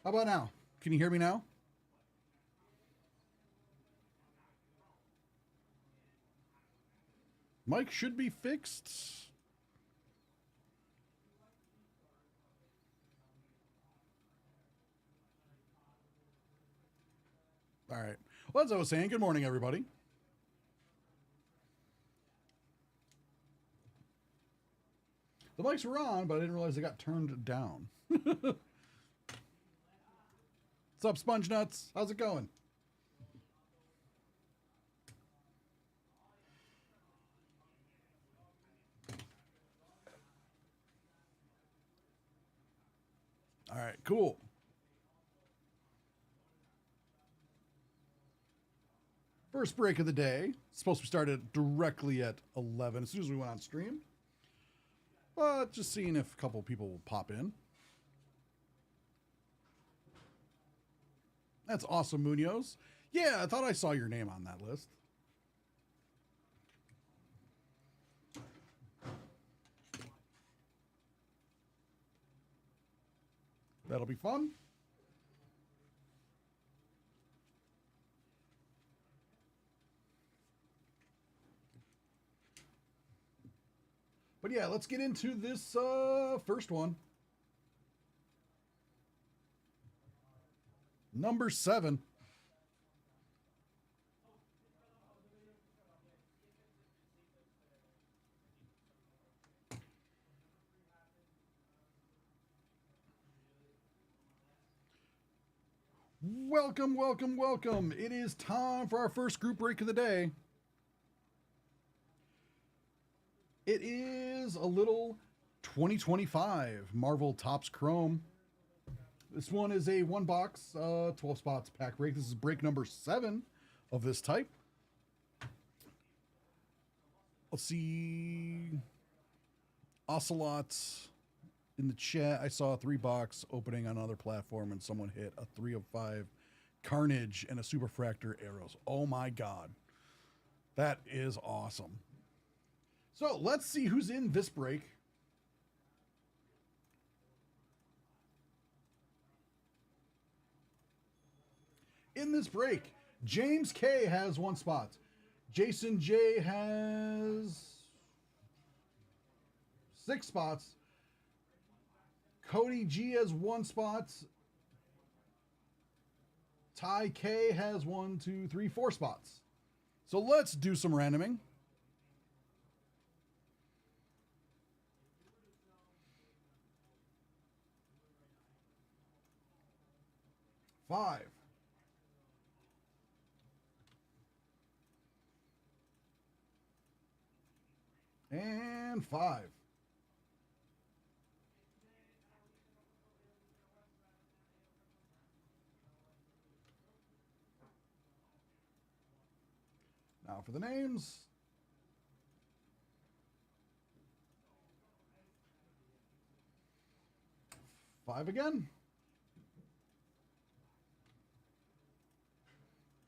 How about now? Can you hear me now? Mic should be fixed. All right. Well, as I was saying, good morning, everybody. The mics were on, but I didn't realize they got turned down. What's up, Sponge Nuts? How's it going? All right, cool. First break of the day. It's supposed to be started directly at 11 as soon as we went on stream. But just seeing if a couple people will pop in. That's awesome, Munoz. Yeah, I thought I saw your name on that list. That'll be fun. But yeah, let's get into this first one. Number 7. Welcome, welcome, welcome. It is time for our first group break of the day. It is a little 2025 Marvel Topps Chrome. This one is a 1-box, 12 spots pack break. This is break number 7 of this type. Let's see. Ocelots in the chat. I saw a 3-box opening on another platform and someone hit a 3 of 5 Carnage and a Superfractor Arrows. Oh my God. That is awesome. So let's see who's in this break. In this break, James K has 1 spot. Jason J has 6 spots. Cody G has 1 spot. Ty K has 1, 2, 3, 4 spots. So let's do some randoming. Five. And 5. Now for the names. Five again.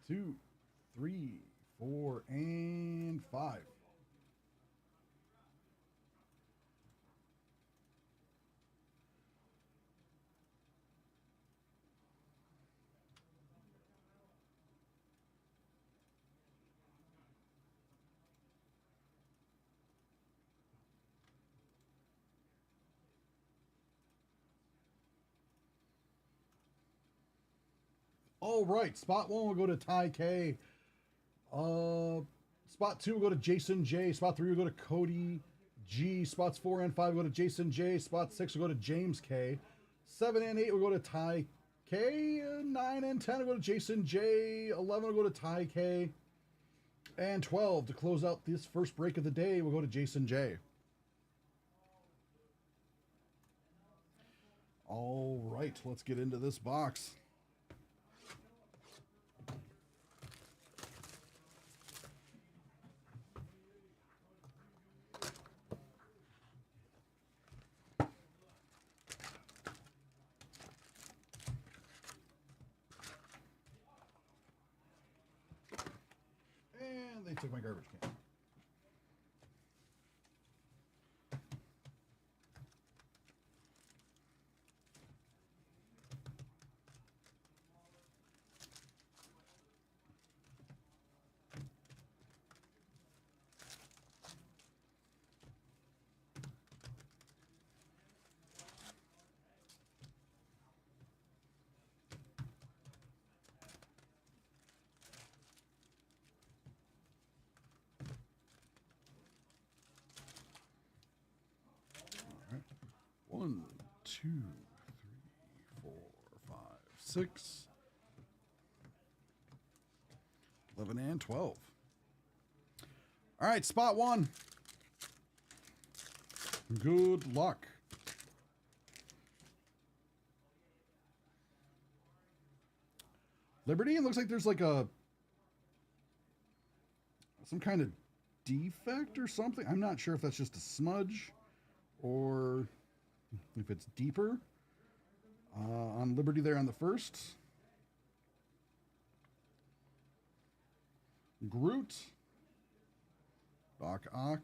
2, 3, 4, and 5. All right, spot 1 will go to Ty K. Spot 2 will go to Jason J. Spot 3 will go to Cody G. Spots 4 and 5 will go to Jason J. Spot 6 will go to James K. 7 and 8 will go to Ty K. 9 and 10 will go to Jason J. 11 will go to Ty K. And 12 to close out this first break of the day will go to Jason J. All right, let's get into this box. And they took my garbage can. 1, 2, 3, 4, 5, 6, 11, and 12. All right, spot 1. Good luck. Liberty, it looks like there's like some kind of defect or something. I'm not sure if that's just a smudge or if it's deeper. On Liberty there on the first. Groot. Doc Ock.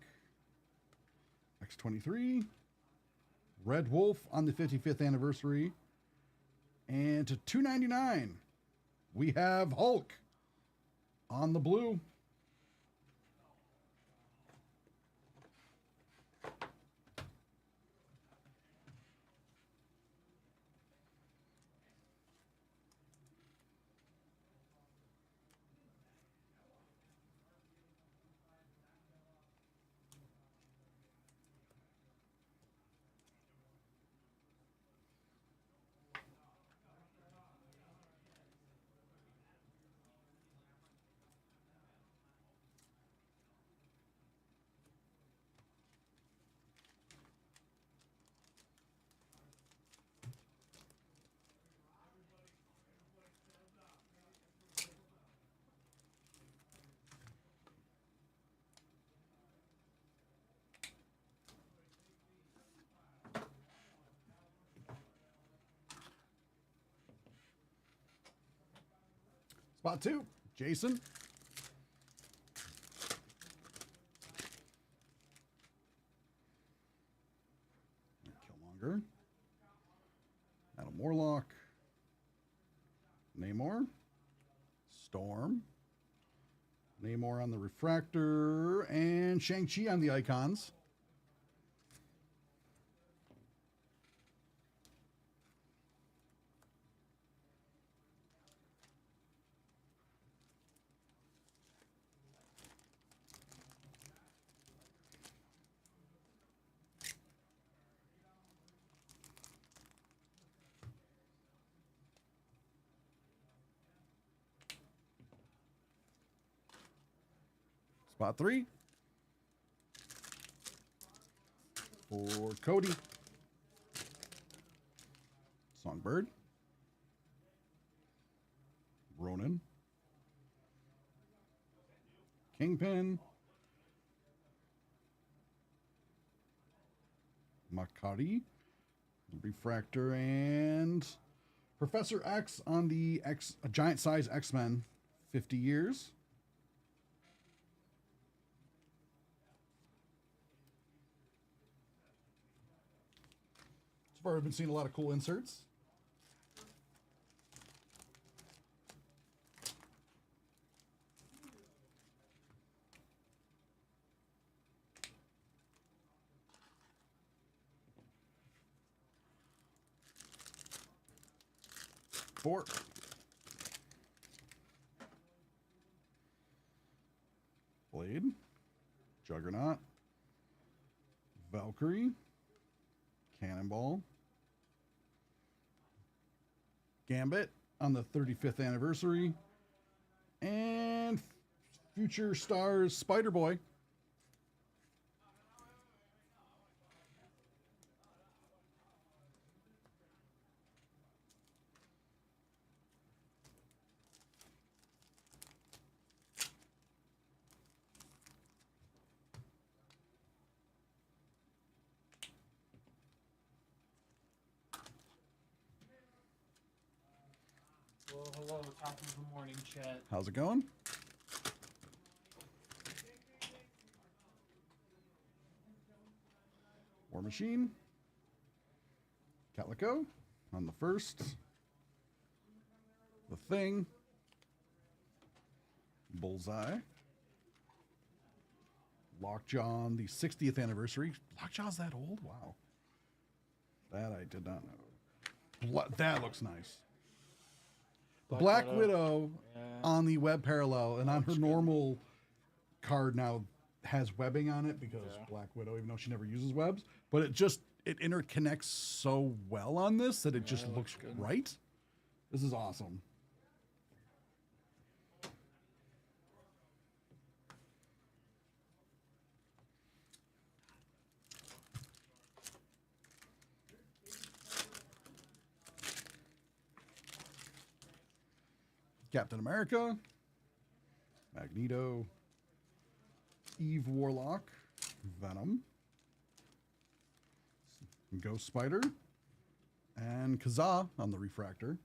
X-23. Red Wolf on the 55th anniversary. And to $2.99, we have Hulk on the blue. Spot 2, Jason. Killmonger. Adam Warlock. Namor. Storm. Namor on the refractor. And Shang-Chi on the icons. Spot 3 for Cody. Songbird. Ronan. Kingpin. Makari. Refractor and Professor X on the giant size X-Men 50 years. So far, I've been seeing a lot of cool inserts. Four. Blade. Juggernaut. Valkyrie. Cannonball. Gambit on the 35th anniversary. And Future Stars Spider-Boy. Well, hello, top of the morning, chat. How's it going? War Machine. Calico on the first. The Thing. Bullseye. Lockjaw on the 60th anniversary. Lockjaw's that old? Wow. That I did not know. That looks nice. Black Widow Yeah. on the web parallel, and on her normal card now has webbing on it because Yeah. Black Widow, even though she never uses webs, but it interconnects so well on this that it just it looks looks good. right. This is awesome. Captain America, Magneto, Eve Warlock, Venom, Ghost Spider, and Kazaa on the refractor.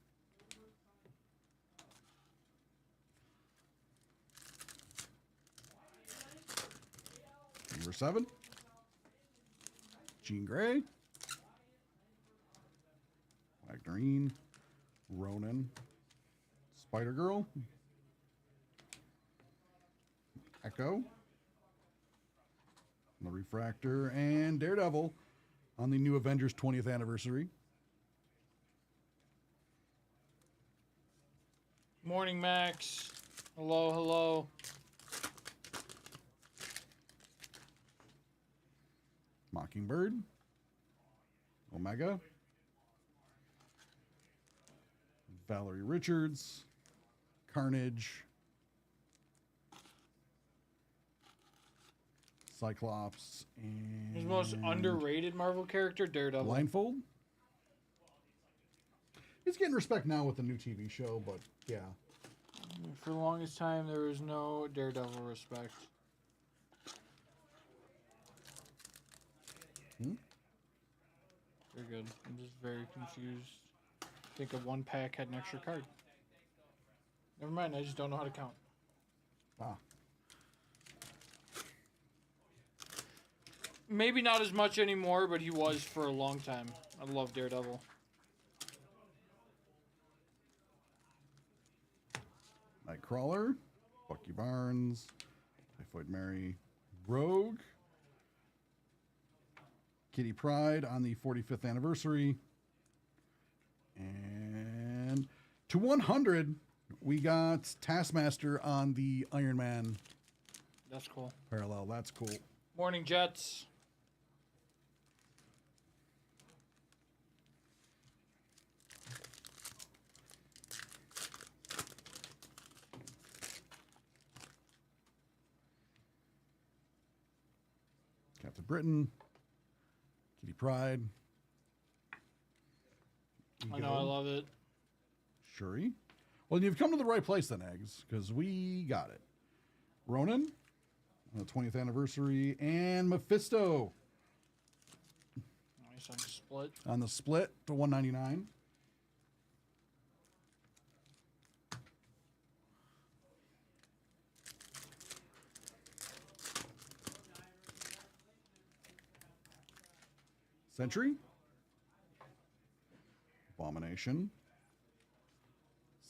Number 7, Jean Grey, Wagnerine, Ronan, Spider-Girl, Echo on the refractor, and Daredevil on the new Avengers 20th anniversary. Morning, Max. Hello, hello. Mockingbird, Omega, Valerie Richards, Carnage, Cyclops, and His most underrated Marvel character, Daredevil. Blindfold. He's getting respect now with the new TV show, but yeah. For the longest time, there was no Daredevil respect. Very good. I'm just very confused. I think a one pack had an extra card. Never mind, I just don't know how to count. Ah. Maybe not as much anymore, but he was for a long time. I love Daredevil. Nightcrawler, Bucky Barnes, Typhoid Mary, Rogue, Kitty Pryde on the 45th anniversary. And to 100, we got Taskmaster on the Iron Man That's cool. parallel. That's cool. Morning, Jets. Captain Britain, Kitty Pryde. I know, I love it. Shuri. Well, you've come to the right place then, Eggs, because we got it. Ronan, on the 20th anniversary, and Mephisto Nice on the split. on the split to 199. Sentry, Abomination,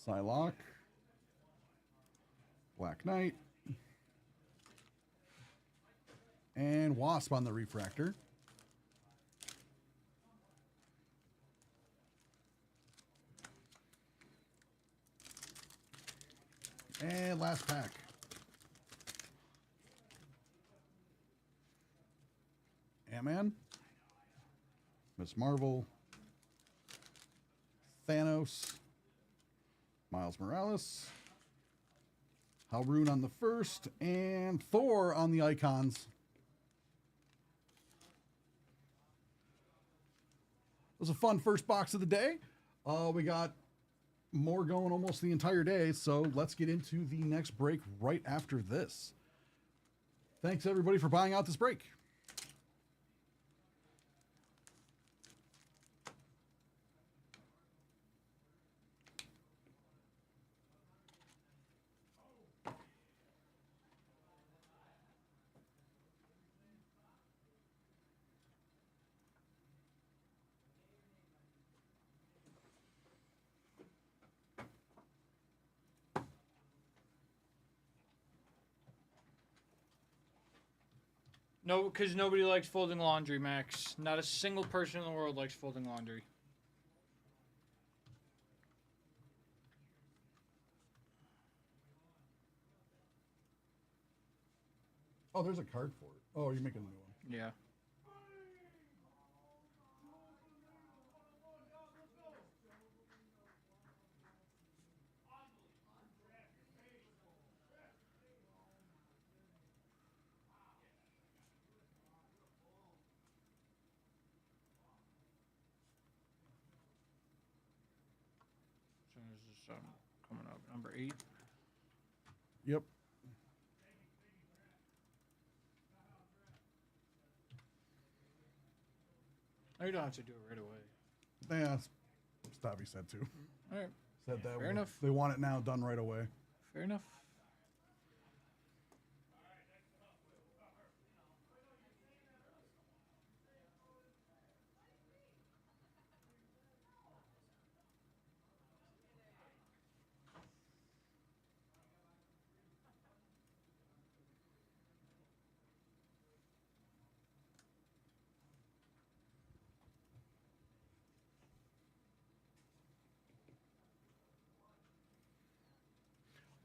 Psylocke, Black Knight, and Wasp on the refractor. And last pack. Ant-Man, Miss Marvel, Thanos, Miles Morales, Halbrune on the first, and Thor on the icons. It was a fun first box of the day. We got more going almost the entire day, so let's get into the next break right after this. Thanks everybody for buying out this break. No, because nobody likes folding laundry, Max. Not a single person in the world likes folding laundry. Oh, there's a card for it. Oh, you're making a new one. Yeah. is coming up? Number 8. Yep. No, you don't have to do it right away. Yeah, Stabby said to. All right. Said that Fair enough. they want it now done right away. Fair enough.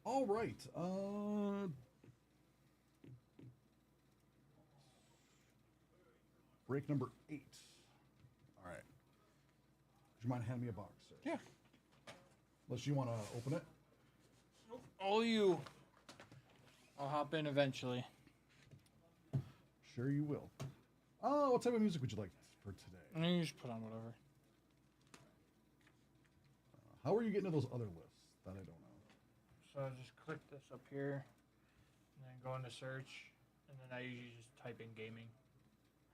All right. Break number 8. All right. Would you mind handing me a box, sir? Yeah. Unless you want to open it. All you. I'll hop in eventually. Sure you will. Oh, what type of music would you like for today? And then you just put on whatever. How are you getting to those other lists that I don't know? So I just click this up here, and then go into search, and then I usually just type in gaming.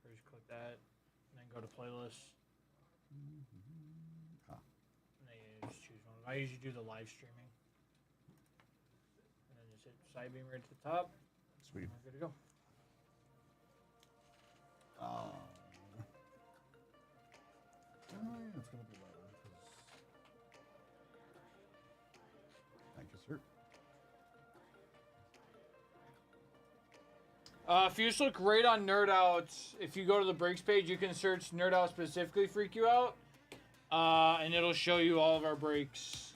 Or just click that, and then go to playlists. Ah. And then you just choose one. I usually do the live streaming. And then just hit side beam right to the top. Sweet. And we're good to go. Yeah, it's gonna be louder because. Thank you, sir. If you just look right on Nerd Out, if you go to the breaks page, you can search Nerd Out specifically Freak You Out. And it'll show you all of our breaks.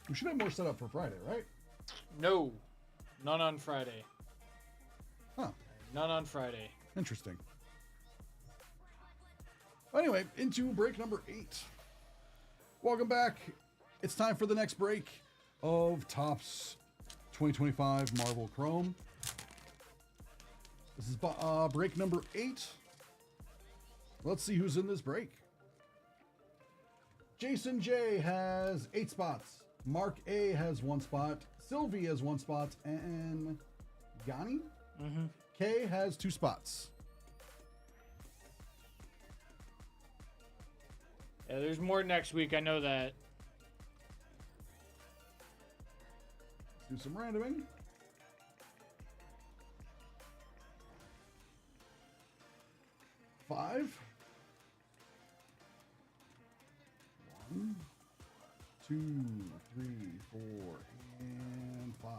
We should have more set up for Friday, right? No. None on Friday. Huh. None on Friday. Interesting. Anyway, into break number 8. Welcome back. It's time for the next break of Topps 2025 Marvel Chrome. This is break number 8. Let's see who's in this break. Jason J has 8 spots. Mark A has 1 spot. Sylvie has 1 spot. And Yanni K has 2 spots. Yeah, there's more next week. I know that. Let's do some randoming. Five. 1, 2, 3, 4, and 5.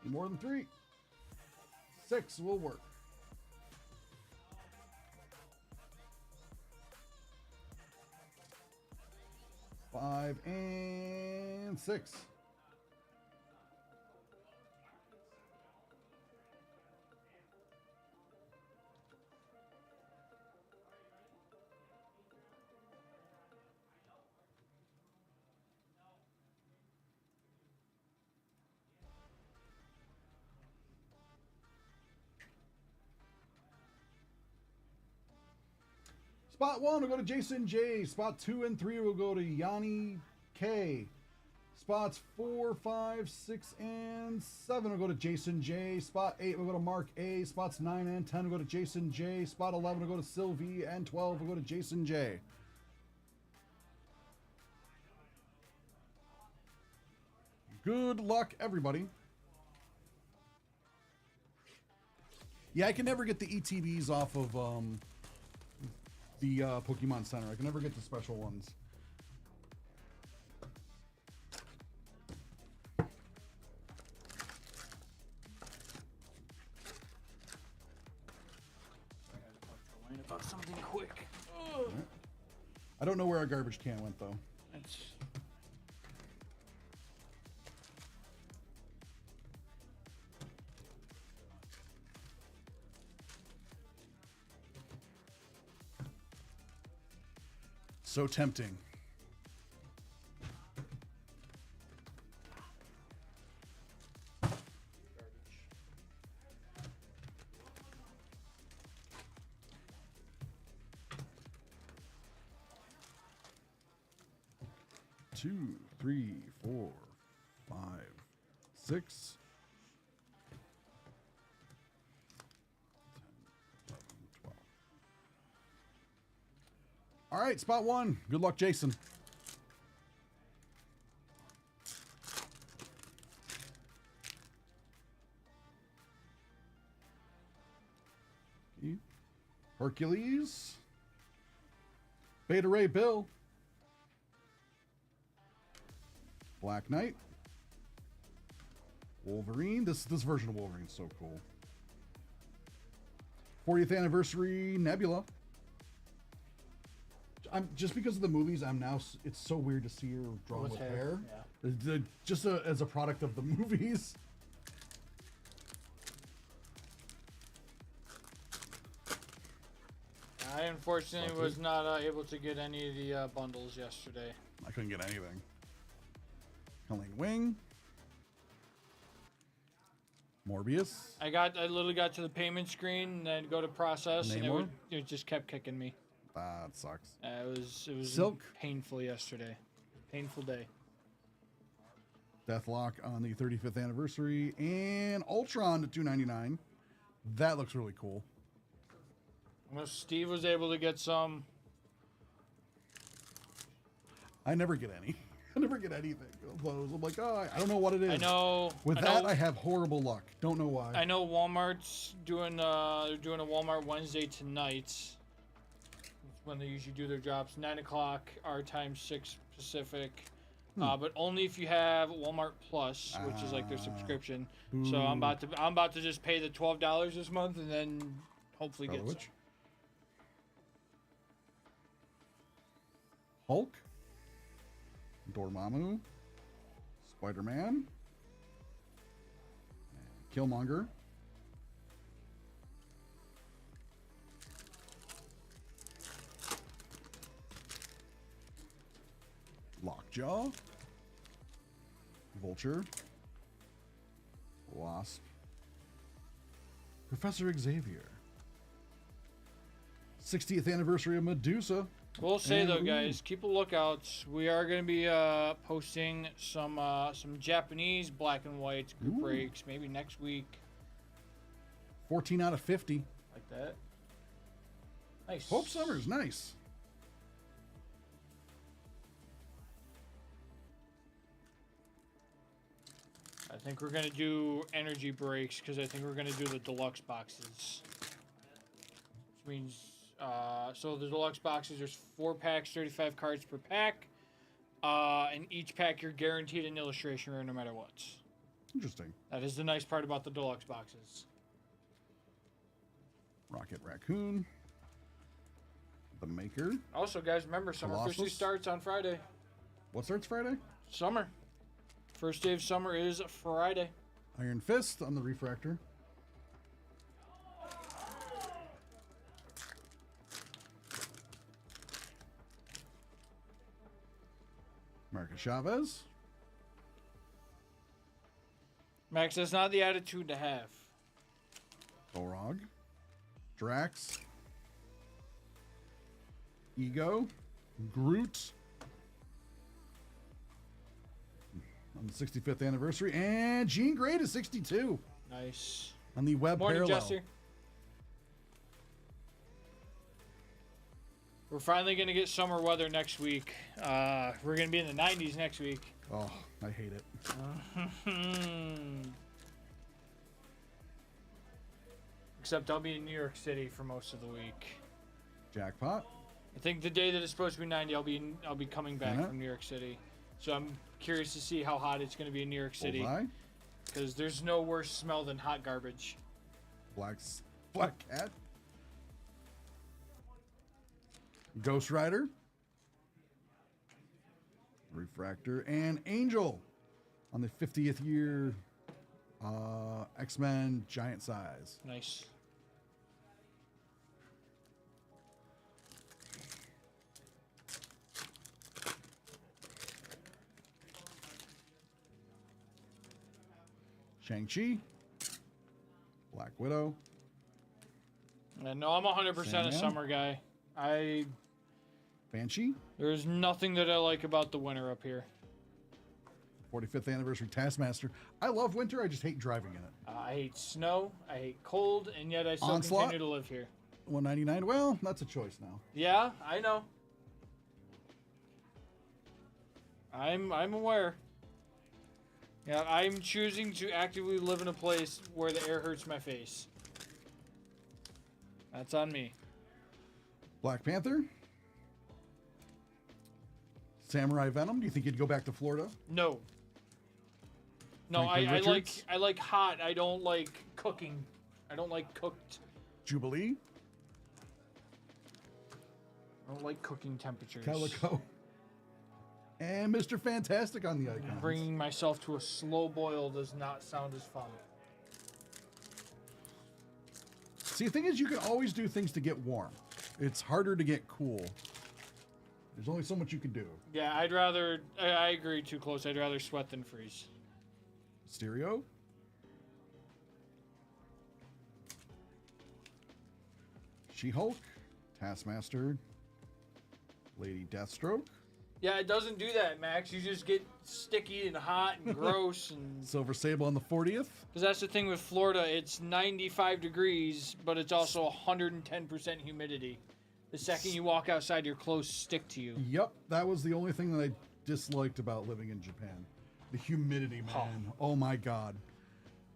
More than 3. 6 will work. Five and 6. Spot 1 will go to Jason J. Spot 2 and 3 will go to Yanni K. Spots 4, 5, 6, and 7 will go to Jason J. Spot 8 will go to Mark A. Spots 9 and 10 will go to Jason J. Spot 11 will go to Sylvie. And 12 will go to Jason J. Good luck, everybody. Yeah, I can never get the ETBs off of the Pokemon Center. I can never get the special ones. About something quick. I don't know where our garbage can went though. That's So tempting. Garbage. 2, 3, 4, 5, 6, 10, 11, 12. All right, spot one. Good luck, Jason. Hercules. Beta Ray Bill. Black Knight. Wolverine. This version of Wolverine is so cool. 40th anniversary Nebula. Just because of the movies, it's so weird to see her drawn with hair. Yeah. Just as a product of the movies. I unfortunately was not able to get any of the bundles yesterday. I couldn't get anything. Colleen Wing. Morbius. I literally got to the payment screen and then go to process, and it just kept kicking me. That sucks. It was Silk. painful yesterday. Painful day. Deathlock on the 35th anniversary, and Ultron to $2.99. That looks really cool. Well, Steve was able to get some. I never get any. I never get anything. I'm like, oh, I don't know what it is. I know. I have horrible luck. Don't know why. I know Walmart's doing. They're doing a Walmart Wednesday tonight. It's when they usually do their drops. 9 o'clock our time, 6 Pacific. But only if you have Walmart Plus, which is like their subscription. So I'm about to just pay the $12 this month and then hopefully get some. Hulk. Dormammu. Spider-Man. Killmonger. Lockjaw. Vulture. Wasp. Professor Xavier. 60th anniversary of Medusa. We'll say though, guys, keep a lookout. We are going to be posting some Japanese black and white group breaks maybe next week. 14 out of 50. Like that. Nice. Hope Summers, nice. I think we're going to do energy breaks because I think we're going to do the deluxe boxes. Which means, so the deluxe boxes, there's 4 packs, 35 cards per pack. And each pack you're guaranteed an illustration rare no matter what. Interesting. That is the nice part about the deluxe boxes. Rocket Raccoon. The Maker. Also, guys, remember, summer officially starts on Friday. What starts Friday? Summer. First day of summer is Friday. Iron Fist on the Refractor. Marcus Chavez. Max, that's not the attitude to have. Torog. Drax. Ego. Groot. On the 65th anniversary. And Jean Grey to 62. Nice. On the Web Morning, Parallel. Jesse. We're finally going to get summer weather next week. We're going to be in the 90s next week. Oh, I hate it. Except I'll be in New York City for most of the week. Jackpot. I think the day that it's supposed to be 90, I'll be coming back from New York City. So I'm curious to see how hot it's going to be in New York City. Because there's no worse smell than hot garbage. Black Cat. Ghost Rider. Refractor. And Angel on the 50th year X-Men giant size. Nice. Shang-Chi, Black Widow. And no, I'm 100% a Sandman? summer guy. Banshee, There's nothing that I like about the winter up here. 45th anniversary Taskmaster. I love winter. I just hate driving in it. I hate snow, I hate cold, and yet I still Onslaught? continue to live here. 199. Well, that's a choice now. Yeah, I know. I'm aware. Yeah, I'm choosing to actively live in a place where the air hurts my face. That's on me. Black Panther, Samurai Venom. Do you think you'd go back to Florida? No. No, Franklin Richards? I like hot. I don't like cooking. I don't like cooked. Jubilee, I don't like cooking temperatures. Calico, and Mr. Fantastic on the icons. Bringing myself to a slow boil does not sound as fun. See, the thing is, you can always do things to get warm. It's harder to get cool. There's only so much you can do. Yeah, I'd rather. I agree. Too close. I'd rather sweat than freeze. Stereo, She-Hulk, Taskmaster, Lady Deathstroke, Yeah, it doesn't do that, Max. You just get sticky and hot and gross, and Silver Sable on the 40th. because that's the thing with Florida. It's 95 degrees, but it's also 110% humidity. The second you walk outside, your clothes stick to you. Yep, that was the only thing that I disliked about living in Japan. The humidity, man. Oh my God.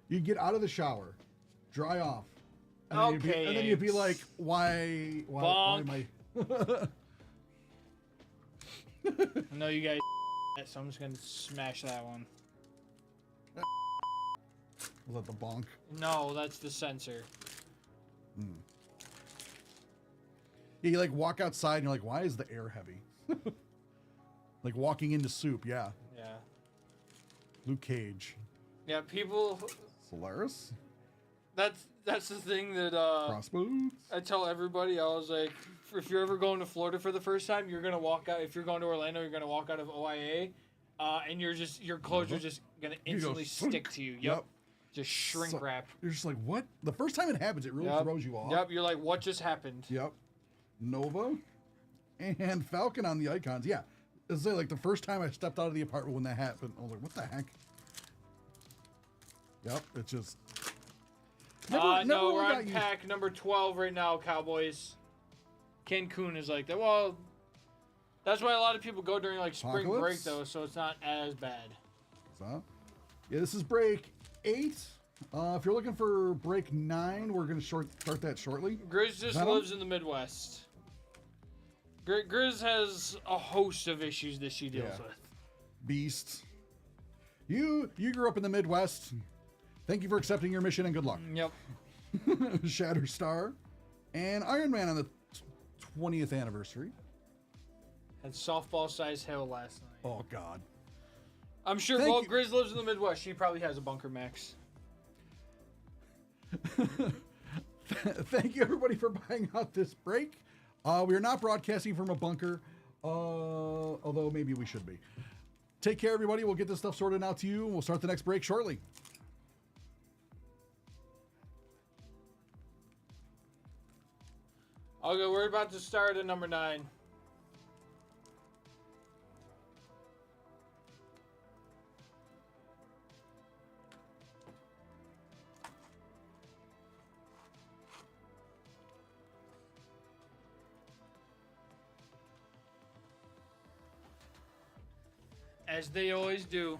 You'd get out of the shower, dry off, and then, Okay, and then you'd be it's- like, why am I... I know you guys, so I'm just gonna smash that one. Was that the bonk? No, that's the sensor. Yeah, you like walk outside and you're like, why is the air heavy? Like walking into soup, yeah. Yeah. Luke Cage. Yeah, people. Solaris? That's the thing that Crossbones? I tell everybody. I was like, if you're ever going to Florida for the first time, you're gonna walk out. If you're going to Orlando, you're gonna walk out of OIA, and your clothes are just gonna You go instantly shrink. stick to you. Yep. Yep. Just shrink So- wrap. You're just like, what? The first time it happens, it really Yep. throws you off. Yep. You're like, what just happened? Yep. Nova and Falcon on the icons. Yeah. It's like the first time I stepped out of the apartment when that happened, I was like, what the heck? Yep. It's just. No, really we're got on used- pack number 12 right now, Cowboys. Cancun is like that. Well, that's why a lot of people go during like spring break Apocalypse? though, so it's not as bad. So, yeah, this is break 8. If you're looking for break 9, we're going to start that shortly. Grizz just Venom? lives in the Midwest. Grizz has a host of issues that she deals Yeah. with. Beast. You grew up in the Midwest. Thank you for accepting your mission and good luck. Yep. Shatterstar and Iron Man on the 20th anniversary. Had softball sized hail last night. Oh God. I'm sure. Thank Well, you. Grizz lives in the Midwest. She probably has a bunker, Max. Thank you everybody for buying out this break. We are not broadcasting from a bunker, although maybe we should be. Take care, everybody. We'll get this stuff sorted out to you. We'll start the next break shortly. Okay, we're about to start at number 9. As they always do.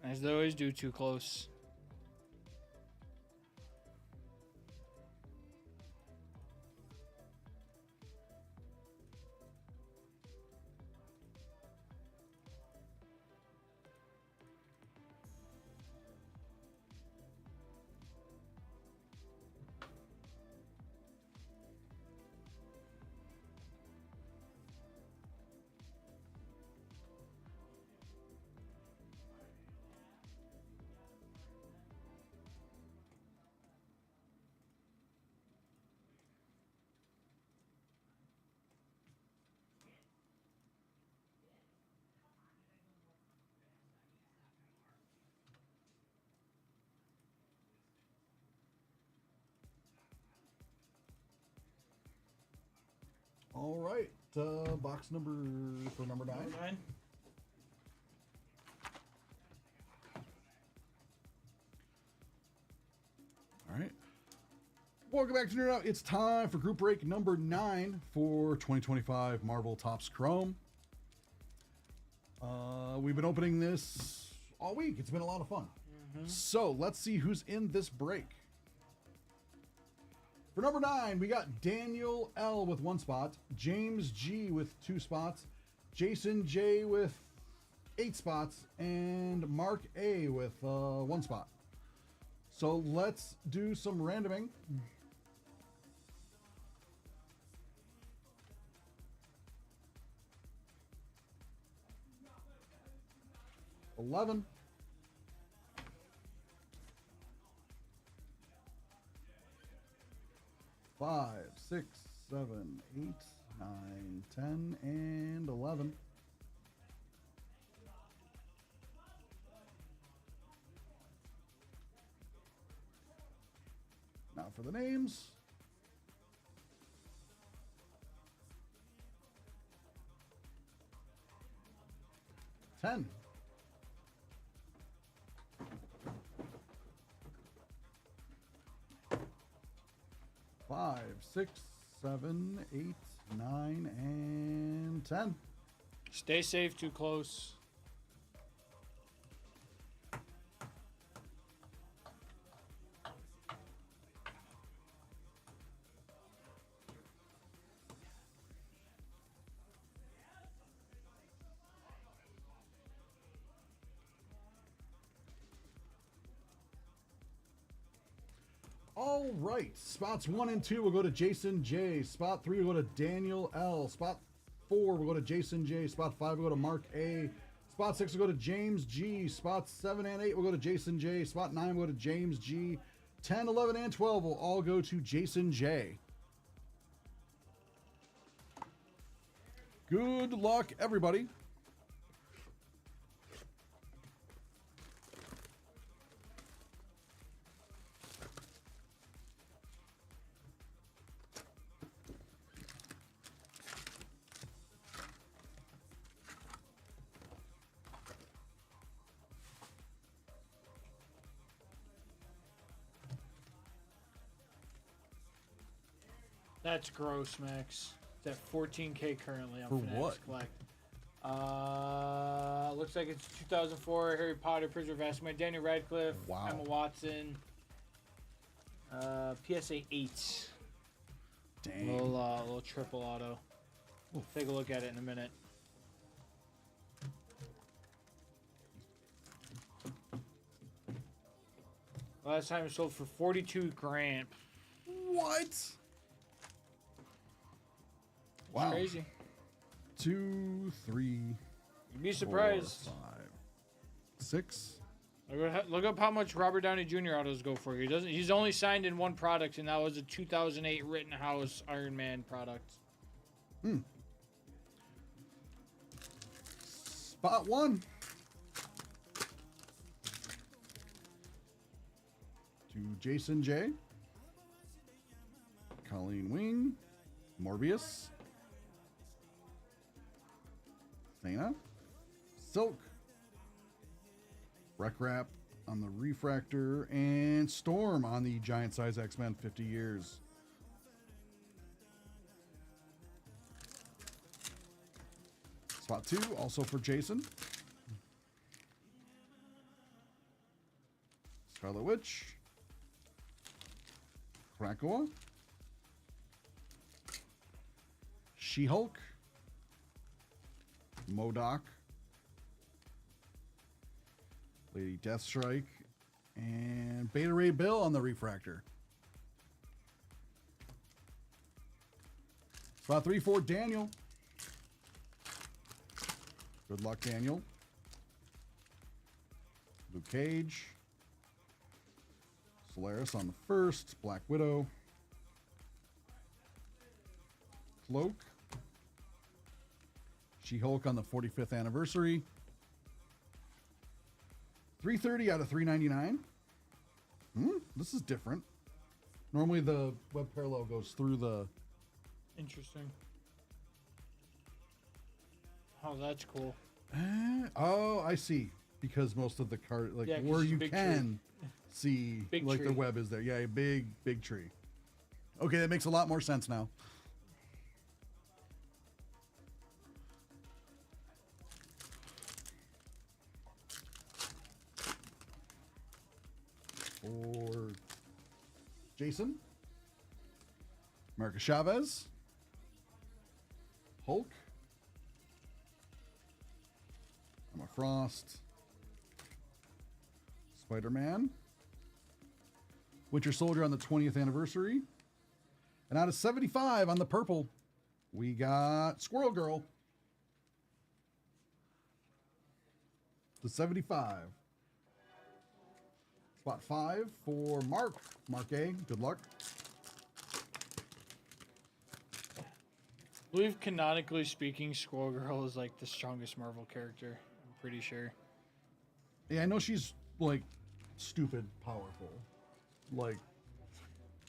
As they always do, too close. All right. Box number for number 9. Number 9. All right. Welcome back to Nerd Out. It's time for group break number 9 for 2025 Marvel Topps Chrome. We've been opening this all week. It's been a lot of fun. So let's see who's in this break. For number 9, we got Daniel L with 1 spot, James G with 2 spots, Jason J with 8 spots, and Mark A with 1 spot. So let's do some randoming. $11. 5, 6, 7, 8, 9, 10, and 11. Now for the names. $10. 5, 6, 7, 8, 9, and 10. Stay safe, too close. All right, spots 1 and 2 will go to Jason J. Spot 3 will go to Daniel L. Spot 4 will go to Jason J. Spot 5 will go to Mark A. Spot 6 will go to James G. Spots 7 and 8 will go to Jason J. Spot 9 will go to James G. 10, 11, and 12 will all go to Jason J. Good luck, everybody. That's gross, Max. It's at 14K currently on For Fanatics what? Collect. Looks like it's 2004 Harry Potter Prisoner of Azkaban, Daniel Radcliffe, Wow. Emma Watson. PSA 8. Dang. Little triple auto. We'll take a look at it in a minute. Last time it sold for 42 grand. What? Wow. Crazy. 2, 3, You'd be 4, surprised. 5, 6. Look up how much Robert Downey Jr. autos go for. He's only signed in one product, and that was a 2008 Rittenhouse Iron Man product. Spot 1. To Jason J. Colleen Wing. Morbius. Thana. Silk. Wreck Wrap on the Refractor. And Storm on the Giant Size X-Men 50 years. Spot 2, also for Jason. Scarlet Witch. Krakoa. She-Hulk. MODOK. Lady Deathstrike. And Beta Ray Bill on the Refractor. Spot 3 for Daniel. Good luck, Daniel. Luke Cage. Solaris on the first. Black Widow. Cloak. She-Hulk on the 45th anniversary. 330 out of 399. This is different. Normally the web parallel goes through the... Interesting. Oh, that's cool. Oh, I see. Because most of the card, like Yeah, 'cause where it's a you big can see, Big like the tree. web is there. Yeah, a big tree. Okay, that makes a lot more sense now. For Jason, Marcus Chavez, Hulk, Emma Frost, Spider-Man, Winter Soldier on the 20th anniversary, and out of 75 on the purple, we got Squirrel Girl. To 75. Spot 5 for Mark. Mark A. Good luck. I believe canonically speaking, Squirrel Girl is like the strongest Marvel character. I'm pretty sure. Yeah, I know she's like stupid powerful. Like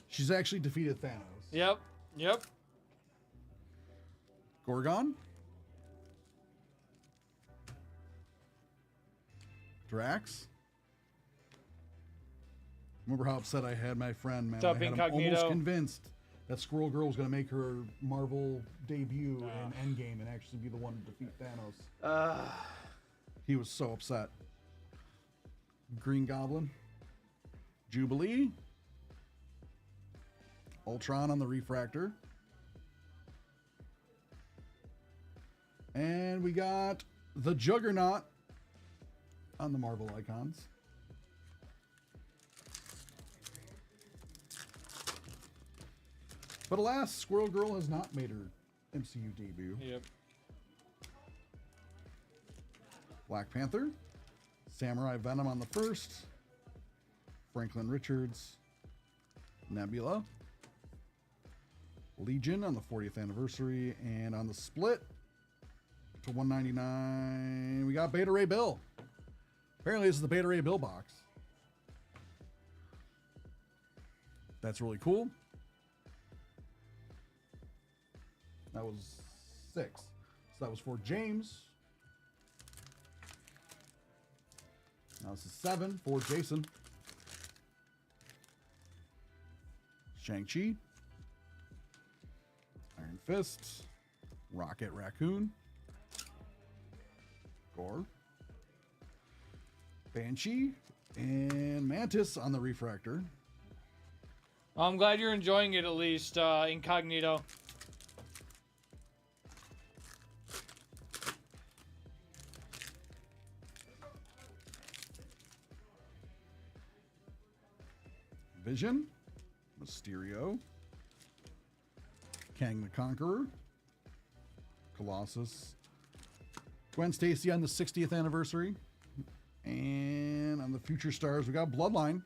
she's actually defeated Thanos. Yep. Yep. Gorgon. Drax. Remember how upset I had my friend, man? What's up, I had him Incognito? almost convinced that Squirrel Girl was going to make her Marvel debut in Endgame and actually be the one to defeat Thanos. He was so upset. Green Goblin. Jubilee. Ultron on the refractor. And we got the Juggernaut on the Marvel icons. But alas, Squirrel Girl has not made her MCU debut. Yep. Black Panther, Samurai Venom on the first, Franklin Richards, Nebula, Legion on the 40th anniversary, and on the split to 199, we got Beta Ray Bill. Apparently, this is the Beta Ray Bill box. That's really cool. That was 6. So that was for James. Now this is 7 for Jason. Shang-Chi. Iron Fist. Rocket Raccoon. Gore. Banshee. And Mantis on the refractor. Well, I'm glad you're enjoying it at least, Incognito. Vision, Mysterio, Kang the Conqueror, Colossus, Gwen Stacy on the 60th anniversary, and on the Future Stars we got Bloodline.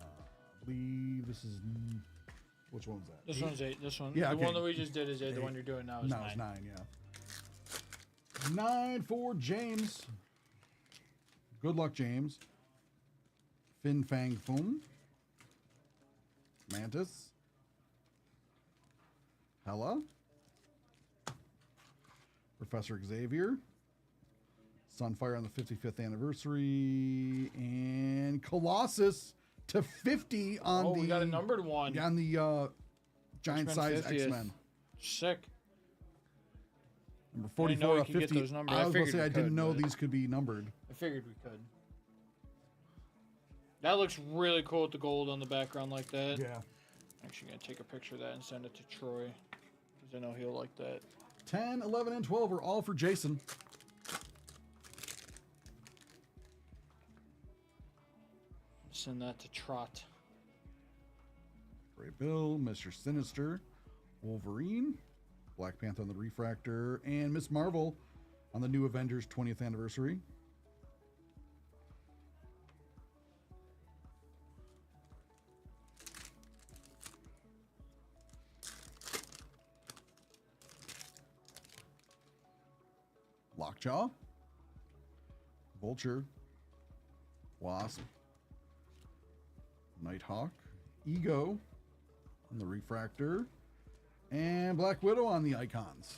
I believe this is which one's that? This one's 8. This one. Yeah, The okay. one that we just did is 8. The 8. one you're doing now is No, 9. it's 9, yeah. 9 for James. Good luck, James. Fin Fang Foom. Mantis. Hela. Professor Xavier. Sunfire on the 55th anniversary. And Colossus to 50 on Oh, the... we got a numbered one. On the giant X-Men size 50th. X-Men. Sick. Number I didn't know 44 we of could get 50. those numbers. I I was going to figured say I we didn't could, know but- these could be numbered. I figured we could. That looks really cool with the gold on the background like that. Yeah. Actually, gonna take a picture of that and send it to Troy, because I know he'll like that. 10, 11, and 12 are all for Jason. Send that to Trot. Ray Bill, Mr. Sinister, Wolverine, Black Panther on the refractor, and Miss Marvel on the new Avengers 20th anniversary. Lockjaw, Vulture, Wasp, Nighthawk, Ego, on the refractor. And Black Widow on the icons.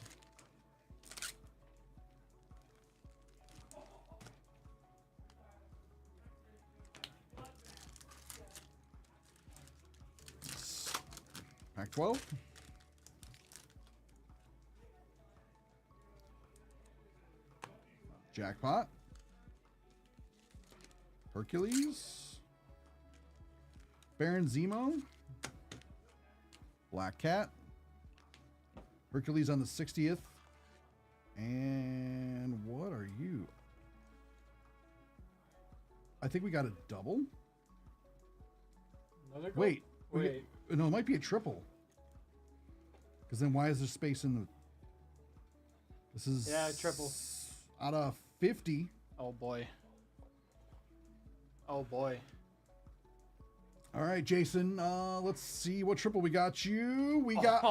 Pack 12. Jackpot. Hercules. Baron Zemo. Black Cat. Hercules on the 60th. And what are you? I think we got a double. Another gold? Wait. Wait. No, it might be a triple. Because then why is there space in the... This is... Yeah, triple. Out of 50. Oh boy. Oh boy. All right, Jason. Let's see what triple we got you. We got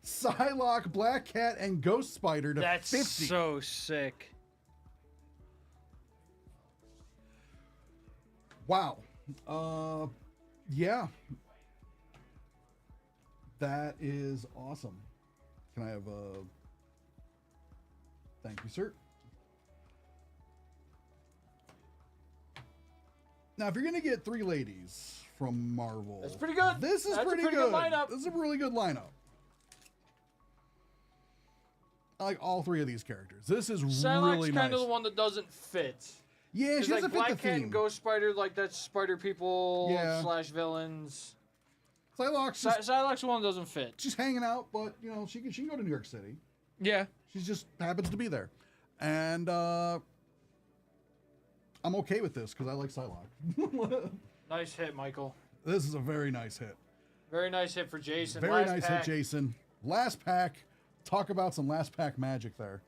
Psylocke, Black Cat, and Ghost Spider to That's 50. so sick. Wow. Yeah. That is awesome. Can I have a... Thank you, sir. Now, if you're going to get 3 ladies from Marvel... That's pretty good. This is That's pretty a pretty good. good lineup. This is a really good lineup. I like all 3 of these characters. This is Psylocke's really kind nice. of the one that doesn't fit. Yeah, she doesn't Like fit Black the Cat theme. and Ghost Spider, like that's Spider people Yeah. / villains. Psylocke's just, Psylocke's the one that doesn't fit. she's hanging out, but, you know, she can go to New York City. Yeah. She just happens to be there. And I'm okay with this because I like Psylocke. Nice hit, Michael. This is a very nice hit. Very nice hit for Jason. Very Last nice pack. hit, Jason. Last pack. Talk about some last pack magic there.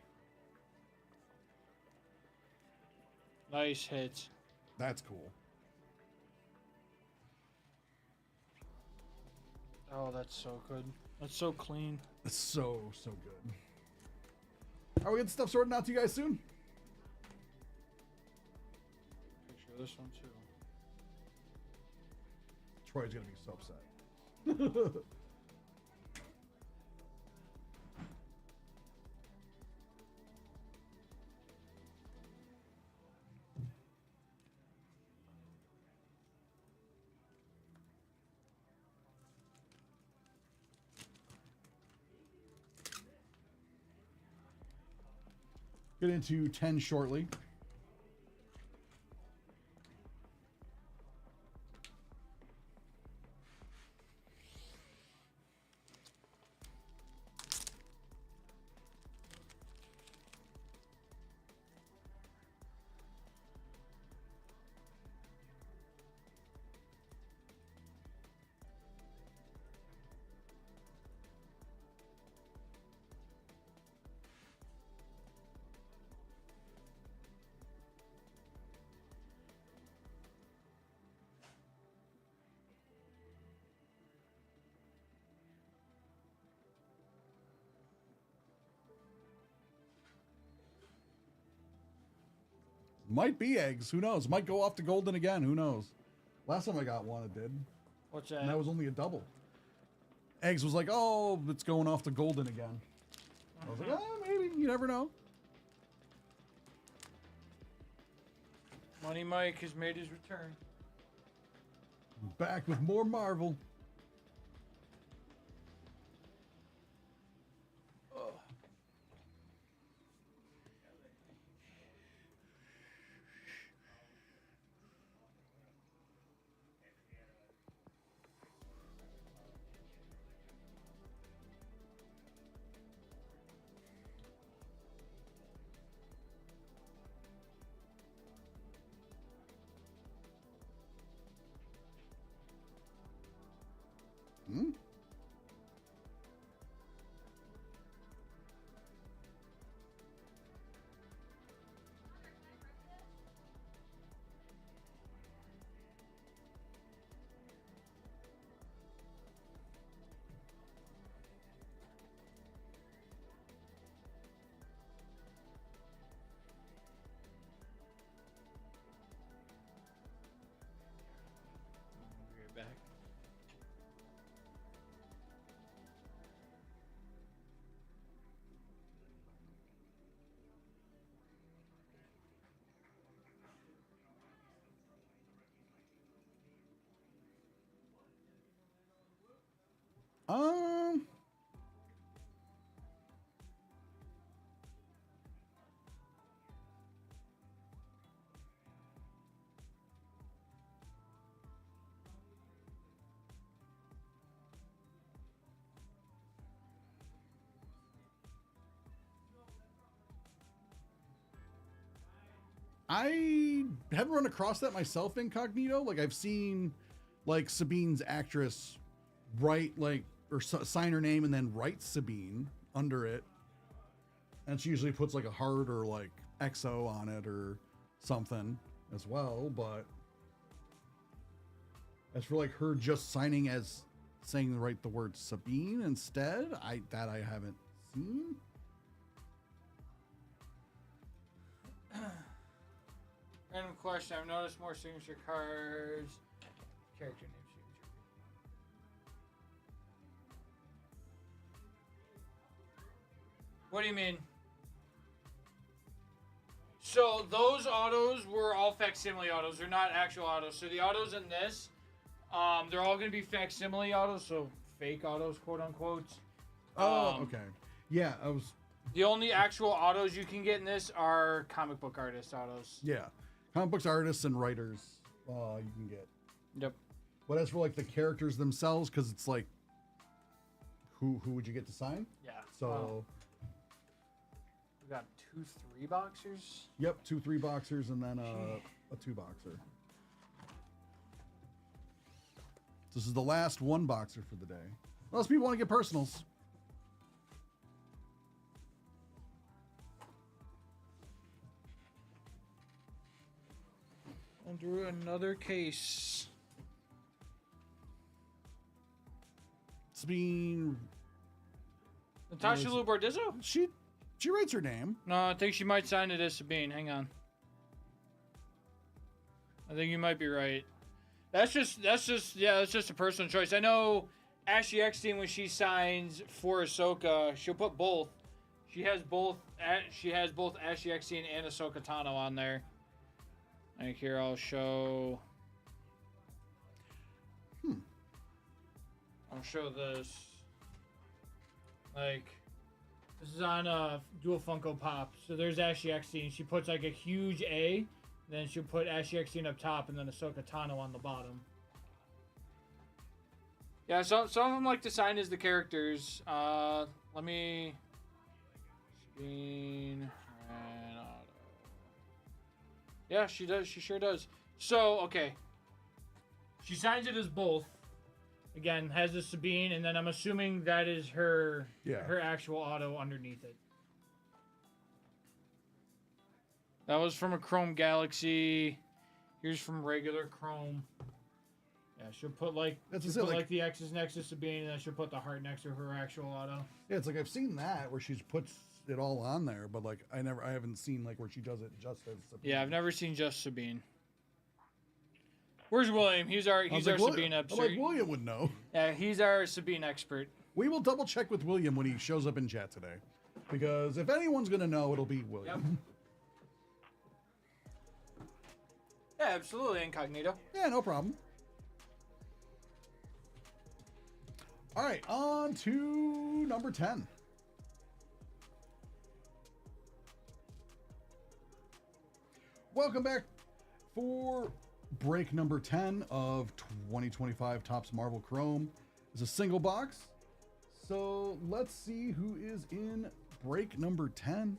Nice hit. That's cool. Oh, that's so good. That's so clean. It's so good. Are we getting stuff sorted out to you guys soon? Picture of this one too. Troy's gonna be so upset. Get into 10 shortly. Might be eggs. Who knows? Might go off to golden again. Who knows? Last time I got one, it did. What's And that that? was only a double. Eggs was like, oh, it's going off to golden again. I was like, oh, maybe. You never know. Money Mike has made his return. Back with more Marvel. Um. I haven't run across that myself incognito. Like I've seen like Sabine's actress write like or sign her name and then write Sabine under it. And she usually puts like a heart or like XO on it or something as well. But as for like her just signing as saying the word Sabine instead, I haven't seen. Random question. I've noticed more signature cards. Character name signature. What do you mean? So those autos were all facsimile autos. They're not actual autos. So the autos in this, they're all going to be facsimile autos, so fake autos, quote unquote. Okay. Yeah, I was. The only actual autos you can get in this are comic book artist autos. Yeah, comic books artists and writers. You can get. Yep. But as for like the characters themselves, because it's like, who would you get to sign? Yeah. So. We got 2 3-boxers. Yep, 2 3-boxers and then a 2-boxer. This is the last 1-boxer for the day. Unless people want to get personals. And drew another case. Sabine. Natasha Lou Bordizzo? She writes her name. No, I think she might sign it as Sabine. Hang on. I think you might be right. That's just a personal choice. I know Ashley Eckstein, when she signs for Ahsoka, she'll put both. She has both Ashley Eckstein and Ahsoka Tano on there. Like here, I'll show. I'll show this. Like, this is on Dual Funko Pop. So there's Ashley Eckstein. She puts like a huge A, then she'll put Ashley Eckstein up top, and then Ahsoka Tano on the bottom. Yeah, so some of them like to sign as the characters. Let me. Sabine Renato. Yeah, she does. She sure does. So, okay. She signs it as both. Again, has a Sabine, and then I'm assuming that is her her actual auto underneath it. That was from a Chrome Galaxy. Here's from regular Chrome. Yeah, she'll put like like the X's next to Sabine, and then she'll put the heart next to her actual auto. Yeah, it's like I've seen that where she puts it all on there, but like I haven't seen like where she does it just as Sabine. Yeah, I've never seen just Sabine. Where's William? He's our Sabine expert. Like William would know. Yeah, he's our Sabine expert. We will double check with William when he shows up in chat today, because if anyone's gonna know, it'll be William. Yep. Yeah, absolutely, incognito. Yeah, no problem. All right, on to number 10. Welcome back for break number 10 of 2025 Topps Marvel Chrome. It's a single box. So let's see who is in break number 10.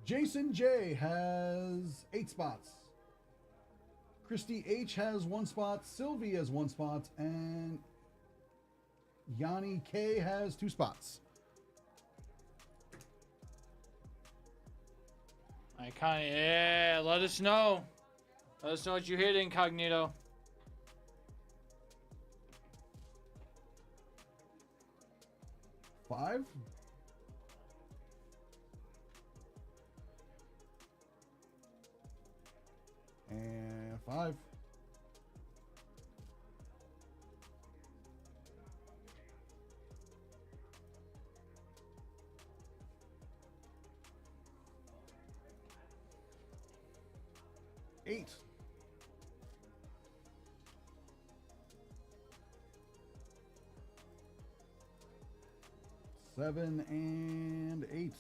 Jason J has 8 spots. Christy H has 1 spot. Sylvie has 1 spot. And Yanni K has 2 spots. Yeah, let us know. Let us know what you hit, incognito. Five. And 5. Eight. 7 and 8.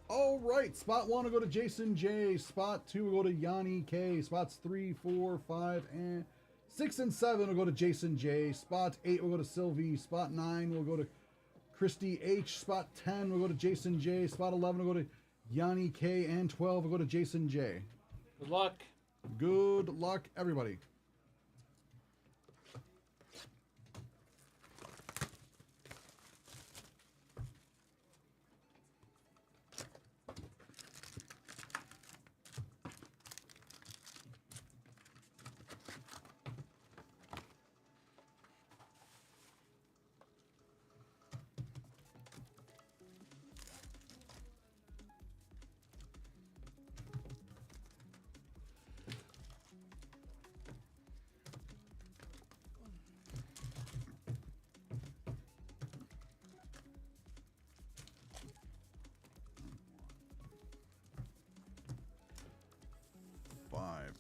All right, spot 1 will go to Jason J. Spot 2 will go to Yanni K. Spots 3, 4, 5, and 6 and 7 will go to Jason J. Spot 8 will go to Sylvie. Spot 9 will go to Christy H. Spot 10 will go to Jason J. Spot 11 will go to Yanni K. And 12 will go to Jason J. Good luck. Good luck, everybody.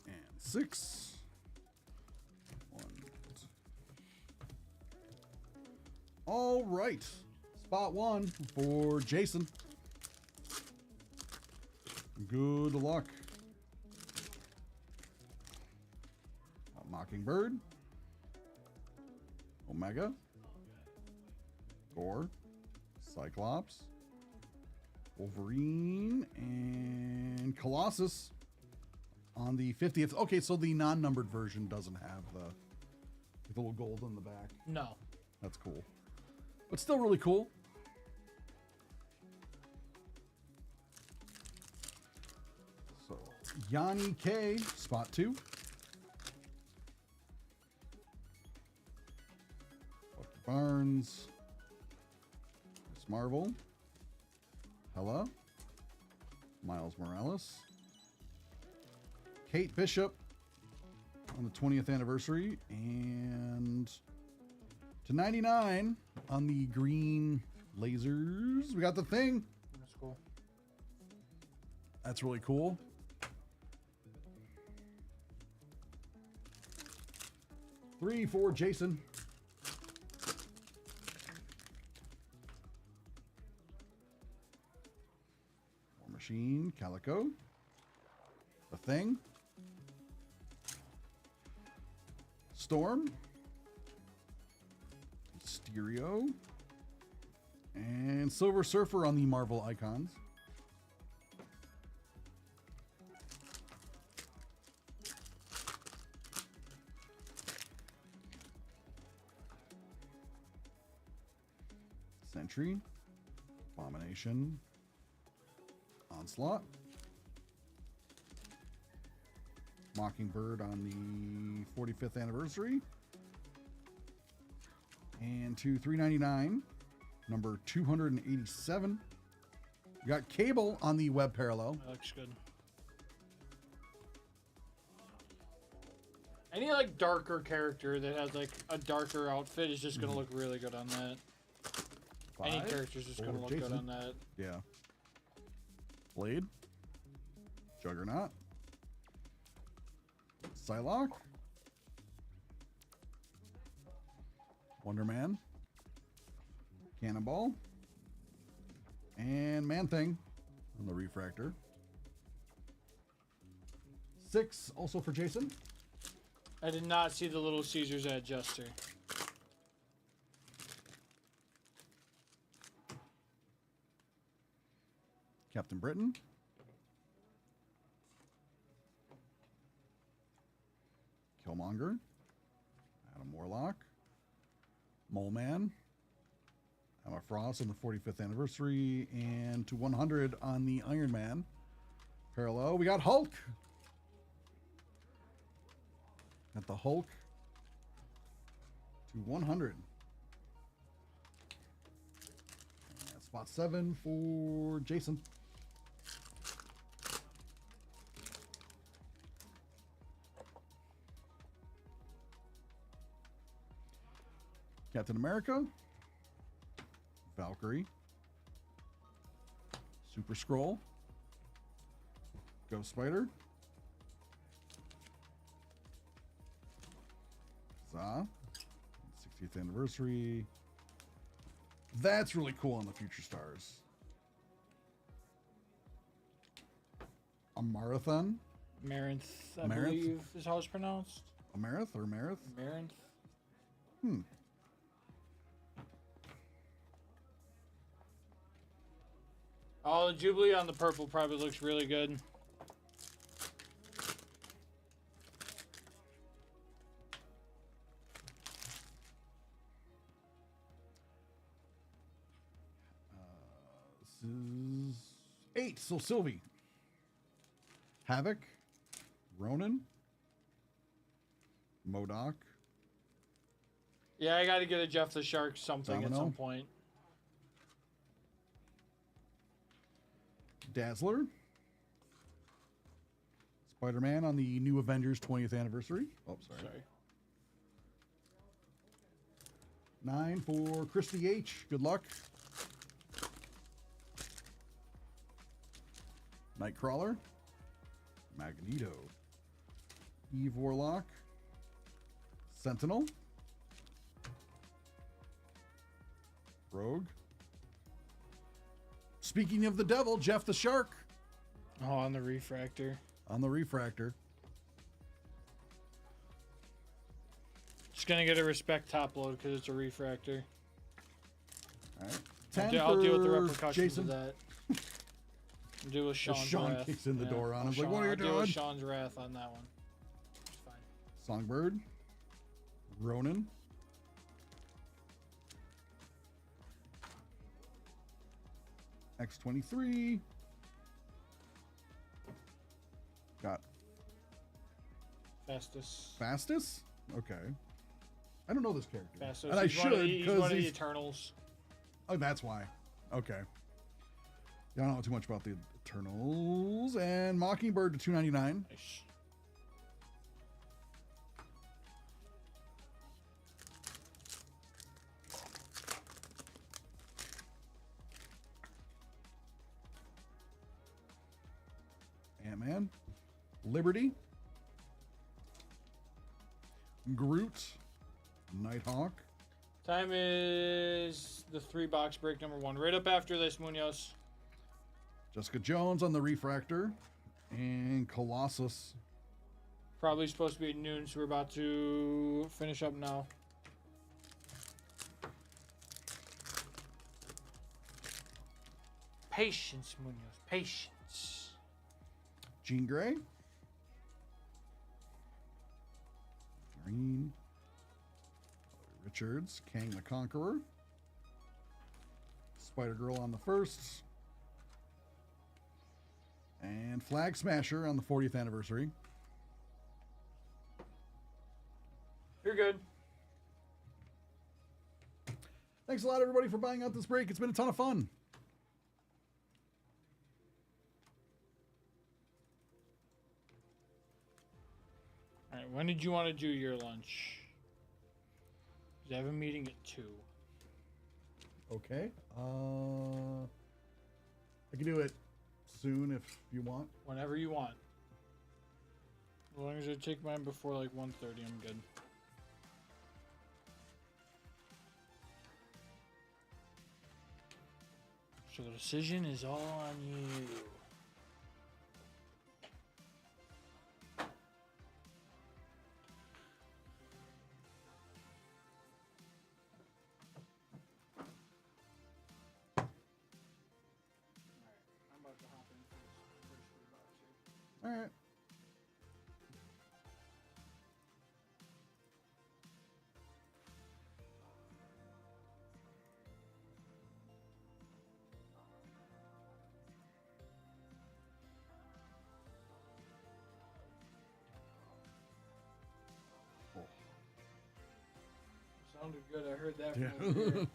And 6. 1, 2. All right. Spot 1 for Jason. Good luck. Mockingbird. Omega. Gore. Cyclops. Wolverine. And Colossus. On the 50th. Okay, so the non-numbered version doesn't have the little gold on the back. No. That's cool. But still really cool. So, Yanni K, spot 2. Bucky Barnes. Miss Marvel. Hela. Miles Morales. Kate Bishop on the 20th anniversary, and to 99 on the green lasers. We got the Thing. That's cool. That's really cool. Three for Jason. War Machine, Calico. The Thing. Storm, Stereo, and Silver Surfer on the Marvel icons. Sentry, Abomination, Onslaught. Mockingbird on the 45th anniversary. And to 399, number 287. We got Cable on the web parallel. That looks good. Any like darker character that has like a darker outfit is just gonna look really good on that. Any character's just gonna look good on that. Yeah. Blade. Juggernaut. Psylocke. Wonder Man. Cannonball. And Man-Thing on the refractor. 6 also for Jason. I did not see the Little Caesars adjuster. Captain Britain. Killmonger. Adam Warlock. Mole Man. Emma Frost on the 45th anniversary. And to 100 on the Iron Man parallel. We got Hulk. Got the Hulk to 100. And spot 7 for Jason. Captain America. Valkyrie. Super Scroll. Ghost Spider. Za. 60th anniversary. That's really cool on the Future Stars. A Marathon. Marinth, I Marinth? believe is how it's pronounced. Amarith or Marith? Marinth. Hmm. Oh, the Jubilee on the purple probably looks really good. This is 8. So Sylvie. Havoc. Ronan. Modok. Yeah, I got to get a Jeff the Shark something at Domino. some point. Dazzler. Spider-Man on the new Avengers 20th anniversary. Oh, sorry. 9 for Christy H. Good luck. Nightcrawler. Magneto. Eve Warlock. Sentinel. Rogue. Speaking of the devil, Jeff the Shark Oh, on the refractor. on the refractor. Just gonna get a respect top load because it's a refractor. All right. 10 I'll deal with the for repercussions Jason. of that. I'll deal with As Sean's Sean wrath. kicks in the door on him. I'll Like, what are you I'll deal with doing? Sean's wrath on that one. It's fine. Songbird. Ronan. X-23. Got Festus. Fastus? Okay. I don't know this character. Festus. And I He's one of should, the- he's because one of the he's... Eternals. Oh, that's why. Okay. Yeah, I don't know too much about the Eternals. And Mockingbird to $2.99. Nice. Ant-Man. Liberty. Groot. Nighthawk. Time is the 3-box break number 1. Right up after this, Munoz. Jessica Jones on the refractor. And Colossus. Probably supposed to be at noon, so we're about to finish up now. Patience, Munoz. Patience. Jean Grey. Green. Richards. Kang the Conqueror. Spider-Girl on the first. And Flag Smasher on the 40th anniversary. You're good. Thanks a lot, everybody, for buying out this break. It's been a ton of fun. All right, when did you want to do your lunch? 'Cause I have a meeting at 2. Okay. I can do it soon if you want. Whenever you want. As long as I take mine before like 1:30, I'm good. So the decision is all on you. I'm about to hop in for this first 3 box here. All right. Sounded good. I heard that Yeah. from over here.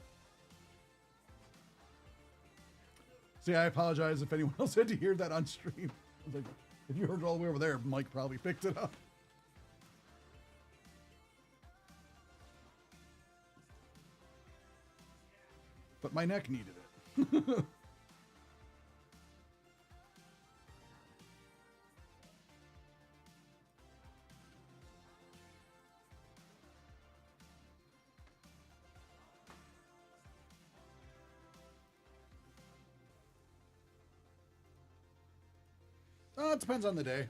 See, I apologize if anyone else had to hear that on stream. I was like, if you heard it all the way over there, Mike probably picked it up. But My neck needed it. It depends on the day.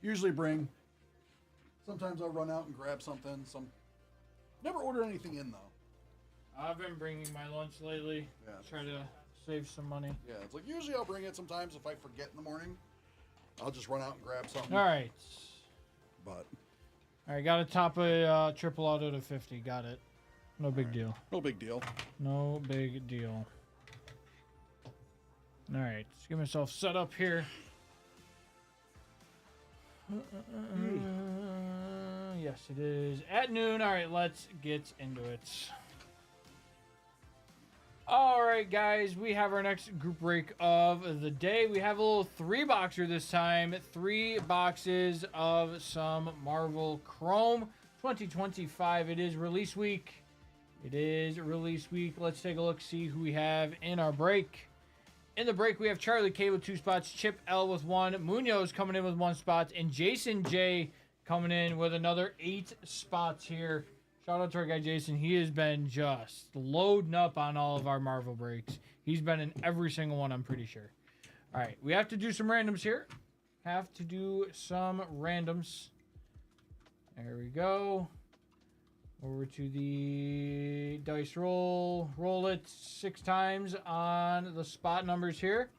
Usually bring. Sometimes I'll run out and grab something. Never order anything in though. I've been bringing my lunch lately. Yeah. Try to save some money. Yeah, it's like usually I'll bring it. Sometimes if I forget in the morning, I'll just run out and grab something. All right. But All right, got to top a triple auto to 50. Got it. No big deal. no big deal. No big deal. All right, let's get myself set up here. Yes, it is at noon. All right, let's get into it. All right, guys, we have our next group break of the day. We have a little 3-boxer this time. 3 boxes of some Marvel Chrome 2025. It is release week. Let's take a look, see who we have in our break. In the break, we have Charlie K with 2 spots, Chip L with 1, Munoz coming in with 1 spot, and Jason J coming in with another 8 spots here. Shout out to our guy Jason. He has been just loading up on all of our Marvel breaks. He's been in every single one, I'm pretty sure. All right, we have to do some randoms here. There we go. Over to the dice roll. Roll it 6 times on the spot numbers here.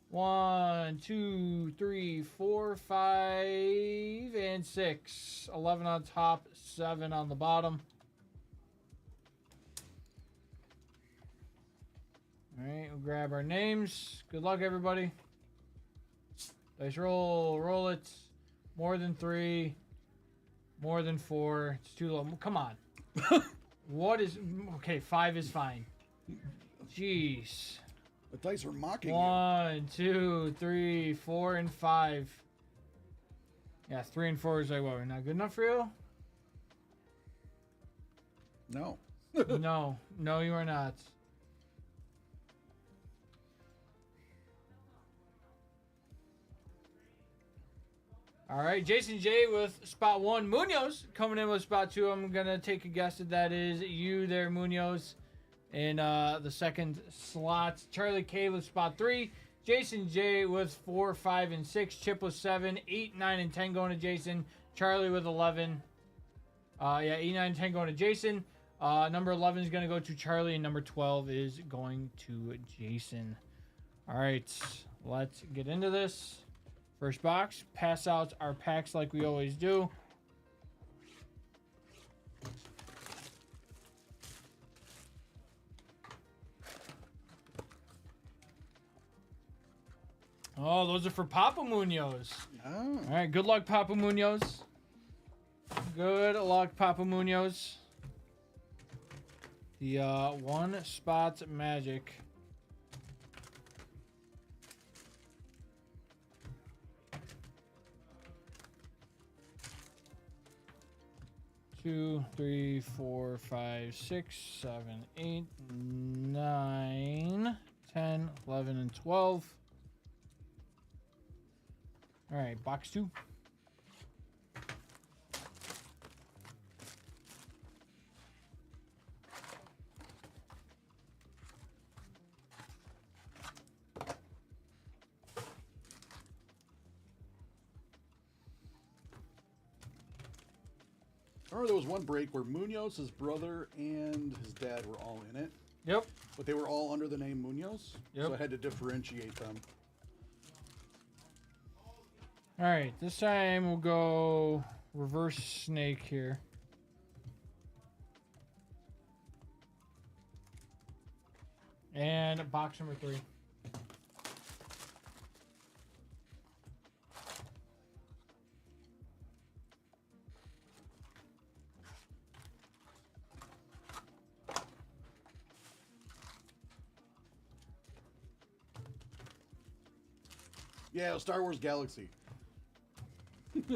1, 2, 3, 4, 5, and 6. 11 on top, 7 on the bottom. All right, we'll grab our names. Good luck, everybody. Dice roll. Roll it. More than 3. More than 4. It's too low. Come on. What is... Okay, 5 is fine. Jeez. The dice are mocking 1, 2, 3, 4, and 5. Yeah, 3 and 4 is like, what, not good enough for you? you. No. No, you are not. All right, Jason J with spot 1. Munoz coming in with spot 2. I'm going to take a guess that is you there, Munoz, in the second slot. Charlie K with spot 3. Jason J with 4, 5, and 6. Chip with 7. 8, 9, and 10 going to Jason. Charlie with 11. 8, 9, and 10 going to Jason. Number 11 is going to go to Charlie, and number 12 is going to Jason. All right, let's get into this. First box, pass out our packs like we always do. Oh, those are for Papa Munoz. Oh. All right, good luck, Papa Munoz. Good luck, Papa Munoz. The 1 spot magic. 2, 3, 4, 5, 6, 7, 8, 9, 10, 11, and 12. All right, box 2. I remember there was one break where Munoz, his brother, and his dad were all in it. Yep. But they were all under the name Munoz. Yep. So I had to differentiate them. All right, this time we'll go reverse snake here. And box number 3. Yeah, it was Star Wars Galaxy. I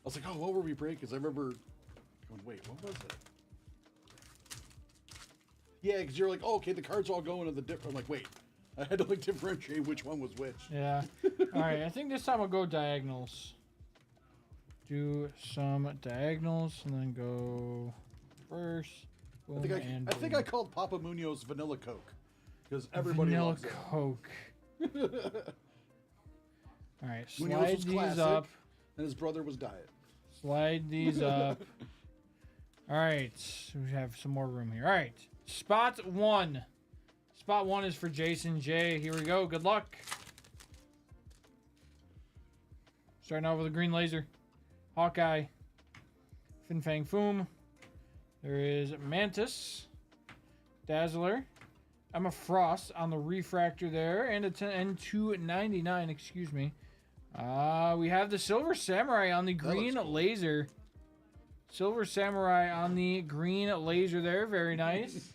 was like, oh, what were we break? Because I remember going, wait, what was it? Yeah, because you're like, oh, okay, the cards all go into the different. I'm like, wait, I had to like differentiate which one was which. Yeah. All right, I think this time I'll go diagonals. Do some diagonals and then go first. Boom, I think I called Papa Munoz Vanilla Coke because everybody Vanilla loves it. Coke. All right, Munoz slide was these classic, up. and his brother was Diet. Slide these up. All right, so we have some more room here. All right, spot one. Spot one is for Jason J. Here we go. Good luck. Starting out with a green laser. Hawkeye. Fin Fang Foom. There is Mantis. Dazzler. Emma Frost on the refractor there. And a N299, excuse me. We have the Silver Samurai on the green cool. laser. Silver Samurai on the green laser there. Very nice.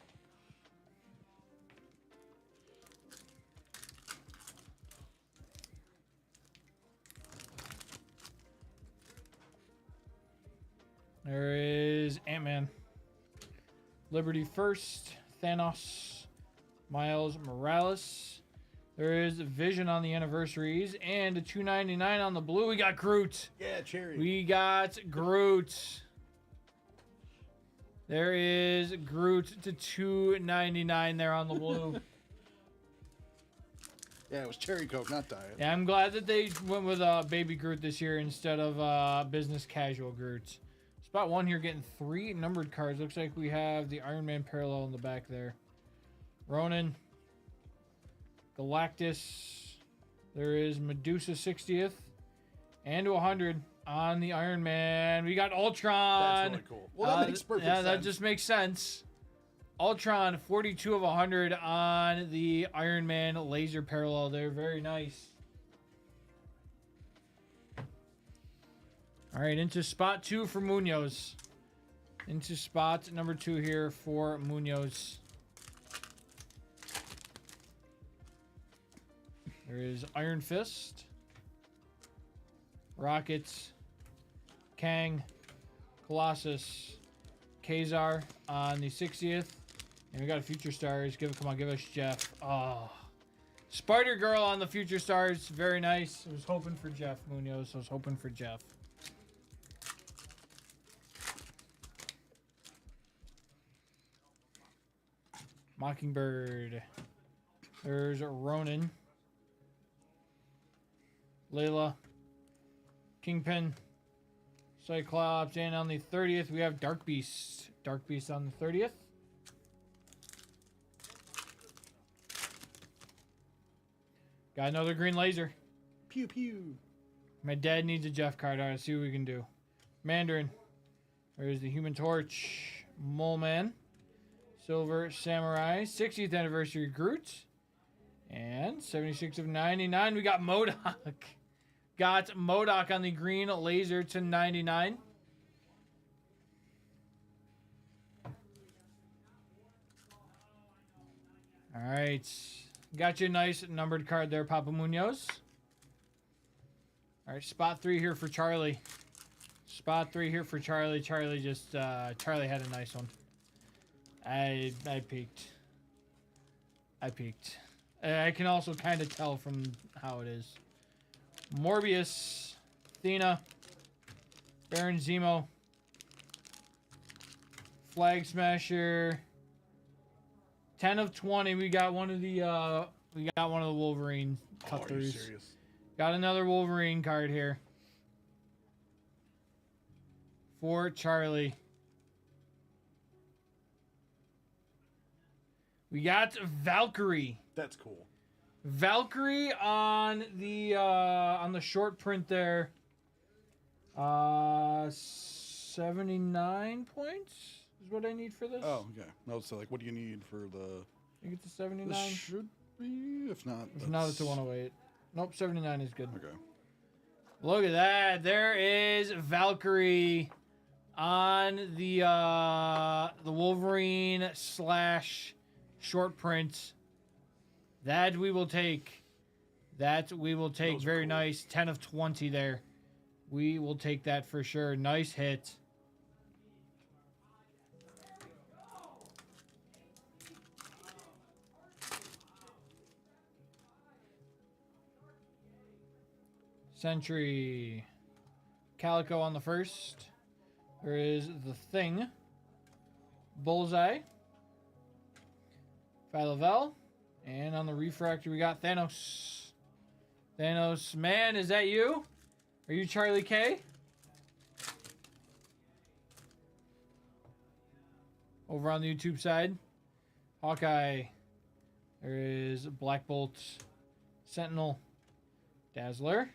There is Ant-Man. Liberty First. Thanos. Miles Morales. There is Vision on the anniversaries. And a $2.99 on the blue. We got Groot. Yeah, cherry. We got Groot. There is Groot to $2.99 there on the blue. Yeah, it was cherry Coke, not Diet. Yeah, I'm glad that they went with Baby Groot this year instead of business casual Groot. Spot one here getting 3 numbered cards. Looks like we have the Iron Man parallel in the back there. Ronan. Galactus. There is Medusa 60th. And to 100 on the Iron Man. We got Ultron. That's really cool. Well, that makes perfect sense. Yeah, that just makes sense. Ultron, 42 of 100 on the Iron Man laser parallel there. Very nice. All right, into spot 2 for Munoz. Into spot number 2 here for Munoz. There is Iron Fist. Rockets. Kang. Colossus. Kazar on the 60th. And we got a Future Stars. Come on, give us Jeff. Oh. Spider Girl on the Future Stars. Very nice. I was hoping for Jeff Munoz. I was hoping for Jeff. Mockingbird. There's Ronan. Layla. Kingpin. Cyclops. And on the 30th, we have Dark Beast. Dark Beast on the 30th. Got another green laser. Pew pew. My dad needs a Jeff card. All right, see what we can do. Mandarin. There's the Human Torch. Mole Man. Silver Samurai. 60th anniversary Groot. And 76 of 99. We got MODOK. Got MODOK on the green laser to 99. All right. Got you a nice numbered card there, Papa Munoz. All right, spot 3 here for Charlie. Spot 3 here for Charlie. Charlie had a nice one. I peeked. I can also kind of tell from how it is. Morbius, Athena, Baron Zemo, Flag Smasher. 10 of 20. We got one of the Wolverine cut Oh, are you throughs. serious? Got another Wolverine card here for Charlie. We got Valkyrie. That's cool. Valkyrie on the short print there. 79 points is what I need for this. Oh, okay. No, so like, what do you need for the? I think it's a 79. This should be. If not, If not, it's a 108. Nope, 79 is good. Okay. Look at that. There is Valkyrie on the Wolverine / short print. That we will take. Very cool. nice. 10 of 20 there. We will take that for sure. Nice hit. Sentry. Calico on the first. There is the Thing. Bullseye. Philavel. And on the refractor, we got Thanos. Thanos, man, is that you? Are you Charlie K? Over on the YouTube side. Hawkeye. There is Black Bolt. Sentinel. Dazzler.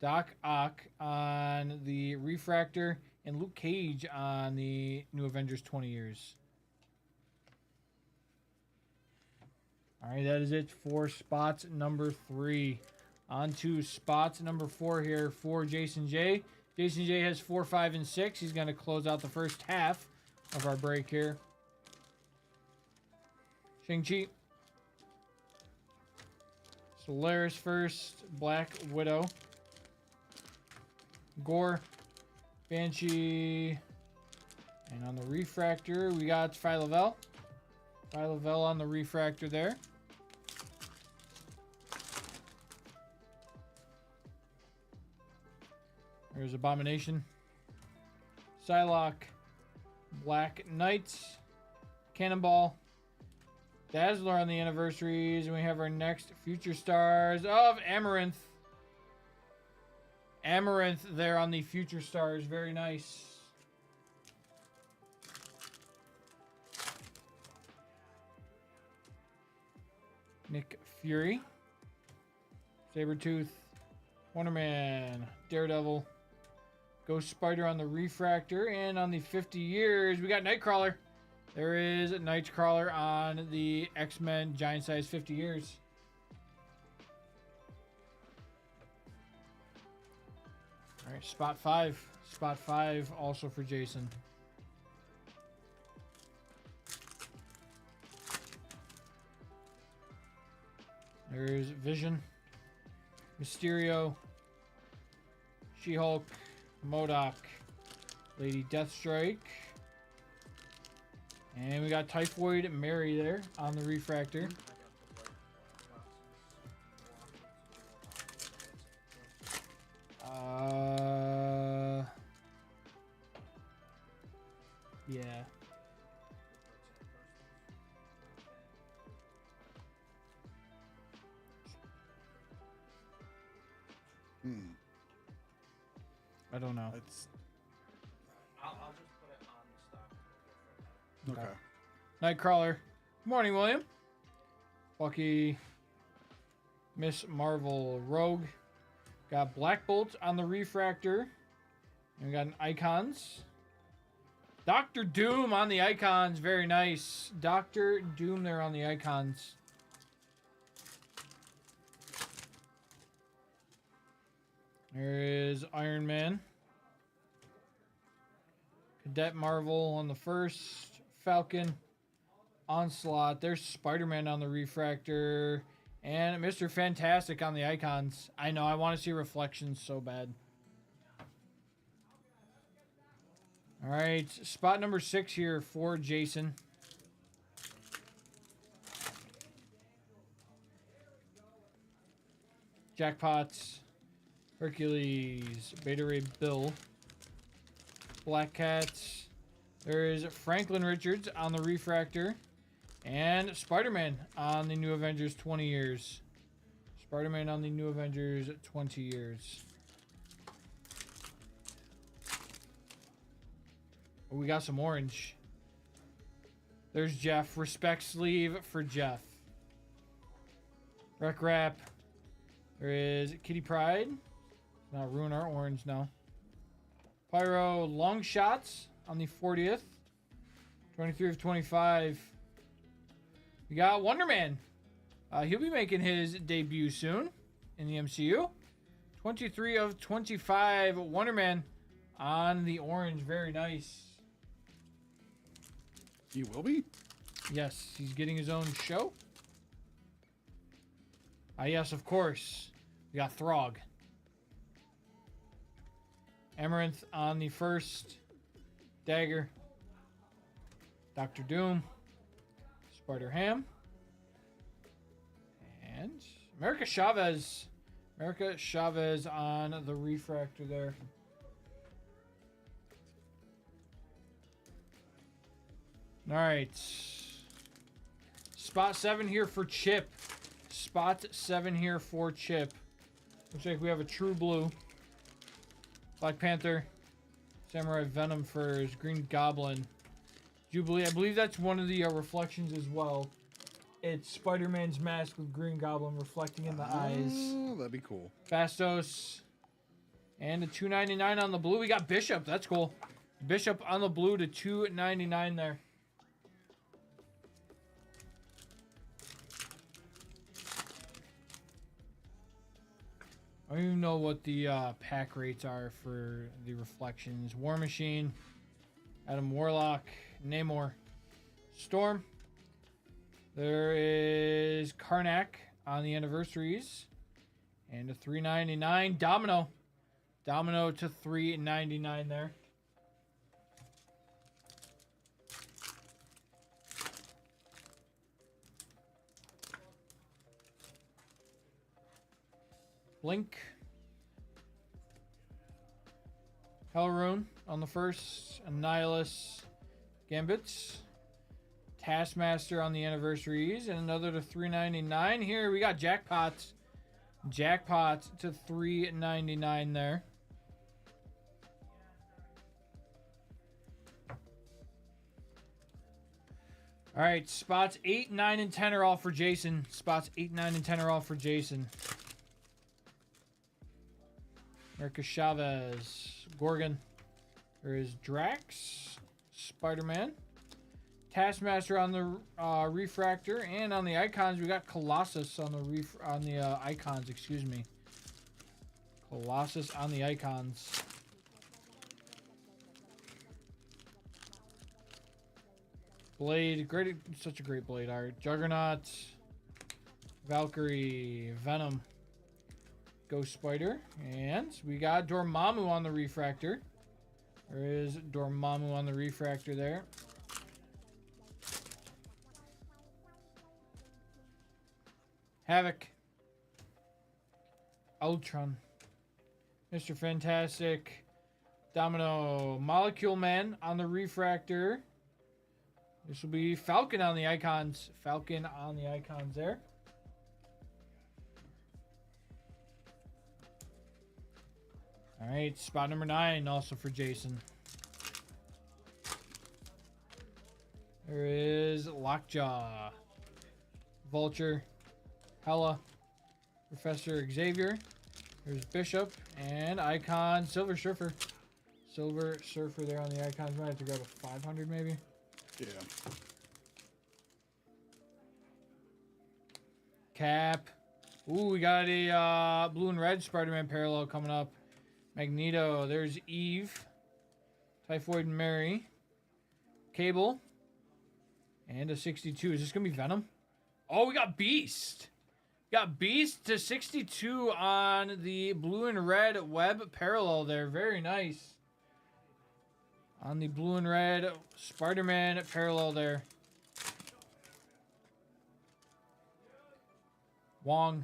Doc Ock on the refractor. And Luke Cage on the New Avengers 20 years. Alright, that is it for spots number 3. On to spots number 4 here for Jason J. Jason J has 4, 5, and 6. He's going to close out the first half of our break here. Shang-Chi. Solaris first. Black Widow. Gore. Banshee. And on the refractor, we got Philavel. Philavel on the refractor there. There's Abomination. Psylocke. Black Knight. Cannonball. Dazzler on the anniversaries. And we have our next future stars of Amaranth. Amaranth there on the future stars. Very nice. Nick Fury. Sabretooth. Wonder Man. Daredevil. Ghost Spider on the refractor. And on the 50 years, we got Nightcrawler. There is Nightcrawler on the X-Men Giant Size 50 years. All right, spot 5. Spot 5 also for Jason. There's Vision. Mysterio. She-Hulk. MODOK. Lady Deathstrike. And we got Typhoid Mary there on the refractor. Yeah. I don't know. I'll just put it on the stock. Okay. Nightcrawler. Good morning, William. Bucky. Miss Marvel. Rogue. Got Black Bolt on the refractor. And we got an Icons. Doctor Doom on the Icons. Very nice. Doctor Doom there on the Icons. There is Iron Man. Cadet Marvel on the first. Falcon. Onslaught. There's Spider-Man on the refractor. And Mr. Fantastic on the Icons. I know, I want to see Reflections so bad. All right, spot number 6 here for Jason. Jackpots. Hercules. Beta Ray Bill. Black Cats. There is Franklin Richards on the refractor. And Spider-Man on the New Avengers 20 years. Spider-Man on the New Avengers 20 years. Oh, we got some orange. There's Jeff. Respect sleeve for Jeff. Rec Rap. There is Kitty Pryde. Not ruin our orange now. Pyro Long Shots on the 40th. 23 of 25. We got Wonder Man. He'll be making his debut soon in the MCU. 23 of 25. Wonder Man on the orange. Very nice. He will be? Yes, he's getting his own show. Yes, of course. We got Throg. Amaranth on the first. Dagger. Doctor Doom. Spider Ham. And America Chavez. America Chavez on the refractor there. All right. Spot 7 here for Chip. Spot 7 here for Chip. Looks like we have a true blue. Black Panther. Samurai Venom Furs. Green Goblin. Jubilee. I believe that's one of the reflections as well. It's Spider-Man's mask with Green Goblin reflecting in the eyes. Oh, that'd be cool. Bastos. And a $2.99 on the blue. We got Bishop. That's cool. Bishop on the blue to $2.99 there. I don't even know what the pack rates are for the reflections. War Machine, Adam Warlock, Namor, Storm. There is Karnak on the anniversaries. And a $3.99. Domino. Domino to $3.99 there. Blink. Hellrune on the first. Annihilus. Gambits. Taskmaster on the anniversaries. And another to $3.99. Here we got Jackpots. Jackpot to $3.99 there. All right, spots 8, 9, and 10 are all for Jason. Spots 8, 9, and 10 are all for Jason. America Chavez, Gorgon. There is Drax, Spider-Man, Taskmaster on the refractor, and on the icons we got Colossus on the icons. Excuse me, Colossus on the icons. Blade, great, such a great Blade art. Juggernaut, Valkyrie, Venom. Ghost Spider, and we got Dormammu on the refractor. There is Dormammu on the refractor there. Havoc. Ultron. Mr. Fantastic. Domino. Molecule Man on the refractor. This will be Falcon on the icons. Falcon on the icons there. All right, spot number 9 also for Jason. There is Lockjaw, Vulture, Hela, Professor Xavier. There's Bishop and Icon Silver Surfer. Silver Surfer there on the icons. Might have to grab a 500 maybe. Yeah. Cap. Ooh, we got a blue and red Spider-Man parallel coming up. Magneto. There's Eve. Typhoid Mary. Cable. And a 62. Is this going to be Venom? Oh, we got Beast. We got Beast to 62 on the blue and red web parallel there. Very nice. On the blue and red Spider-Man parallel there. Wong.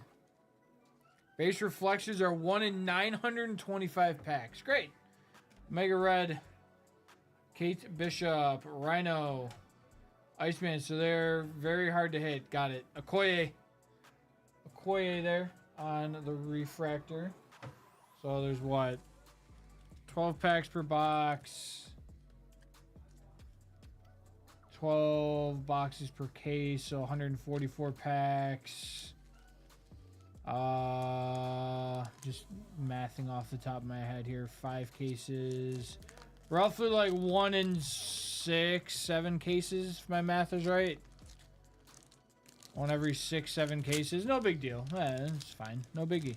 Base reflections are 1 in 925 packs. Great. Mega Red. Kate Bishop. Rhino. Iceman. So they're very hard to hit. Got it. Okoye. Okoye there on the refractor. So there's what? 12 packs per box. 12 boxes per case. So 144 packs. Just mathing off the top of my head here. 5 cases. Roughly like 1 in 6, 7 cases, if my math is right. 1 every 6, 7 cases. No big deal. It's fine. No biggie.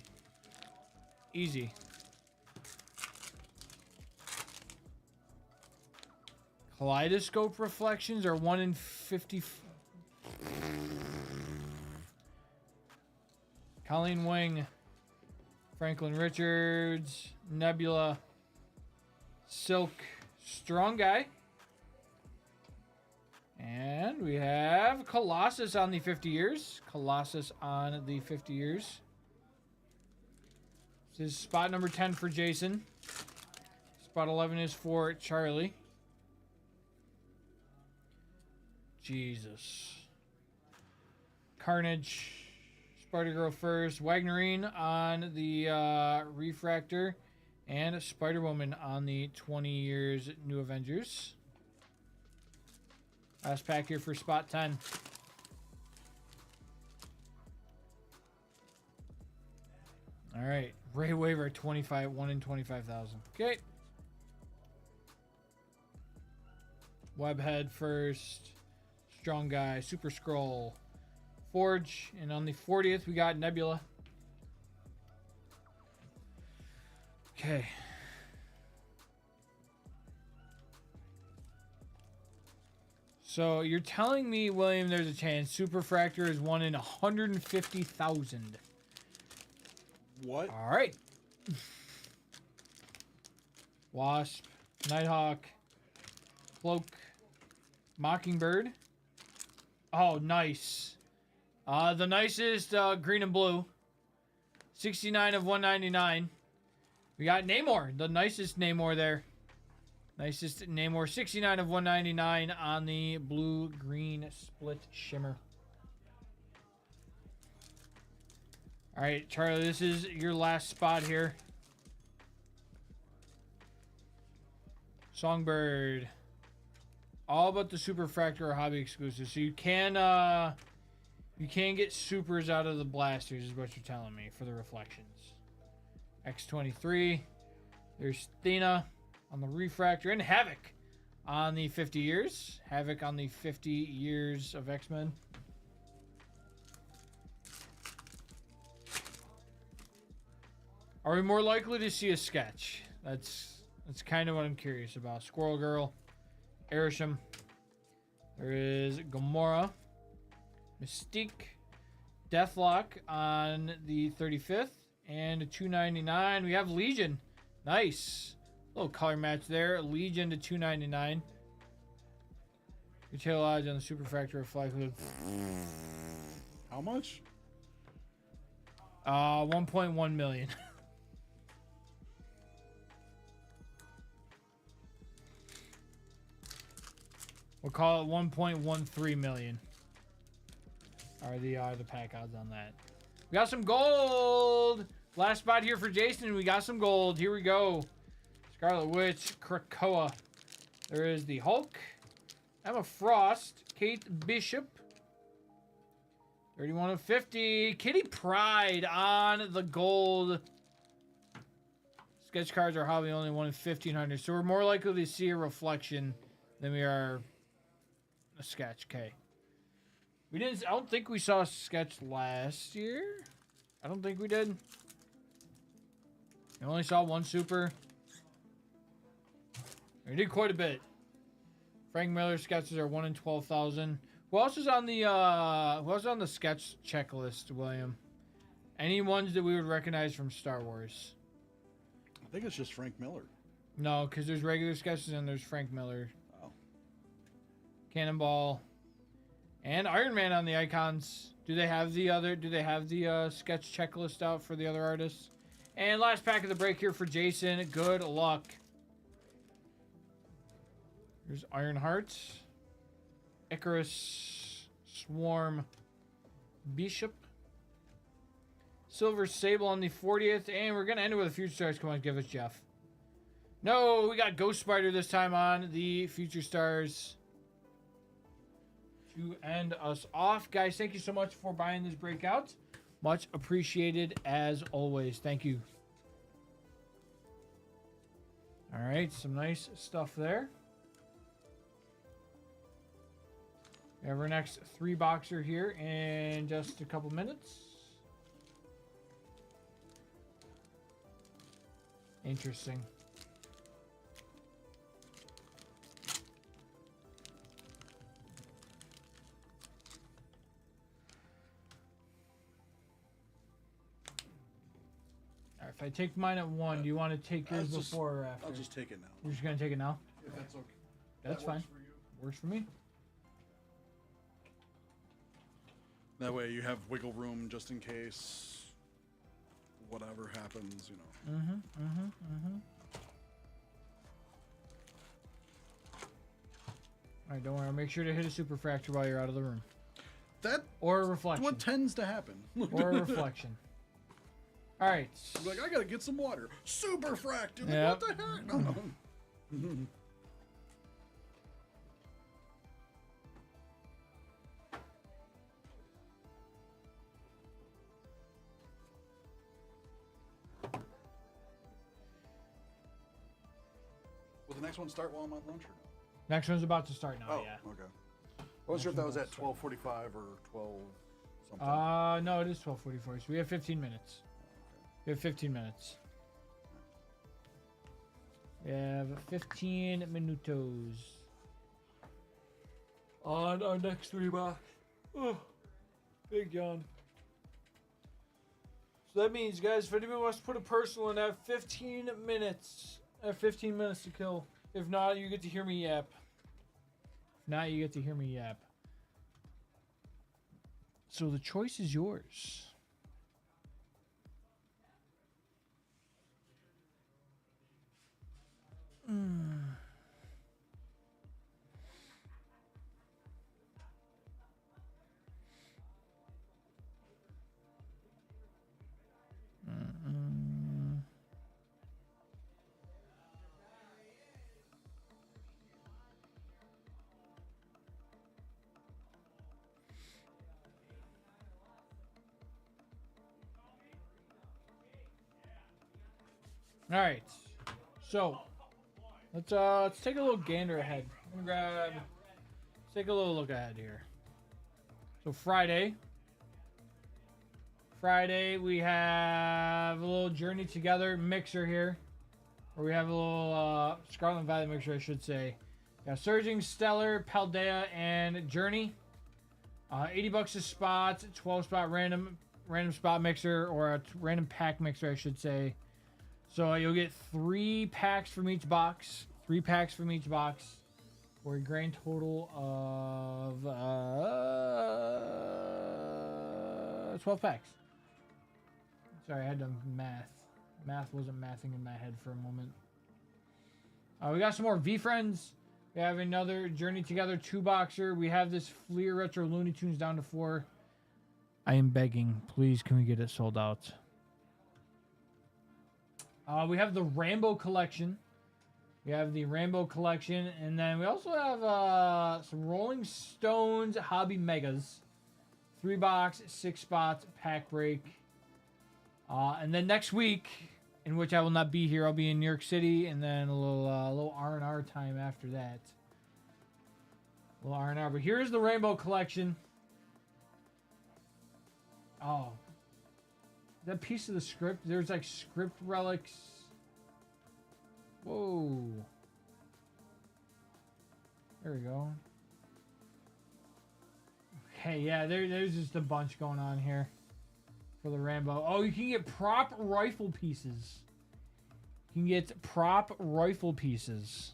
Easy. Kaleidoscope reflections are 1 in 50. Colleen Wing, Franklin Richards, Nebula, Silk, Strong Guy. And we have Colossus on the 50 years. Colossus on the 50 years. This is spot number 10 for Jason. Spot 11 is for Charlie. Jesus. Carnage. Spider-Girl first. Wagnerine on the Refractor. And Spider-Woman on the 20 Years New Avengers. Last pack here for spot 10. All right. Ray Waiver 25, 1 in 25,000. Okay. Webhead first. Strong Guy. Super Scroll. Forge. And on the 40th, we got Nebula. Okay. So you're telling me, William, there's a chance Superfractor is 1 in 150,000. What? All right. Wasp, Nighthawk, Cloak, Mockingbird. Oh, nice. The nicest green and blue. 69 of 199. We got Namor, the nicest Namor there. Nicest Namor, 69 of 199 on the blue-green split shimmer. All right, Charlie, this is your last spot here. Songbird. All but the Superfractor or hobby exclusive. So you can get supers out of the blasters is what you're telling me for the reflections. X23. There's Thena on the Refractor and Havoc on the 50 years. Havoc on the 50 years of X-Men. Are we more likely to see a sketch? That's kind of what I'm curious about. Squirrel Girl, Arishem. There is Gamora, Mystique, Deathlock on the 35th, and a 299. We have Legion. Nice. Little color match there. Legion to 299. Retail odds on the Superfractor reflect. How much? 1.1 million. We'll call it 1.13 million. Are the pack odds on that? We got some gold. Last spot here for Jason. We got some gold. Here we go. Scarlet Witch, Krakoa. There is the Hulk, Emma Frost, Kate Bishop. 31 of 50. Kitty Pryde on the gold. Sketch cards are hobby only 1 in 1,500. So we're more likely to see a reflection than we are a sketch. Okay. I don't think we saw a sketch last year. I don't think we did. We only saw one super. We did quite a bit. Frank Miller sketches are 1 in 12,000. Who else is on the sketch checklist, William? Any ones that we would recognize from Star Wars? I think it's just Frank Miller. No, because there's regular sketches and there's Frank Miller. Oh. Cannonball. And Iron Man on the icons. Do they have the sketch checklist out for the other artists? And last pack of the break here for Jason. Good luck. There's Ironheart, Icarus, Swarm, Bishop, Silver Sable on the 40th, and we're gonna end it with a Future Stars. Come on, give us Jeff. No, we got Ghost Spider this time on the Future Stars to end us off. Guys, thank you so much for buying this breakout. Much appreciated as always. Thank you. All right, some nice stuff there. We have our next 3-boxer here in just a couple minutes. Interesting. All right, if I take mine at 1, do you want to take yours before or after? I'll just take it now. You're just going to take it now? If that's okay. That's fine. Works for me. That way you have wiggle room just in case whatever happens, you know. All right, don't worry. I'll make sure to hit a super fracture while you're out of the room, That or a reflection, what tends to happen. or a reflection. All right. Like, I gotta get some water. Super fracture. Like, Yep. what the heck? No. Will the next one start while I'm on lunch or no? Next one's about to start now. Oh, Yeah. okay. I wasn't sure if that was at 12:45 or 12 something. No, it is 12:44. So we have 15 minutes. We have 15 minutes. We have 15 minutos on our next 3 box. Oh, big yawn. So that means, guys, if anyone wants to put a personal in, I have 15 minutes. I have 15 minutes to kill. If not, you get to hear me yap. If not, you get to hear me yap. So the choice is yours. All right, so let's take a little gander ahead. I'm gonna let's take a little look ahead here. So Friday we have a little Journey Together mixer here, or we have a little Scarlet Valley mixer, I should say. Got Surging, Stellar, Paldea, and Journey. $80 a spot, 12 spot random spot mixer, or a random pack mixer, I should say. So you'll get 3 packs from each box. 3 packs from each box. For a grand total of 12 packs. Sorry, I had to math. Math wasn't mathing in my head for a moment. We got some more V-Friends. We have another Journey Together 2-boxer. We have this Fleer Retro Looney Tunes down to 4. I am begging. Please, can we get it sold out? We have the Rambo collection. And then we also have some Rolling Stones Hobby Megas. 3-box, 6 spots, pack break. And then next week, in which I will not be here, I'll be in New York City, and then a little R&R time after that. A little R&R. But here's the Rainbow collection. Oh. That piece of the script, there's like script relics. Whoa. There we go. Okay, yeah, there's just a bunch going on here for the Rambo. Oh, you can get prop rifle pieces. You can get prop rifle pieces.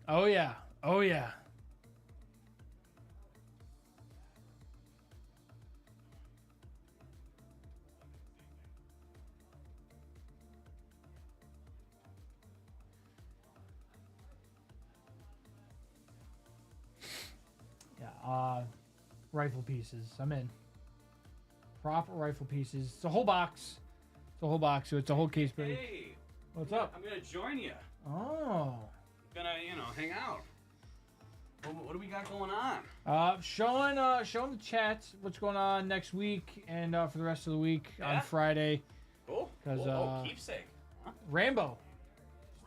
Oh, yeah. Oh, yeah. Rifle pieces. I'm in. Prop rifle pieces. It's a whole box. So it's a whole case. Hey, What's up? I'm gonna join you. Oh. Gonna, hang out. What do we got going on? Showing the chat what's going on next week and for the rest of the week on Yeah? Friday. Cool. 'Cause, keepsake. Huh? Rambo.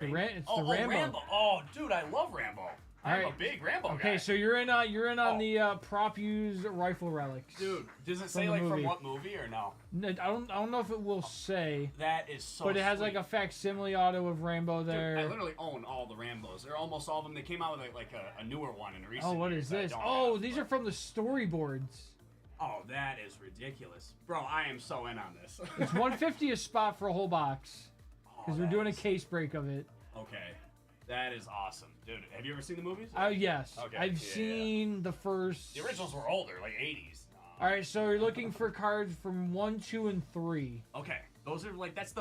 It's the Rambo. Rambo. Oh, dude, I love Rambo. I'm Alright. a big Rambo guy. Okay, so you're in on Oh. the prop used rifle relics. Dude, does it From say the like movie. from what movie or no? No, I don't know if it will say, That is so. but it has sweet. like a facsimile auto of Rambo Dude, there. I literally own all the Rambos. They're almost all of them. They came out with like a newer one in recent Oh, what years is that I this? don't Oh, have, these but- are from the storyboards. Oh, that is ridiculous, bro. I am so in on this. It's $150 a spot for a whole box because we're that doing a is- case break of it. Okay, that is awesome, dude. Have you ever seen the movies? Yes, Okay, I've yeah, seen the first. The originals were older, like 80s. All right, so you're looking for cards from 1, 2, and 3, Okay, those are like those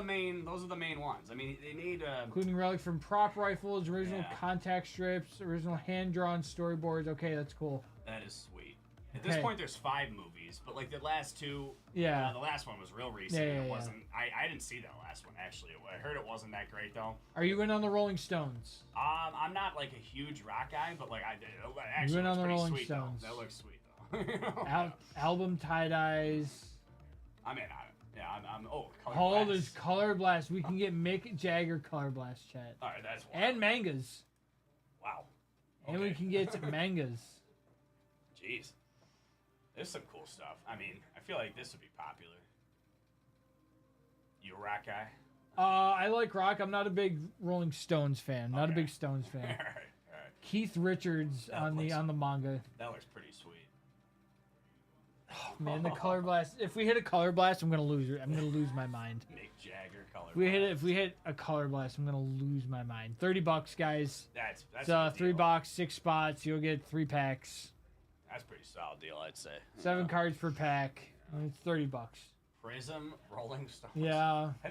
are the main ones. I mean, they need including relic from prop rifles, original Yeah. contact strips, original hand-drawn storyboards. Okay, that's cool. that is sweet. At this Okay. point, there's 5 movies, but like the last 2, Yeah. the last one was real recent. Yeah, yeah, It yeah. wasn't. I didn't see that last one actually. I heard it wasn't that great though. Are you in on the Rolling Stones? I'm not like a huge rock guy, but like it actually went on looks the pretty Rolling sweet Stones. though. That looks sweet though. Album tie-dyes. I'm in on it. Yeah, I'm. Oh, Color Oh, Blast. there's Color Blast. We can get Mick Jagger Color Blast, chat. All right, that's wild. And mangas. Wow. And we Okay. can get mangas. Jeez, there's some cool stuff. I mean, I feel like this would be popular. You a rock guy? I like rock. I'm not a big Rolling Stones fan. Not a Okay. big Stones all fan. right, all right. Keith Richards That on looks- the manga. That looks pretty sweet. Man, the Color Blast. If we hit a Color Blast, I'm gonna lose it. I'm gonna lose my mind. Mick Jagger Color. If we hit a Color Blast, I'm gonna lose my mind. $30, guys. That's It's a good 3 deal. box, 6 spots. You'll get 3 packs. That's a pretty solid deal, I'd say. 7 cards per pack. It's $30. Prism, Rolling Stones. Yeah. I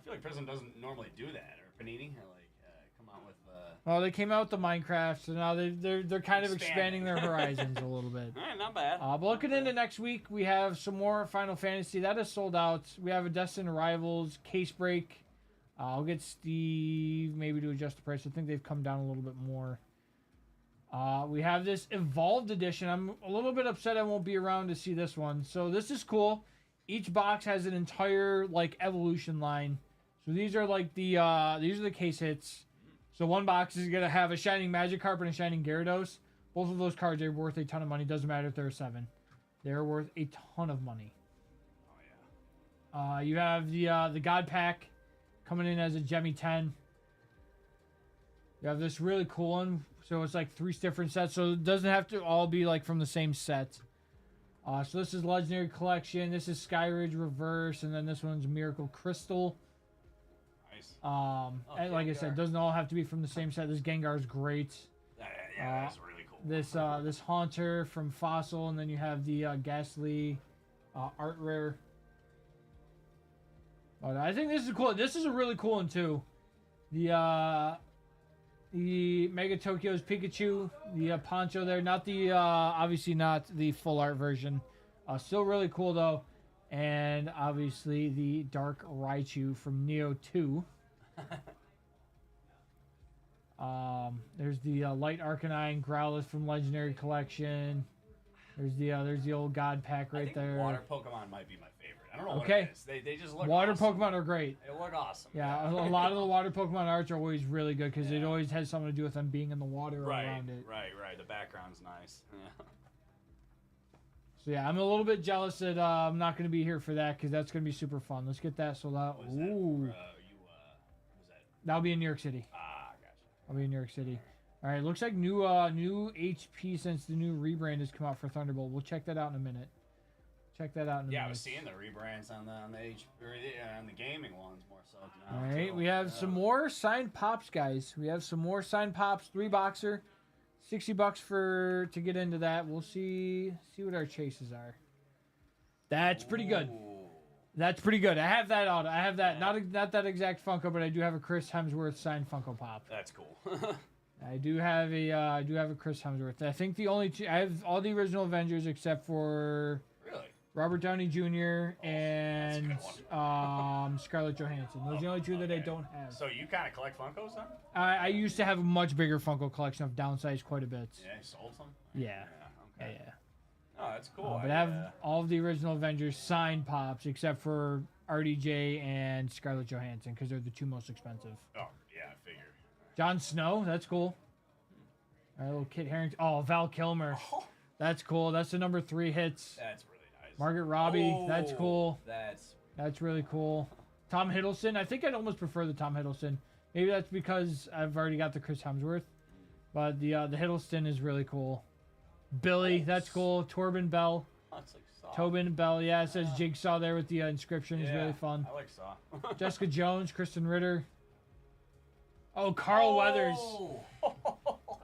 feel like Prism doesn't normally do that, or Panini, or like come out with. Well, they came out with the Minecraft, so now they're kind of expanding Expanding. their horizons a little bit. All right, not bad. But looking into next week, we have some more Final Fantasy that is sold out. We have a Destined Rivals case break. I'll get Steve maybe to adjust the price. I think they've come down a little bit more. We have this Evolved Edition. I'm a little bit upset I won't be around to see this one. So this is cool. Each box has an entire like evolution line. So these are like the case hits. So one box is gonna have a Shining Magikarp and a Shining Gyarados. Both of those cards are worth a ton of money. Doesn't matter if they're a 7. They're worth a ton of money. Oh yeah. You have the God Pack coming in as a Gemmy 10. You have this really cool one. So it's like 3 different sets. So it doesn't have to all be like from the same set. So this is Legendary Collection. This is Skyridge Reverse. And then this one's Miracle Crystal. Nice. And like I said, Gengar. doesn't all have to be from the same set. This Gengar's great. Yeah, that's really cool. This Haunter from Fossil. And then you have the Ghastly Art Rare. But I think this is cool. This is a really cool one too. The Mega Tokyo's Pikachu, the poncho there, not the obviously not the full art version. Still really cool though, and obviously the Dark Raichu from Neo 2. There's the Light Arcanine Growlithe from Legendary Collection. There's the old God Pack I right think there. Water Pokemon might be my favorite. I don't know Okay. what it is. They just look Water awesome. Pokemon are great. They look awesome. Yeah, a lot of the water Pokemon arts are always really good because it Yeah. always has something to do with them being in the water or Right, around it. right. The background's nice. Yeah. So yeah, I'm a little bit jealous that I'm not going to be here for that because that's going to be super fun. Let's get that sold out. What was that? Ooh, Was that? that'll be in New York City. Gotcha. I'll be in New York City. All right, looks like new HP since the new rebrand has come out for Thunderbolt. We'll check that out in a minute. Check that out in a Yeah, I minute. was seeing the rebrands on the on the gaming ones more so. All right, we have some more signed pops, guys. We have some more signed pops. 3 boxer, $60 to get into that. We'll see what our chases are. That's pretty good. That's pretty good. I have that auto. I have that. Not that exact Funko, but I do have a Chris Hemsworth signed Funko Pop. That's cool. I do have a Chris Hemsworth. I think the only two I have all the original Avengers except for Really? Robert Downey Jr. and that's a good Scarlett Johansson. Those are the only two that I don't have. So you kind of collect Funkos then? I used to have a much bigger Funko collection. I've downsized quite a bit. Yeah, you sold some? Yeah. Yeah, okay. Yeah. Oh, that's cool. But I have all of the original Avengers signed pops except for RDJ and Scarlett Johansson because they're the 2 most expensive. Oh, yeah, I figured. Jon Snow, that's cool. All right, little Kit Harington. Oh, Val Kilmer. Oh, That's cool. That's the number 3 hits. that's really nice. Margaret Robbie. That's Oh, cool. That's That's really cool. Tom Hiddleston. I think I'd almost prefer the Tom Hiddleston. Maybe that's because I've already got the Chris Hemsworth. But the Hiddleston is really cool. Billy, that's cool. Torben Bell. that's like soft. Tobin Bell. Yeah, it says Jigsaw there with the inscription. Is Yeah, really fun. I like Saw. Jessica Jones, Kristen Ritter. Oh, Carl Weathers.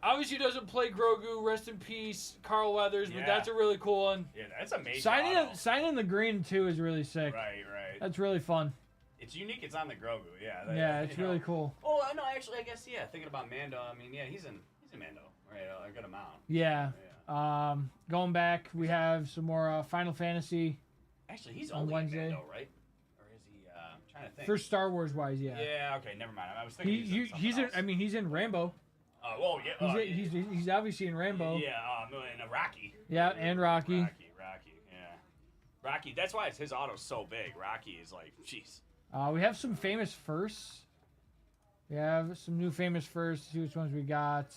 Obviously, he doesn't play Grogu. Rest in peace, Carl Weathers. But Yeah. that's a really cool one. Yeah, that's amazing. auto. Signing the green too is really sick. Right. That's really fun. It's unique. It's on the Grogu. Yeah. Yeah, it's you know. really cool. Oh no, actually, I guess yeah. Thinking about Mando, I mean, yeah, he's in Mando, right? A good amount. Yeah. Yeah. Going back, we have some more Final Fantasy. Actually, he's On only Wednesday. in Mando, right? Or is he? I'm trying to think. For Star Wars wise, yeah. Yeah. Okay. Never mind. I was thinking He's in. I mean, he's in Rambo. Oh yeah. He's obviously in Rambo. Yeah. In Rocky. Yeah, and Rocky. Rocky. Yeah. Rocky. That's why his auto's so big. Rocky is like, jeez. We have some famous firsts. We have some new famous firsts. See which ones we got.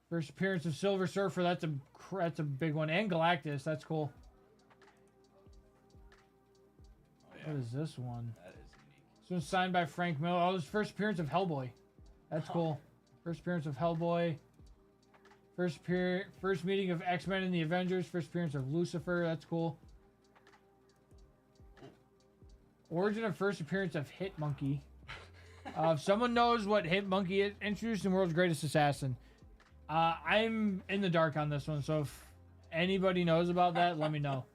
First appearance of Silver Surfer. That's a big one. And Galactus. That's cool. Oh, yeah. What is this one? That is unique. This one's signed by Frank Miller. Oh, this is first appearance of Hellboy. That's cool. First appearance of Hellboy. First meeting of X-Men and the Avengers. First appearance of Lucifer. That's cool. Origin of first appearance of Hitmonkey. If someone knows what Hitmonkey is, introduced in World's Greatest Assassin. I'm in the dark on this one, so if anybody knows about that, let me know.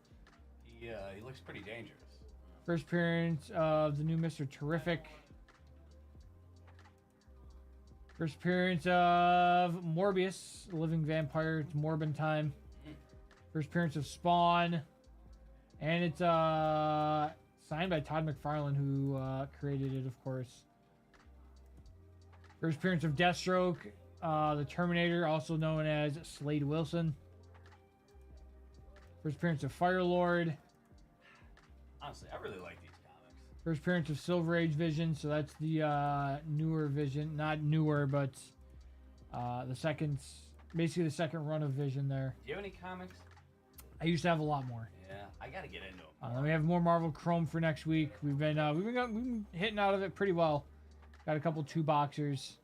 He looks pretty dangerous. First appearance of the new Mr. Terrific. First appearance of Morbius, living vampire. It's Morbin time. First appearance of Spawn. And it's signed by Todd McFarlane, who created it, of course. First appearance of Deathstroke, the Terminator, also known as Slade Wilson. First appearance of Firelord. Honestly, I really like these comics. First appearance of Silver Age Vision, so that's the newer Vision. Not newer, but basically the second run of Vision there. Do you have any comics? I used to have a lot more. Yeah, I gotta get into them. Then we have more Marvel Chrome for next week. We've been hitting out of it pretty well. Got a couple 2-boxers.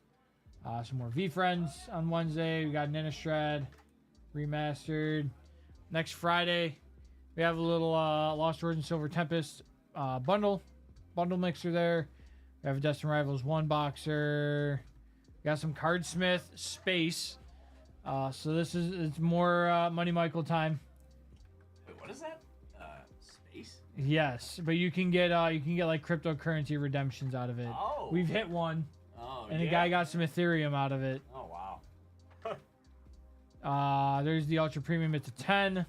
Some more V-Friends on Wednesday. We got Innistrad remastered. Next Friday, we have a little Lost Origin Silver Tempest bundle mixer there. We have a Destin Rivals 1-boxer. We got some Cardsmith Space. So it's more Money Michael time. Wait, what is that? Space? Yes, but you can get like cryptocurrency redemptions out of it. Oh. We've hit one, and yeah. a guy got some Ethereum out of it. Oh wow. There's the Ultra Premium. It's a 10.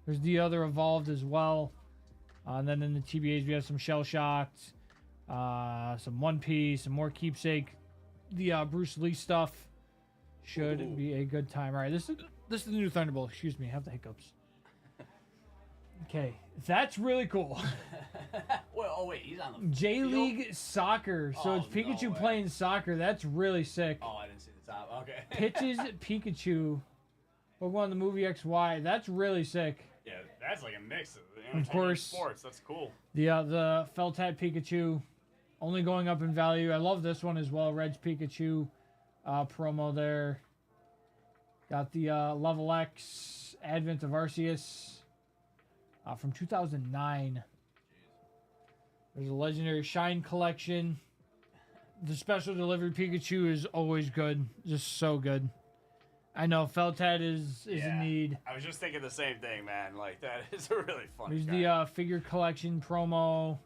There's the other Evolved as well. And then in the TBAs we have some Shell Shocked, some One Piece, some more Keepsake. The Bruce Lee stuff should be a good time. All right, this is the new Thunderbolt. Excuse me, I have the hiccups. Okay, that's really cool. Well, oh wait, he's on the J field? League Soccer. So it's Oh, Pikachu no way. playing soccer. That's really sick. Oh, I didn't see the top. Okay. Pitches Pikachu. Pokemon the movie XY. That's really sick. Yeah, that's like a mix of entertainment course. and sports. That's cool. The Feltat Pikachu, only going up in value. I love this one as well. Reg's Pikachu promo there. Got the Level X Advent of Arceus from 2009. There's a Legendary Shine collection. The special delivery Pikachu is always good. Just so good. I know Feltat is in need. I was just thinking the same thing, man. Like, that is a really fun There's guy. the figure collection promo.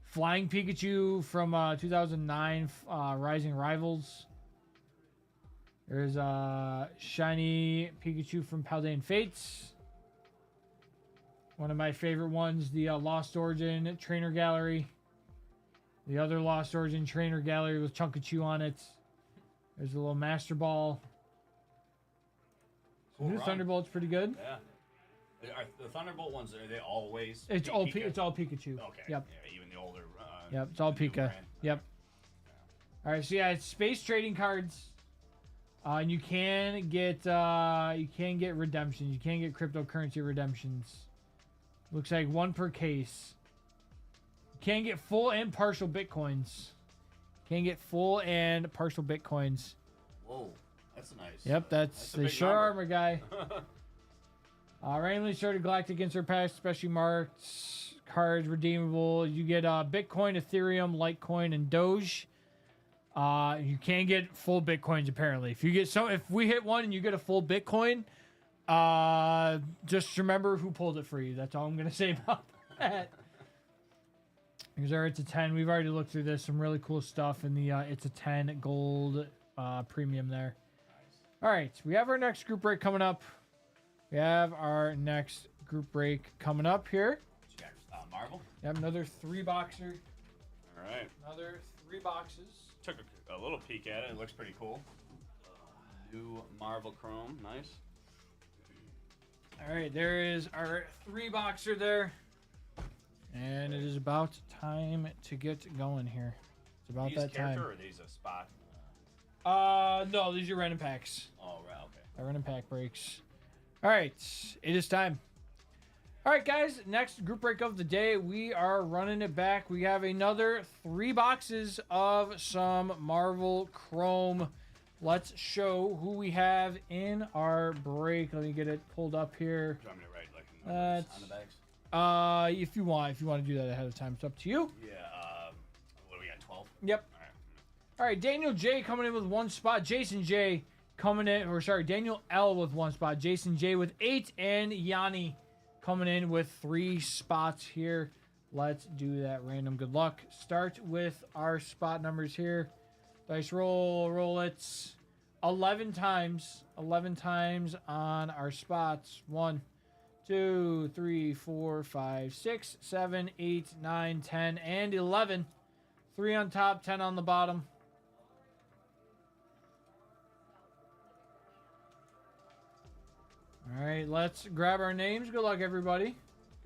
Flying Pikachu from 2009 Rising Rivals. There's shiny Pikachu from Paldean Fates. One of my favorite ones, the Lost Origin Trainer Gallery. The other Lost Origin Trainer Gallery with Chunkachu on it. There's a little Master Ball. Cool New run. Thunderbolt's pretty good. Yeah. The Thunderbolt ones, are they always? It's all Pika? it's all Pikachu. Okay. Yep. Yeah, even the older. Yep. It's all the new Pika. brand. Yep. All right. So yeah, it's space trading cards, and you can get redemptions. You can get cryptocurrency redemptions. Looks like one per case. You can get full and partial bitcoins. Can get full and partial bitcoins. Whoa, that's nice. Yep, a they big sure number. are, my guy. Randomly sorted Galactic Insert Packs, specially marked cards redeemable. You get Bitcoin, Ethereum, Litecoin, and Doge. You can get full Bitcoins apparently. If we hit one and you get a full Bitcoin, just remember who pulled it for you. That's all I'm gonna say about that. Because it's a 10. We've already looked through this. Some really cool stuff in the it's a 10 gold premium there. All right, we have our next group break coming up. We have our next group break coming up here. Marvel. Yep, another 3-boxer. All right. Another 3 boxes. Took a little peek at it. It looks pretty cool. New Marvel Chrome. Nice. All right, there is our 3-boxer there. And it is about time to get going here. It's about These that time. character or these a spot? No, these are random packs. Oh, right. Okay. Random pack breaks. All right, it is time. All right, guys, next group break of the day, we are running it back. We have another 3 boxes of some Marvel Chrome. Let's show who we have in our break. Let me get it pulled up here. Do you want me to write like numbers on the bags? If you want to do that ahead of time, it's up to you. Yeah. What do we got? 12. Yep. All right. All right, Daniel J coming in with 1 spot. Jason J coming in, Daniel L with 1 spot. Jason J with 8, and Yanni coming in with 3 spots here. Let's do that random good luck. Start with our spot numbers here. Dice roll it 11 times. 11 times on our spots. 1, 2, 3, 4, 5, 6, 7, 8, 9, 10, and 11. 3 on top, 10 on the bottom. All right, let's grab our names. Good luck, everybody.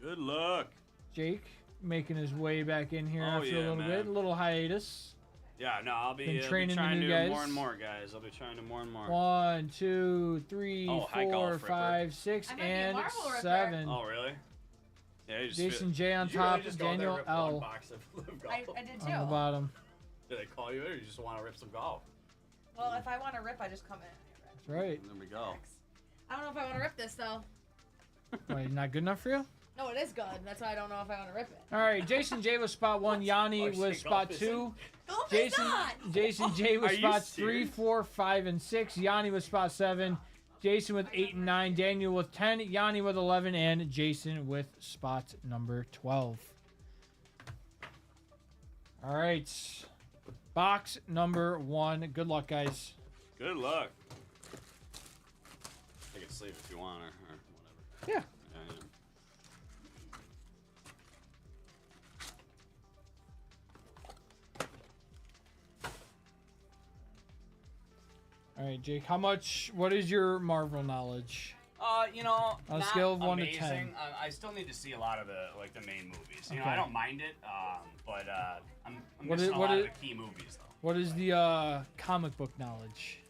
Good luck. Jake making his way back in here Oh, after yeah, a little man. bit. A little hiatus. Yeah, no, I'll be, Been training the trying new to guys. do more and more, guys. I'll be trying to more and more. 1, 2, 3, Oh, high 4, golf, Ripper. 5, 6, I might be a and Marvel Ripper. 7. Oh, really? Yeah, you just Jason J on Did you really top, just go in there Daniel and rip one L box of Live Golf? I did too. on the bottom. Did they call you in or you just want to rip some golf? Well, if I want to rip, I just come in. That's right. There we go. I don't know if I want to rip this though. Wait, not good enough for you? No, it is good. That's why I don't know if I want to rip it. All right, Jason J was spot 1. Yanni Oh, shit, was golf spot is 2. Golf Jason is not. Jason J was Are you spots 3, serious? 4, 5, and 6. Yanni was spot 7. Jason with 8 and 9. Daniel with 10. Yanni with 11, and Jason with spot number 12. All right, box number 1. Good luck, guys. Good luck. I can sleep if you want or whatever. Yeah. Yeah, All right, Jake. What is your Marvel knowledge? You know, On a not scale of 1 to amazing. 10. I still need to see a lot of the main movies. You know, Okay. I don't mind it, but I'm What missing is- a what lot is- of the key movies though. What is the comic book knowledge?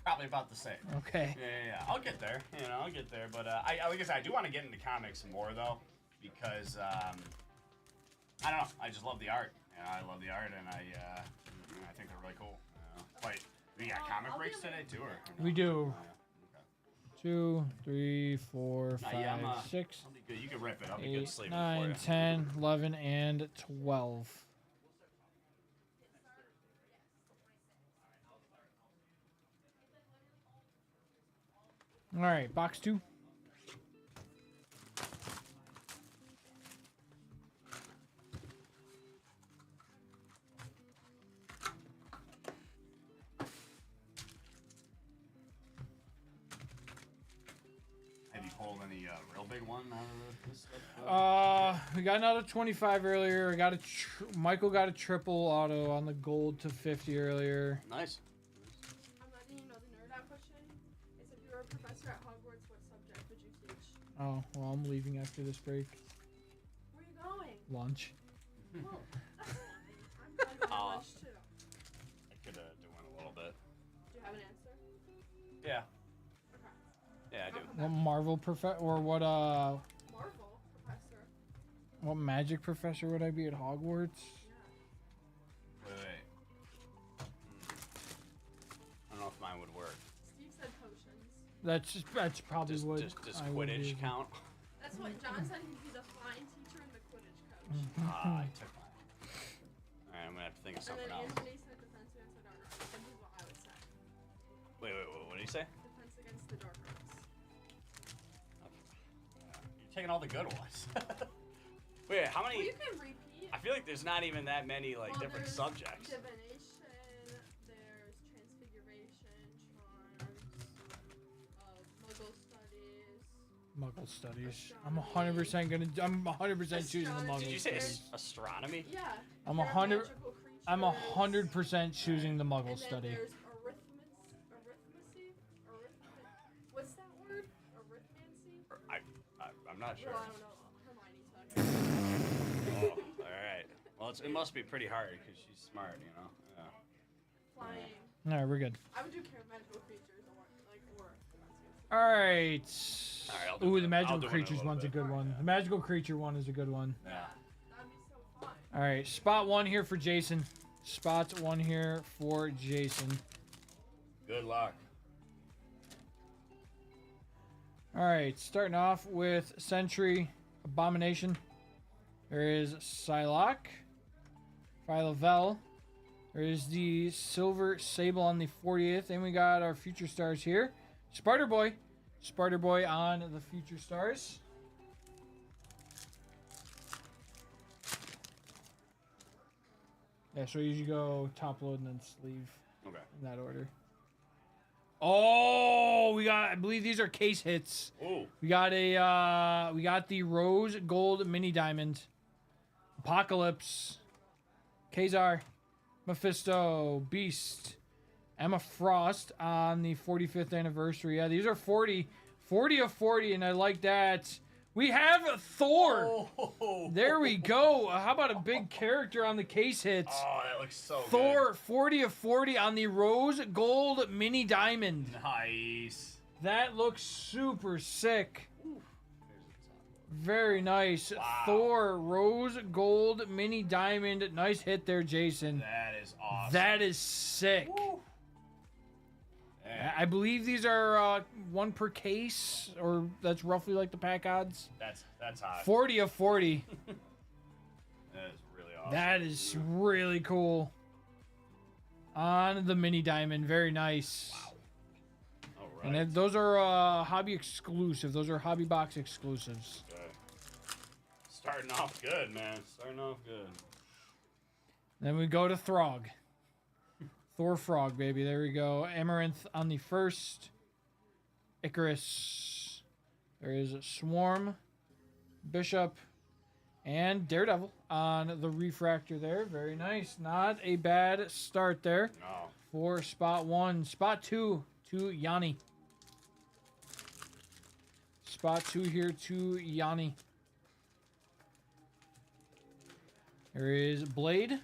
Probably about the same. Okay. Yeah. I'll get there. You know, I'll get there. But I like I said, I do want to get into comics more though, because I don't know. I just love the art. You know, I love the art, and I think they're really cool. You know? Wait, we got comic breaks today too, or no? We do. Oh, yeah. 2, 3, 4, 5, Yeah, I'm, 6, I'll be good. You can rip it. I'll be good 8, sleeping for 9, you. 10, 11, and 12. All right, box 2. Have you pulled any real big one out of this stuff? We got another 25 earlier. Michael got a triple auto on the gold to 50 earlier. Nice. I'm letting you know the nerd out question. Is if you were a professor at Hogwarts, what subject would you teach? Oh, well, I'm leaving after this break. Where are you going? Lunch. Oh. I'm going to lunch too. I could do one a little bit. Do you have an answer? Yeah. Okay. Yeah, I do. What Marvel professor or what Marvel professor. what magic professor would I be at Hogwarts? Wait. I don't know if mine would work. Steve said potions. That's probably Does what does I would Quidditch be. count? That's what John said. He'd be the flying teacher and the Quidditch coach. I took mine. Alright, I'm gonna have to think of And something then else. Anthony said defensive Wait, what do you say? Defense against the dark arts. You're taking all the good ones. Wait, how Well, many? you can repeat. I feel like there's not even that many like Well, different there's subjects. Divination, there's transfiguration, charms, Muggle studies. Muggle studies. I'm 100% gonna. I'm 100% choosing the Muggle Did you say studies. astronomy? Yeah. I'm there are 100 magical I'm creatures, 100% choosing the Muggle and then study. there's arithmancy. What's that word? Arithmancy? I'm not sure. Well, I don't know. Hermione's talking. Oh, all right. Well, it must be pretty hard because she's smart, you know. Yeah. Flying. All right, we're good. I would do magical creatures or All right. All right, I'll do Ooh, it. the I'll magical do it in a creatures little one's a bit. good one. The magical creature one is a good one. Yeah. That'd be so fun. All right, spot 1 here for Jason. Spot 1 here for Jason. Good luck. All right, starting off with Sentry Abomination. There is Psylocke, Phyla-Vell. There is the Silver Sable on the 40th, and we got our future stars here. Spider-Boy. Spider-Boy on the future stars. Yeah, so you usually go top load and then sleeve Okay. in that order. Oh, I believe these are case hits. Ooh. We got the Rose Gold Mini Diamond, Apocalypse, Kazar, Mephisto, Beast, Emma Frost on the 45th anniversary. Yeah, these are 40 of 40, and I like that. We have Thor. Oh. There we go. How about a big character on the case hits? Oh, that looks so Thor, 40 of 40 on the Rose Gold Mini Diamond. good. Nice. That looks super sick. Very nice. Wow. Thor, Rose Gold Mini Diamond. Nice hit there, Jason. That is awesome. That is sick. Man, I believe these are 1 per case, or that's roughly like the pack odds. that's hot. 40 of 40. That is really awesome. That is really cool. On the Mini Diamond. Very nice. Wow. All right. And those are hobby exclusive. Those are hobby box exclusives. Good. Starting off good, man. Starting off good. Then we go to Throg. Thor Frog, baby. There we go. Amaranth on the first. Icarus. There is Swarm, Bishop, and Daredevil on the refractor there. Very nice. Not a bad start there No. for spot 1. Spot 2 to Yanni. Spot 2 here to Yanni. There is Blade,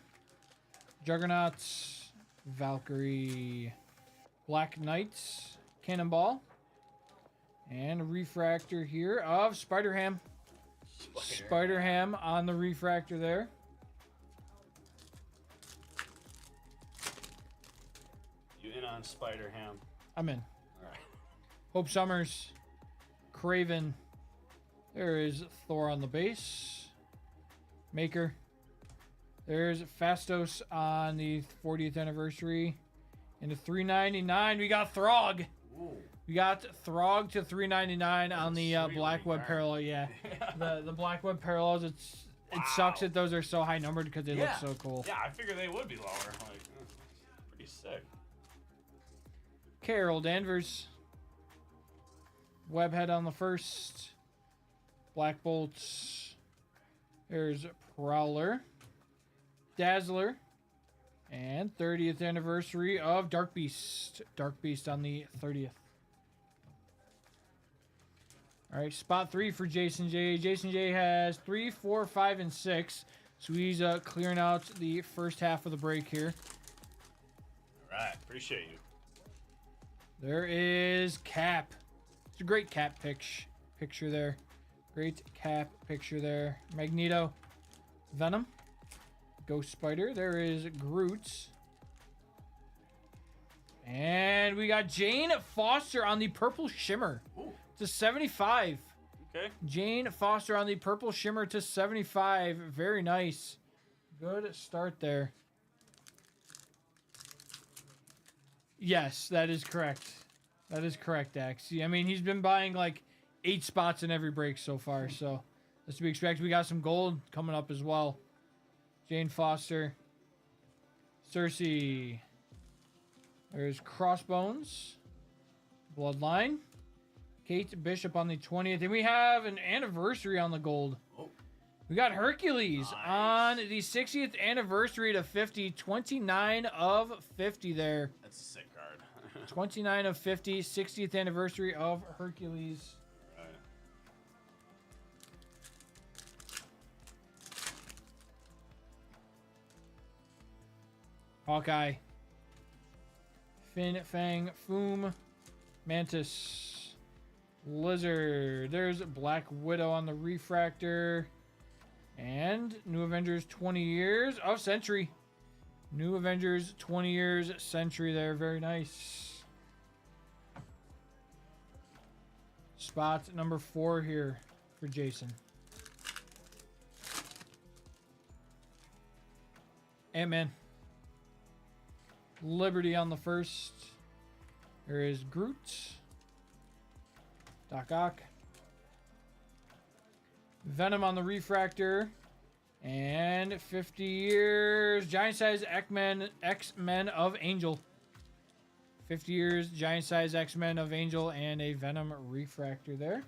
Juggernaut, Valkyrie, Black Knights, Cannonball, and a refractor here of Spider-Ham. Spider-Ham on the refractor there. You in on Spider-Ham? I'm in. All right. Hope Summers, Craven. There is Thor on the base. Maker. There's Fastos on the 40th anniversary. And the $3.99, we got Throg. Ooh. We got Throg to $3.99 on the Sweet Black Web return. Parallel. Yeah, the Black Web Parallels. It sucks that those are so high numbered because they look so cool. Yeah, I figured they would be lower. Like, pretty sick. Carol Danvers. Webhead on the first. Black Bolts. There's Prowler. Dazzler. And 30th anniversary of Dark Beast. Dark Beast on the 30th. All right, spot 3 for Jason J. Jason J has 3, 4, 5, and 6. So he's clearing out the first half of the break here. All right, appreciate you. There is Cap. It's a great Cap picture there. Great Cap picture there. Magneto. Venom. Ghost Spider. There is Groot. And we got Jane Foster on the Purple Shimmer Ooh. to 75. Okay. Jane Foster on the Purple Shimmer to 75. Very nice. Good start there. Yes, that is correct. That is correct, Dax. I mean, he's been buying like 8 spots in every break so far, so that's to be expected. We got some gold coming up as well. Jane Foster. Cersei. There's Crossbones. Bloodline. Kate Bishop on the 20th. And we have an anniversary on the gold. Oh. We got Hercules Nice. on the 60th anniversary to 50. 29 of 50 there. That's a sick card. 29 of 50. 60th anniversary of Hercules. Right. Hawkeye. Fin Fang Foom. Mantis. Lizard. There's Black Widow on the refractor. And New Avengers 20 years of Century. New Avengers 20 years Century there. Very nice. Spot number 4 here for Jason. Ant-Man. Liberty on the first. There is Groot. Doc Ock. Venom on the refractor. And 50 years. Giant size X-Men of Angel. 50 years. Giant size X-Men of Angel. And a Venom refractor there.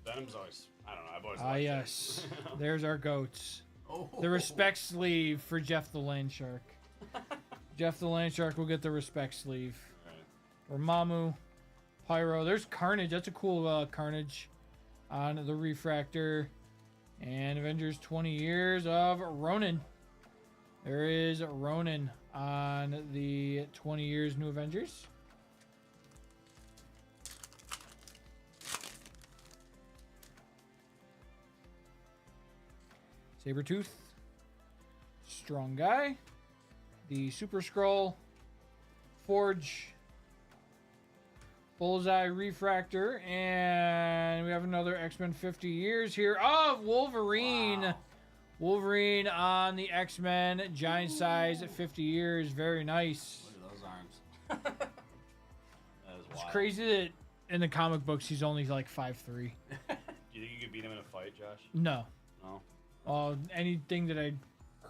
Venom's always, I don't know, I've always Ah, liked it. yes. There's our goats. Oh. The respect sleeve for Jeff the Land Shark. Jeff the Land Shark will get the respect sleeve. Right. Or Mamu. Pyro. There's Carnage. That's a cool Carnage on the refractor. And Avengers 20 years of Ronin. There is Ronin on the 20 years New Avengers. Sabretooth. Strong Guy. The Super Skrull. Forge. Bullseye Refractor. And we have another X-Men 50 years here of Wolverine. Wow. Wolverine on the X-Men. Giant size 50 years. Very nice. Look at those arms. That is It's wild. crazy that in the comic books he's only like 5'3". Do you think you could beat him in a fight, Josh? No. No. Anything that I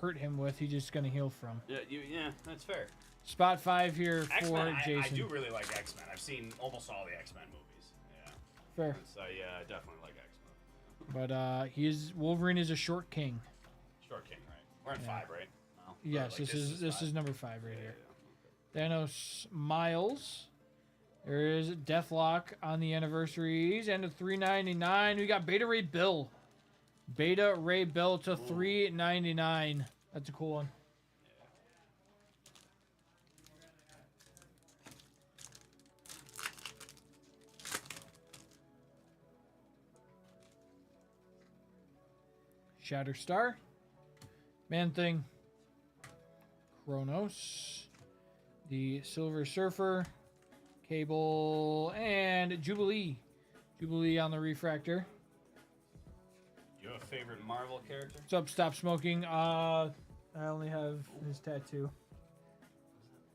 hurt him with, he's just going to heal from. Yeah, that's fair. Spot 5 here for X-Men, I Jason. do really like X-Men. I've seen almost all the X-Men movies. Yeah. Fair. So yeah, I definitely like X-Men. But Wolverine is a short king. Short King, right? We're in Yeah. 5, right? No. Yes, Or, like, this five? is number 5 right Yeah, here. yeah. Thanos Miles. There is Deathlock on the anniversaries and a $3.99. We got Beta Ray Bill. Beta Ray Bill to $3.99. That's a cool one. Shatterstar. Man-Thing. Kronos. The Silver Surfer. Cable. And Jubilee. Jubilee on the refractor. Do you have a favorite Marvel character? What's up, Stop Smoking? I only have his tattoo.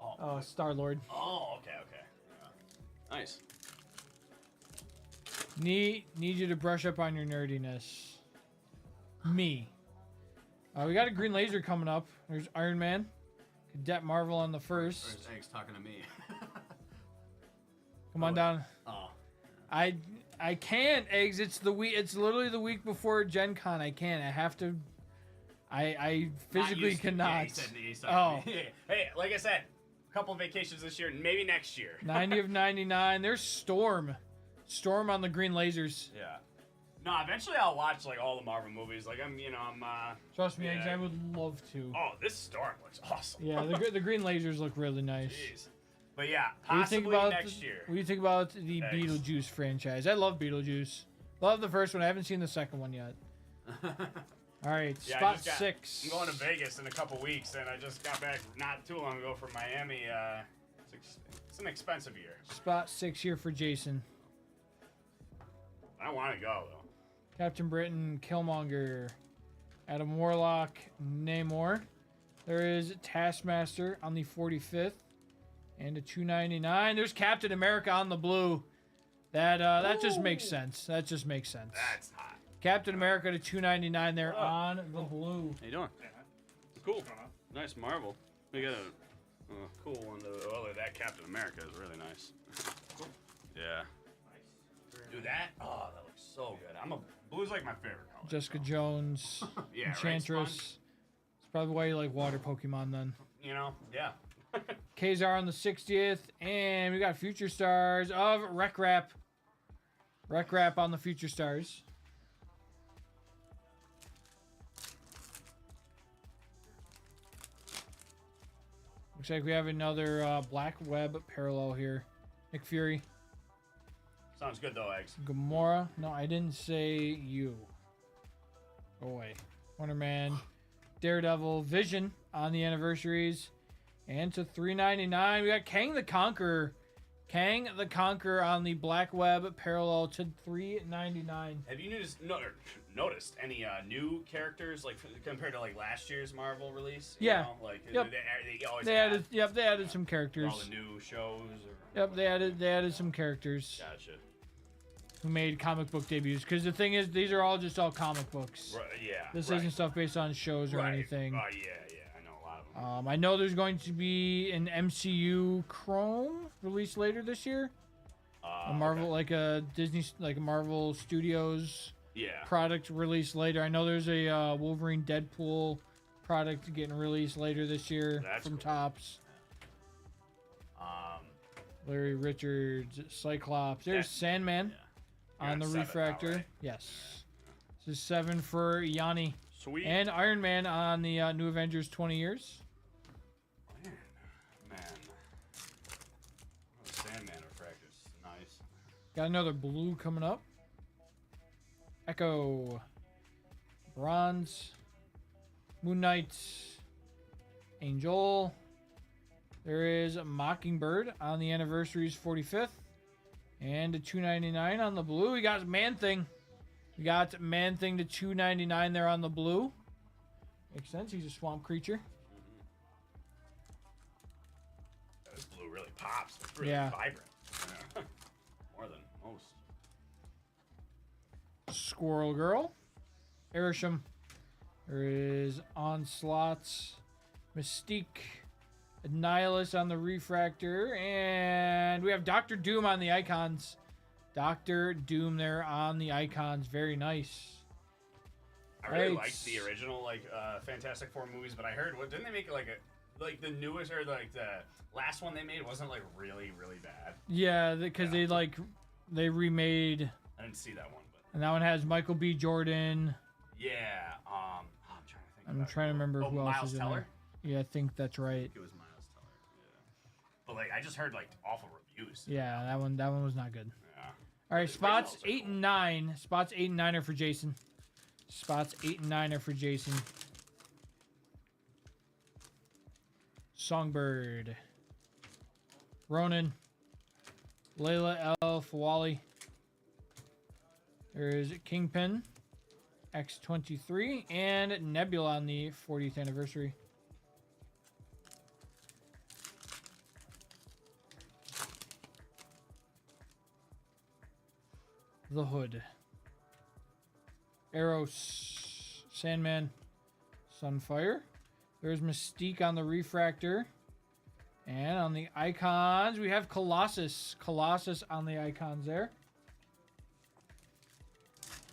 Oh. Star-Lord. Oh, okay. Yeah. Nice. Need you to brush up on your nerdiness. Me. We got a Green Laser coming up. There's Iron Man. Cadet Marvel on the first. There's Eggs talking to me. Come on down. Oh. I can't, Eggs. It's the week. It's literally the week before Gen Con. I can't. I have to. I physically cannot. Oh. Hey, like I said, a couple of vacations this year, maybe next year. 90 of 99. There's Storm. Storm on the Green Lasers. Yeah. No, eventually I'll watch like all the Marvel movies. Like I'm. Trust me, Yeah. Eggs. I would love to. Oh, this Storm looks awesome. Yeah, the Green Lasers look really nice. Jeez. But yeah, What do you possibly think about next year. What do you think about the Eggs. Beetlejuice franchise? I love Beetlejuice. Love the first one. I haven't seen the second one yet. All right, Yeah, I spot just got- 6. I'm going to Vegas in a couple weeks, and I just got back not too long ago from Miami. It's an expensive year. Spot 6 here for Jason. I want to go though. Captain Britain, Killmonger, Adam Warlock, Namor. There is Taskmaster on the 45th. And a 299. There's Captain America on the blue. That just makes sense. That just makes sense. That's hot. Captain America to 299 there on the blue. How you doing? Cool. Nice Marvel. We got a cool one. Oh, that Captain America is really nice. Yeah. Do that? Oh, that looks so good. Blue's like my favorite color. Jessica Jones. Yeah, right, Enchantress. Sponge? It's probably why you like water Pokemon then. You know, yeah. Kazar on the 60th. And we got Future Stars of Rec Rap. Rec Rap on the Future Stars. Looks like we have another Black Web parallel here. Nick Fury. Sounds good though, Eggs. Gamora. No, I didn't say you. Go away. Wonder Man. Daredevil. Vision on the anniversaries. And to $3.99, we got Kang the Conqueror. Kang the Conqueror on the Black Web parallel to $3.99. Have you noticed any new characters like compared to like last year's Marvel release? You Yeah. know, like Yep. they always They add added, yep, they added some characters. all the new shows. Or, Yep, they added some characters Gotcha. who made comic book debuts. Because the thing is, these are all comic books. Right, yeah. This right. isn't stuff based on shows or right. anything. Oh yeah. I know a lot of them. I know there's going to be an MCU Chrome released later this year. A Marvel, Okay. like a Disney, like a Marvel Studios Yeah. product released later. I know there's a Wolverine Deadpool product getting released later this year That's from cool. Topps. Um. Larry Richards, Cyclops. There's That- Sandman You're on the 7 now, refractor. right? Yes. This is 7 for Yanni. Sweet. And Iron Man on the New Avengers 20 years. Man. Oh, Sandman refractor's nice. Got another blue coming up. Echo. Bronze. Moon Knight. Angel. There is Mockingbird on the anniversary's 45th. And a $2.99 on the blue. We got Man-Thing. We got Man-Thing to $2.99 there on the blue. Makes sense. He's a swamp creature. This blue really pops. It's really Yeah. vibrant. Yeah. More than most. Squirrel Girl. Erisham. There is Onslaught. Mystique. Annihilus on the refractor. And we have Doctor Doom on the icons. Doctor Doom there on the icons. Very nice. I really Right. liked the original Fantastic Four movies, but I heard didn't they make like the newest or like the last one they made wasn't like really bad. Yeah, because Yeah. they remade. I didn't see that one, but And that one has Michael B. Jordan. yeah. I'm trying to think. I'm about trying to remember who else Miles is in Teller. there. Yeah, I think that's right. I think it was Miles Teller. Yeah. But like I just heard like awful reviews. Yeah, that one was not good. Yeah. All right, The spots originals are 8 and 9. Spots 8 and 9 are for Jason. Spots 8 and 9 are for Jason. Songbird. Ronan. Layla El Fawali. There's Kingpin. X-23. And Nebula on the 40th anniversary. The Hood. Eros. Sandman. Sunfire. There's Mystique on the refractor. And on the icons, we have Colossus. Colossus on the icons there.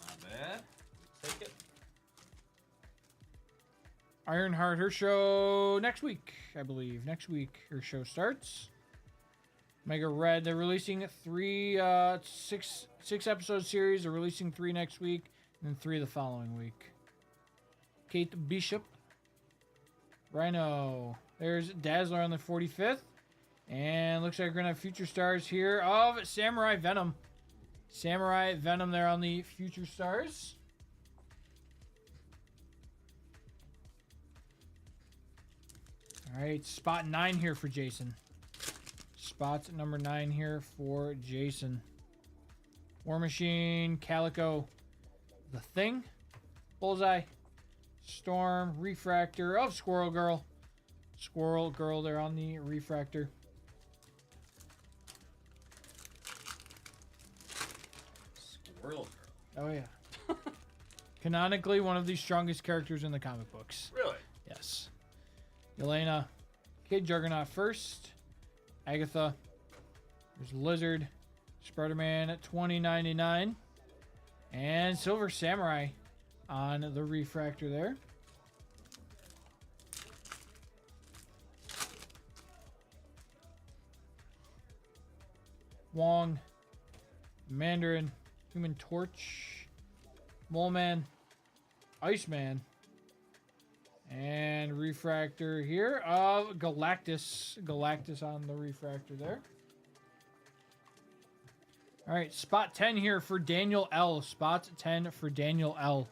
Not bad. Take it. Ironheart, her show next week, I believe. Next week, her show starts. Mega Red, they're releasing six episode series. They're releasing 3 next week, and then 3 the following week. Kate Bishop. Rhino. There's Dazzler on the 45th. And looks like we're going to have Future Stars here of Samurai Venom. Samurai Venom there on the Future Stars. All right, spot 9 here for Jason. Spot number 9 here for Jason. War Machine, Calico, The Thing, Bullseye, Storm, Refractor of Squirrel Girl, Squirrel Girl there on the refractor. Squirrel Girl. Oh, yeah. Canonically, one of the strongest characters in the comic books. Really? Yes. Yelena. Kid Juggernaut first. Agatha. There's Lizard. Spider-Man at $20.99. And Silver Samurai on the refractor there. Wong. Mandarin. Human Torch. Mole Man. Iceman. And refractor here of Galactus. Galactus on the refractor there. All right, spot 10 here for Daniel L. Spot 10 for Daniel L.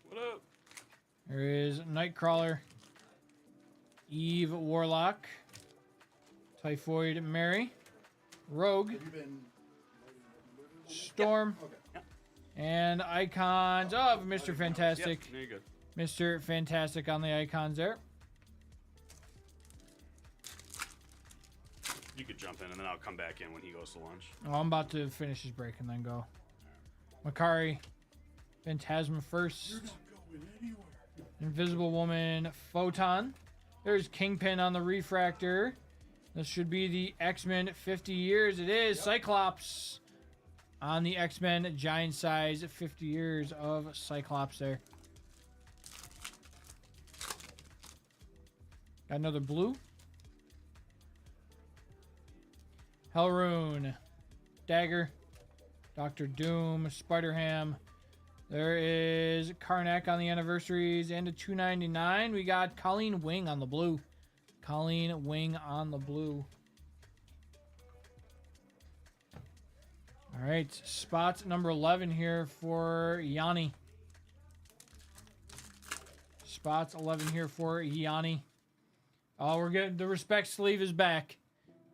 What up? There is Nightcrawler. Eve Warlock. Typhoid Mary. Rogue. Have you been? Storm. Okay. And icons of Mr. Fantastic. Yep, there you go. Mr. Fantastic on the icons there. You could jump in, and then I'll come back in when he goes to lunch. Oh, I'm about to finish his break and then go. Makari. Phantasma first. You're not going anywhere. Invisible Woman. Photon. There's Kingpin on the refractor. This should be the X-Men 50 years. It is. Yep. Cyclops on the X-Men giant size 50 years of Cyclops there. Got another blue. Hellrune. Dagger. Doctor Doom. Spider-Ham. There is Karnak on the anniversaries and a $2.99. We got Colleen Wing on the blue. Colleen Wing on the blue. All right, spot number 11 here for Yanni. Spots 11 here for Yanni. Oh, we're getting the respect sleeve is back.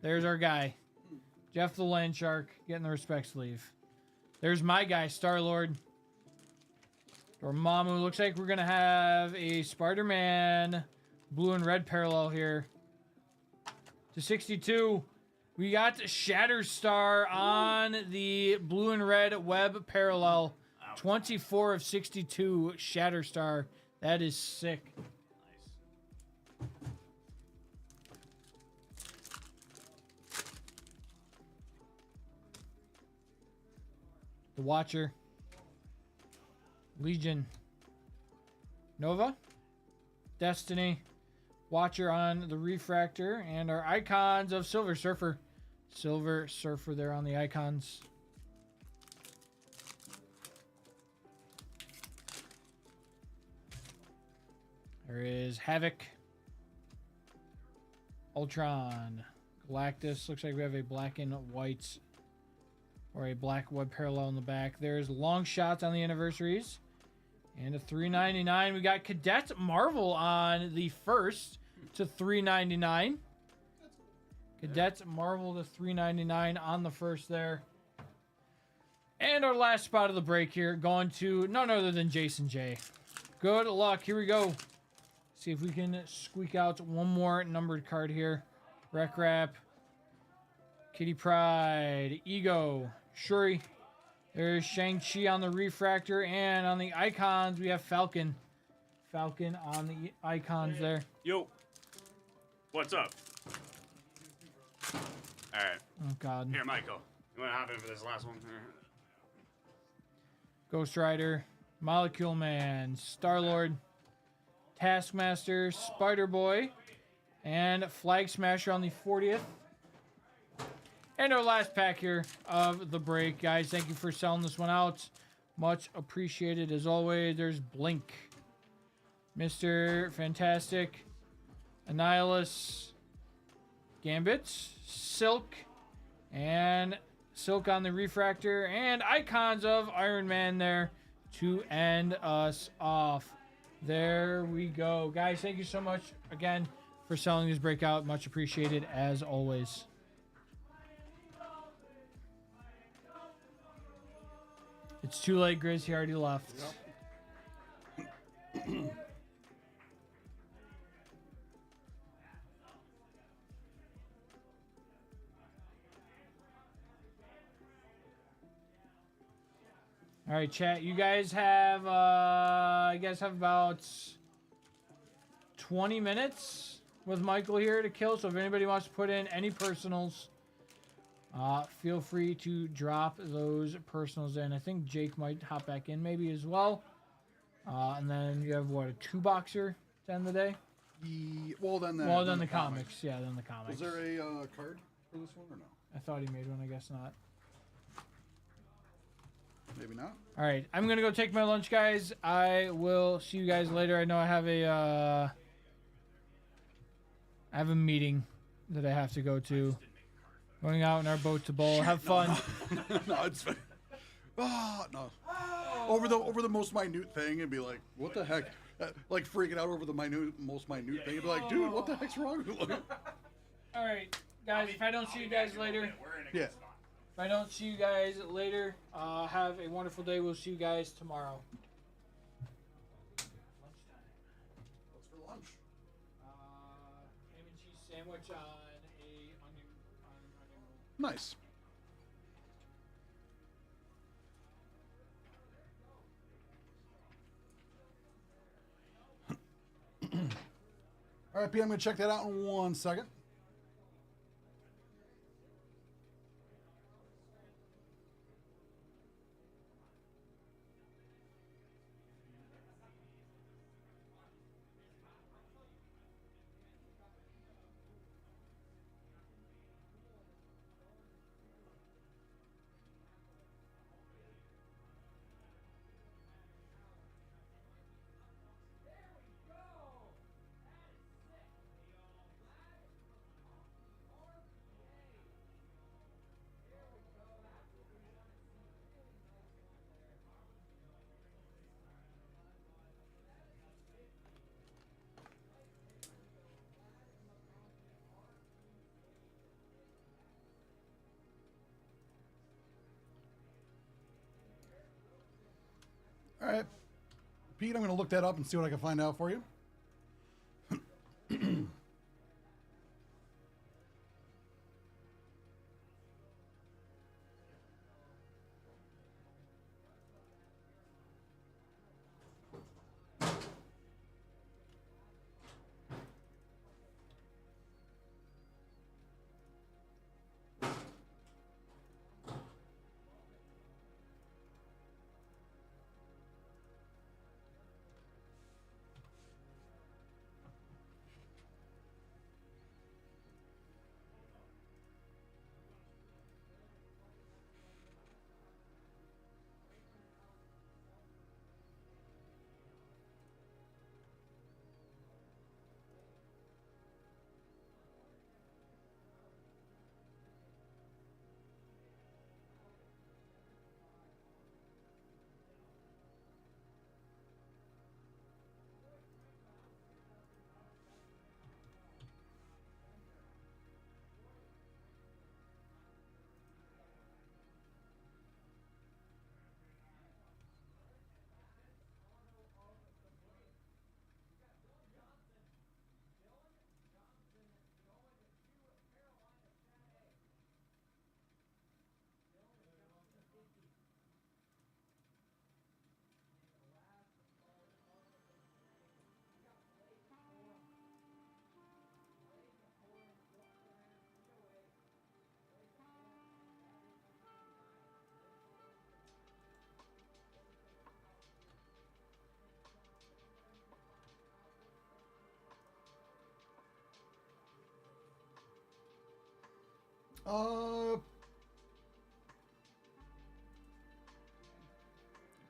There's our guy. Jeff the Land Shark getting the respect sleeve. There's my guy, Star-Lord. Dormammu. Looks like we're going to have a Spider-Man blue and red parallel here. To 62. We got Shatterstar on the blue and red web parallel. 24 of 62 Shatterstar. That is sick. Nice. The Watcher. Legion. Nova. Destiny. Watcher on the refractor. And our icons of Silver Surfer. Silver Surfer there on the icons. There is Havoc. Ultron. Galactus. Looks like we have a black and white or a black web parallel in the back. There's Long Shots on the anniversaries. And a $3.99. We got Cadet Marvel on the first to $3.99. Cadet Marvel to $3.99 on the first there. And our last spot of the break here going to none other than Jason J. Good luck. Here we go. See if we can squeak out one more numbered card here. Rec Rap. Kitty Pryde. Ego. Shuri. There's Shang-Chi on the refractor. And on the icons, we have Falcon. Falcon on the icons there. Yo. What's up? All right. Oh, God. Here, Michael. You want to hop in for this last one? Here. Ghost Rider. Molecule Man. Star-Lord. Taskmaster. Spider-Boy. And Flag Smasher on the 40th. And our last pack here of the break. Guys, thank you for selling this one out. Much appreciated as always. There's Blink. Mr. Fantastic. Annihilus. Gambit. Silk. And Silk on the refractor. And icons of Iron Man there to end us off. There we go. Guys, thank you so much again for selling this breakout. Much appreciated as always. It's too late, Grizz. He already left. Yep. All right, chat. You guys have about 20 minutes with Michael here to kill. So if anybody wants to put in any personals, feel free to drop those personals in. I think Jake might hop back in maybe as well. And then you have what, a 2-boxer to end the day? Well, then the comics. Yeah, then the comics. Was there a card for this one or no? I thought he made one. I guess not. Maybe not. All right, I'm gonna go take my lunch, guys. I will see you guys later. I know I have a meeting that I have to go to. Going out in our boat to bowl. Have fun. No, it's fine. Oh, no. Over the most minute thing, and be like, what the heck? Like freaking out over the most minute thing. And be like, dude, what the heck's wrong with you? All right, guys. If I don't see you guys later, Yeah. if I don't see you guys later, have a wonderful day. We'll see you guys tomorrow. What's for lunch? Ham and cheese sandwich on a onion roll. Nice. All right, P, I'm going to check that out in 1 second. All right, Pete, I'm going to look that up and see what I can find out for you.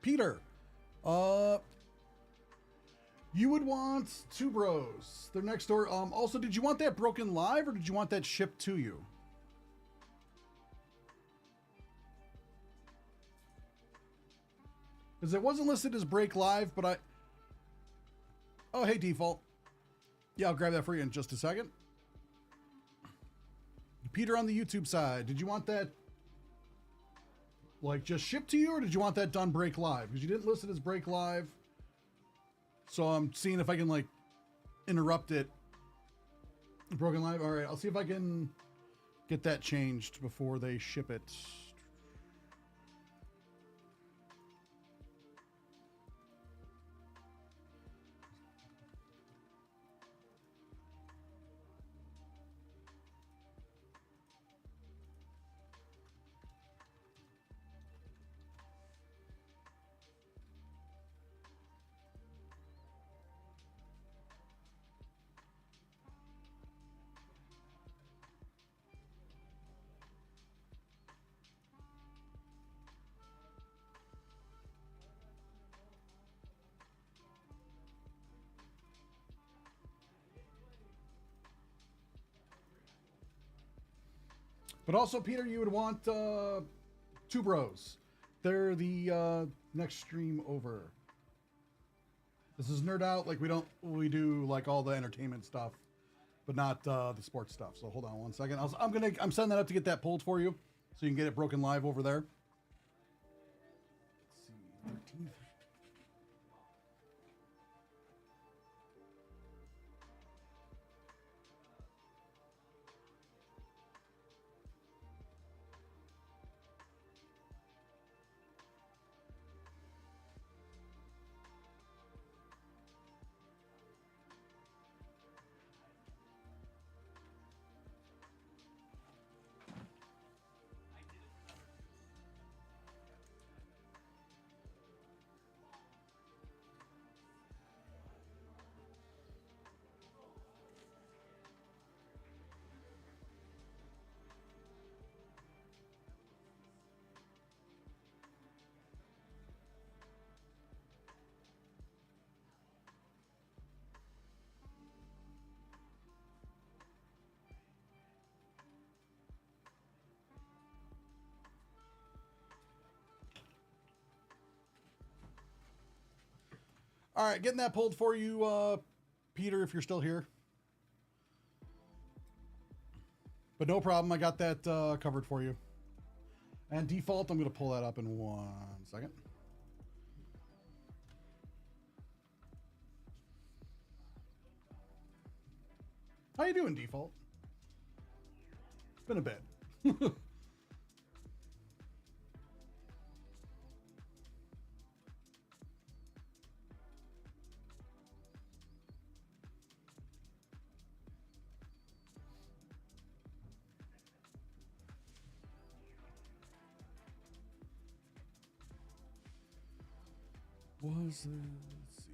Peter, you would want Two Bros. They're next door. Also, did you want that broken live or did you want that shipped to you? Because it wasn't listed as break live, but I... Oh, hey, Default. Yeah, I'll grab that for you in just a second. Peter on the YouTube side, did you want that like just shipped to you or did you want that done break live? Because you didn't list it as break live. So I'm seeing if I can like interrupt it. Broken Live. All right, I'll see if I can get that changed before they ship it. But also, Peter, you would want Two Bros. They're the next stream over. This is Nerd Out. Like we do like all the entertainment stuff, but not the sports stuff. So hold on one second. I'm setting that up to get that pulled for you, so you can get it Broken Live over there. Let's see, 13th. All right, getting that pulled for you, Peter, if you're still here. But no problem, I got that covered for you. And default, I'm going to pull that up in 1 second. How you doing, default? It's been a bit. Was it? Let's see.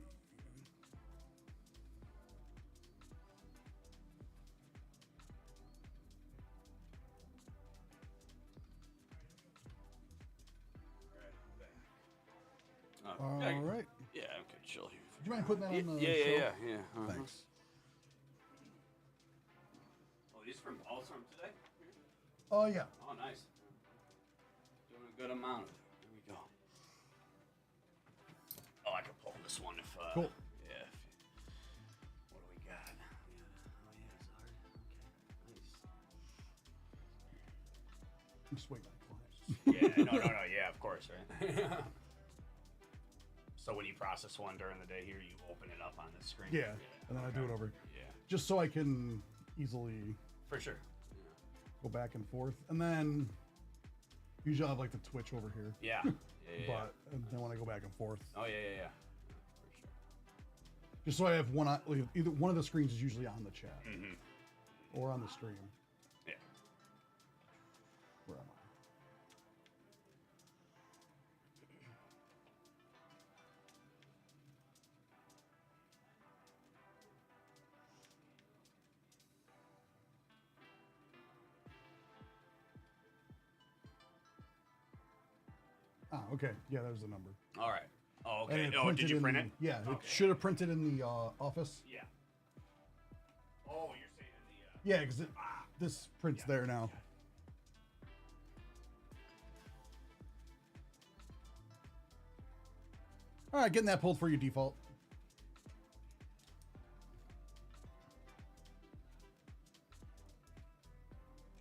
All right. Yeah, I'm good. Chill here. Do you mind putting that on the show? Yeah. Thanks. Oh, these from Paul's from today? Oh, yeah. Oh, nice. Doing a good amount of it. There we go. Oh, I can pull this one if. Cool. Yeah. What do we got? Oh, yeah, sorry. Okay. Nice. I'm just waiting on clients. Yeah, no, yeah, of course, right? So when you process one during the day here, you open it up on the screen? Yeah, and then I do it over. Yeah. Just so I can easily For sure. go back and forth. And then usually I'll have like the Twitch over here. Yeah. But and then when I go back and forth. Oh, yeah. For sure. Just so I have one, like, either one of the screens is usually on the chat Mm-hmm. or on the stream. Yeah. Where am I? Ah, okay. Yeah, there's the number. All right. Oh, And okay. it Oh, did printed you in print the- it? Yeah, it Okay. should have printed in the office. Yeah. Oh, you're saying in the. Yeah, because this print's there now. All right, getting that pulled for you, default.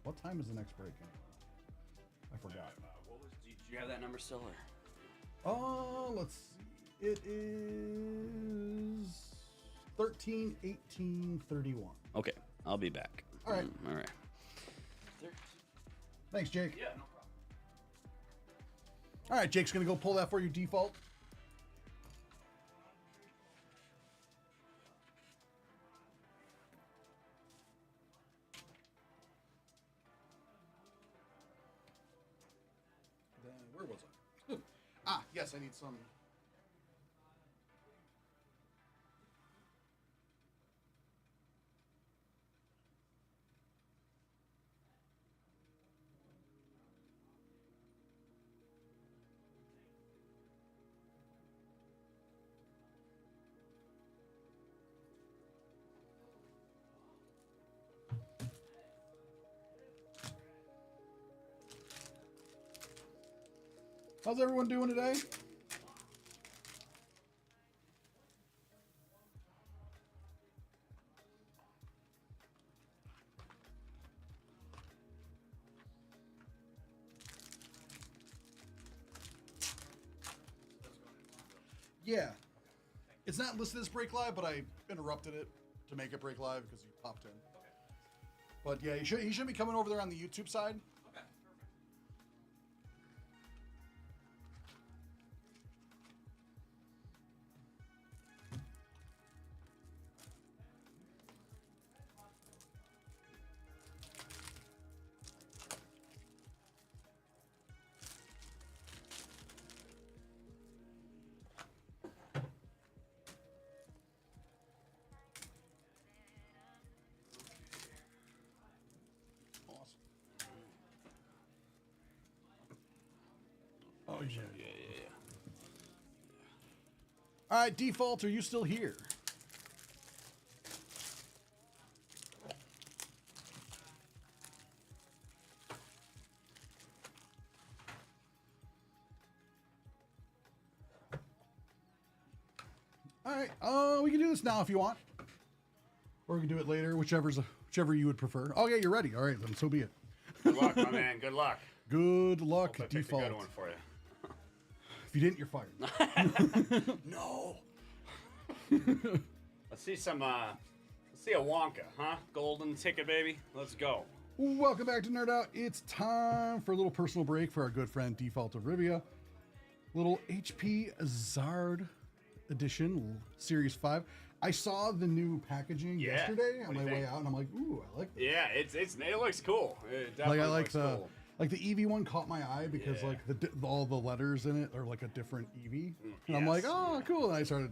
What time is the next break? I forgot. What was? Did you have that number still? Or? Oh, let's see. It is 13, 18, 31. Okay, I'll be back. All right. All right. Thanks, Jake. Yeah, no problem. All right, Jake's going to go pull that for you, default. Then where was I? Ah, yes, I need some. How's everyone doing today? Yeah. It's not listed as break live, but I interrupted it to make it break live because he popped in. But yeah, he should be coming over there on the YouTube side. Oh, yeah. All right, default, are you still here? All right, we can do this now if you want, or we can do it later, whichever you would prefer. Oh yeah, you're ready. All right, then so be it. Good luck, my man. Good luck. Good luck, Hope I picked a default. good one for you. If you didn't, you're fired. No. Let's see some. Let's see a Wonka, huh? Golden ticket, baby. Let's go. Welcome back to Nerd Out. It's time for a little personal break for our good friend Default of Rivia. Little HP Zard edition, Series 5. I saw the new packaging Yeah. yesterday What on do my you way think? out, and I'm like, ooh, I like this. Yeah, it looks cool. It Like definitely I like looks the cool. like the Eevee one caught my eye because Yeah. like all the letters in it are like a different Eevee, and I'm like, yes, oh, yeah. cool. And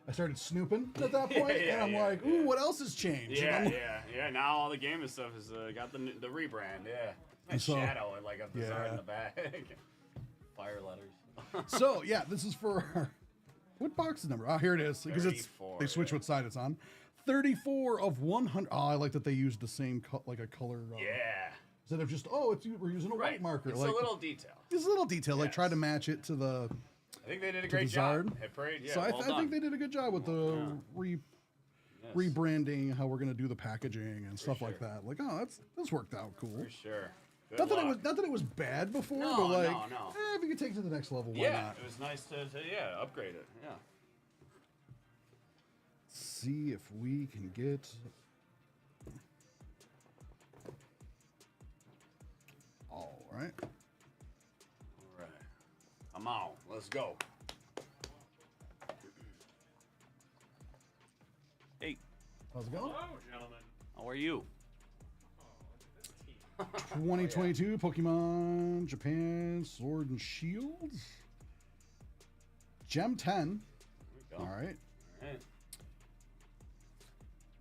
I started snooping at that Yeah, point, yeah, and I'm yeah, like, ooh, what else has changed? Yeah, And I'm- yeah. Now all the gaming stuff has got the rebrand. Yeah, nice So- shadow and like a bizarre Yeah. in the back. Fire letters. So yeah, this is for our, what box is number? Oh, here it is because it's 34, they switch yeah. what side it's on. 34 of 100. Oh, I like that they used the same like a color. Yeah, Instead of just we're using a right. white marker. It's like a little detail. it's a little detail. Like try to Yes. match it to the. I think they did a the great job. Zard. At Parade, yeah, so I well think done. they did a good job with the Yes. rebranding, how we're gonna do the packaging and stuff like sure. that. Like, oh, that's worked out cool. For sure. Good Not that luck. not that it was bad before, No, but like, no. if you could take it to the next level, why Yeah, not? it was nice to upgrade it. Yeah. See if we can get. All right. All right. Come on, let's go. Hey, How's it going? Hello, gentlemen. how are you? Oh, look at this team. 2022 Pokemon Japan Sword and Shield. Gem 10. There we go. All right. All right.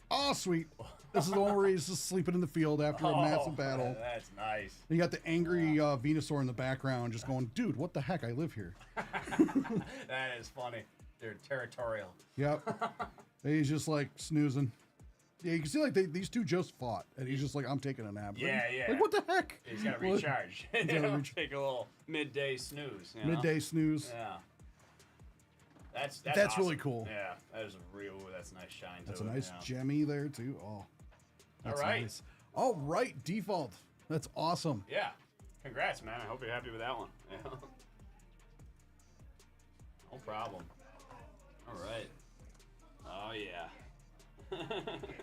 Oh, sweet. This is the one where he's just sleeping in the field after a massive battle. That's nice. You got the angry Venusaur in the background just going, dude, what the heck? I live here. That is funny. They're territorial. Yep. And he's just like snoozing. Yeah, you can see like these two just fought, and he's just like, I'm taking a nap. Yeah, yeah. Like, what the heck? He's got to What? recharge. gotta You know, reach- Take a little midday snooze. You know? Midday snooze. Yeah. That's That's really awesome. cool. Yeah, that is a real. That's a nice shine That's to a it. nice yeah. gemmy there too. Oh, that's right. nice. All right, default. That's awesome. Yeah. Congrats, man. I hope you're happy with that one. Yeah. No problem. All right. Oh yeah.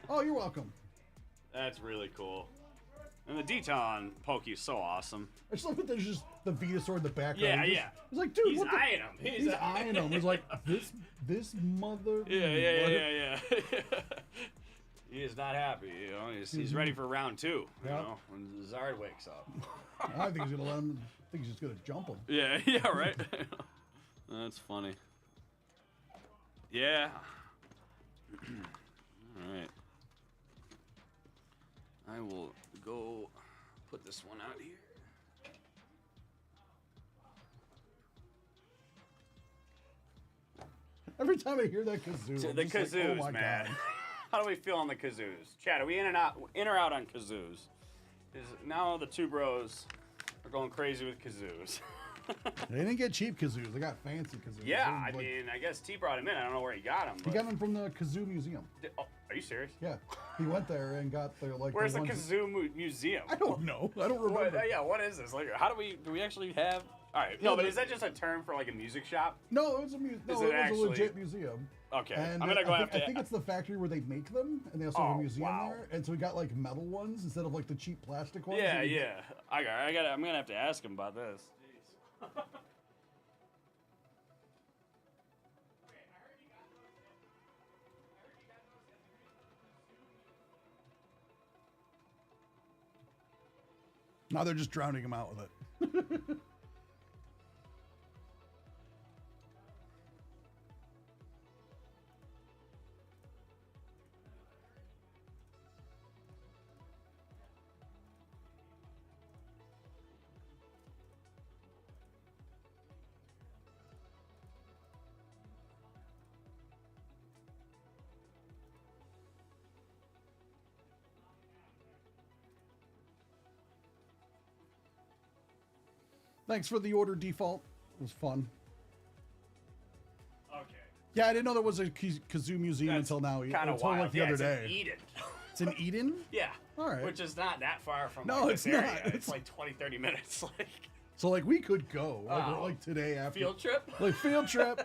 Oh, you're welcome. That's really cool. And the detail on Pokey is so awesome. I just love that there's just the Venusaur in the background. Yeah, He's just- yeah. He's like, dude, He's what the? eyeing him. He's eyeing him. He's like, this mother. Yeah. He is not happy, you know. He's ready for round 2, you Yeah. know, when Zard wakes up. I think he's gonna let him. I think he's just gonna jump him. Yeah, right. That's funny. Yeah. All right. I will go put this one out here. Every time I hear that kazoo, So I'm the just like, kazoos, oh my man. God. How do we feel on the kazoos? Chad, are we in or out on kazoos? Now the two bros are going crazy with kazoos. They didn't get cheap kazoos. They got fancy kazoos. Yeah, They, I like, mean, I guess T brought him in. I don't know where he got him. he But got them from the kazoo museum. Oh, are you serious? Yeah, he went there and got the like. Where's the the ones- kazoo museum? I don't know. I don't remember. What, yeah, what is this? Like, how do we actually have? All right, Yeah, no, but the- is that just a term for like a music shop? No, it was a Is no, it it was actually- a legit museum. Okay, And I'm gonna go I have think, to. I think it's the factory where they make them, and they also have Oh, a museum wow. there. And so we got like metal ones instead of like the cheap plastic ones. Yeah, that you- yeah. I got. I'm gonna have to ask him about this. Now they're just drowning him out with it. Thanks for the order, default. It was fun. Okay. Yeah, I didn't know there was a kazoo museum until now. Kind of Until wild. like the Yeah, other it's in day. Eden. It's in Eden. Yeah. All right. Which is not that far from No, like, it's this area. not. It's like 20, 30 minutes. Like So like we could go like, Oh. like today after field trip. like field trip.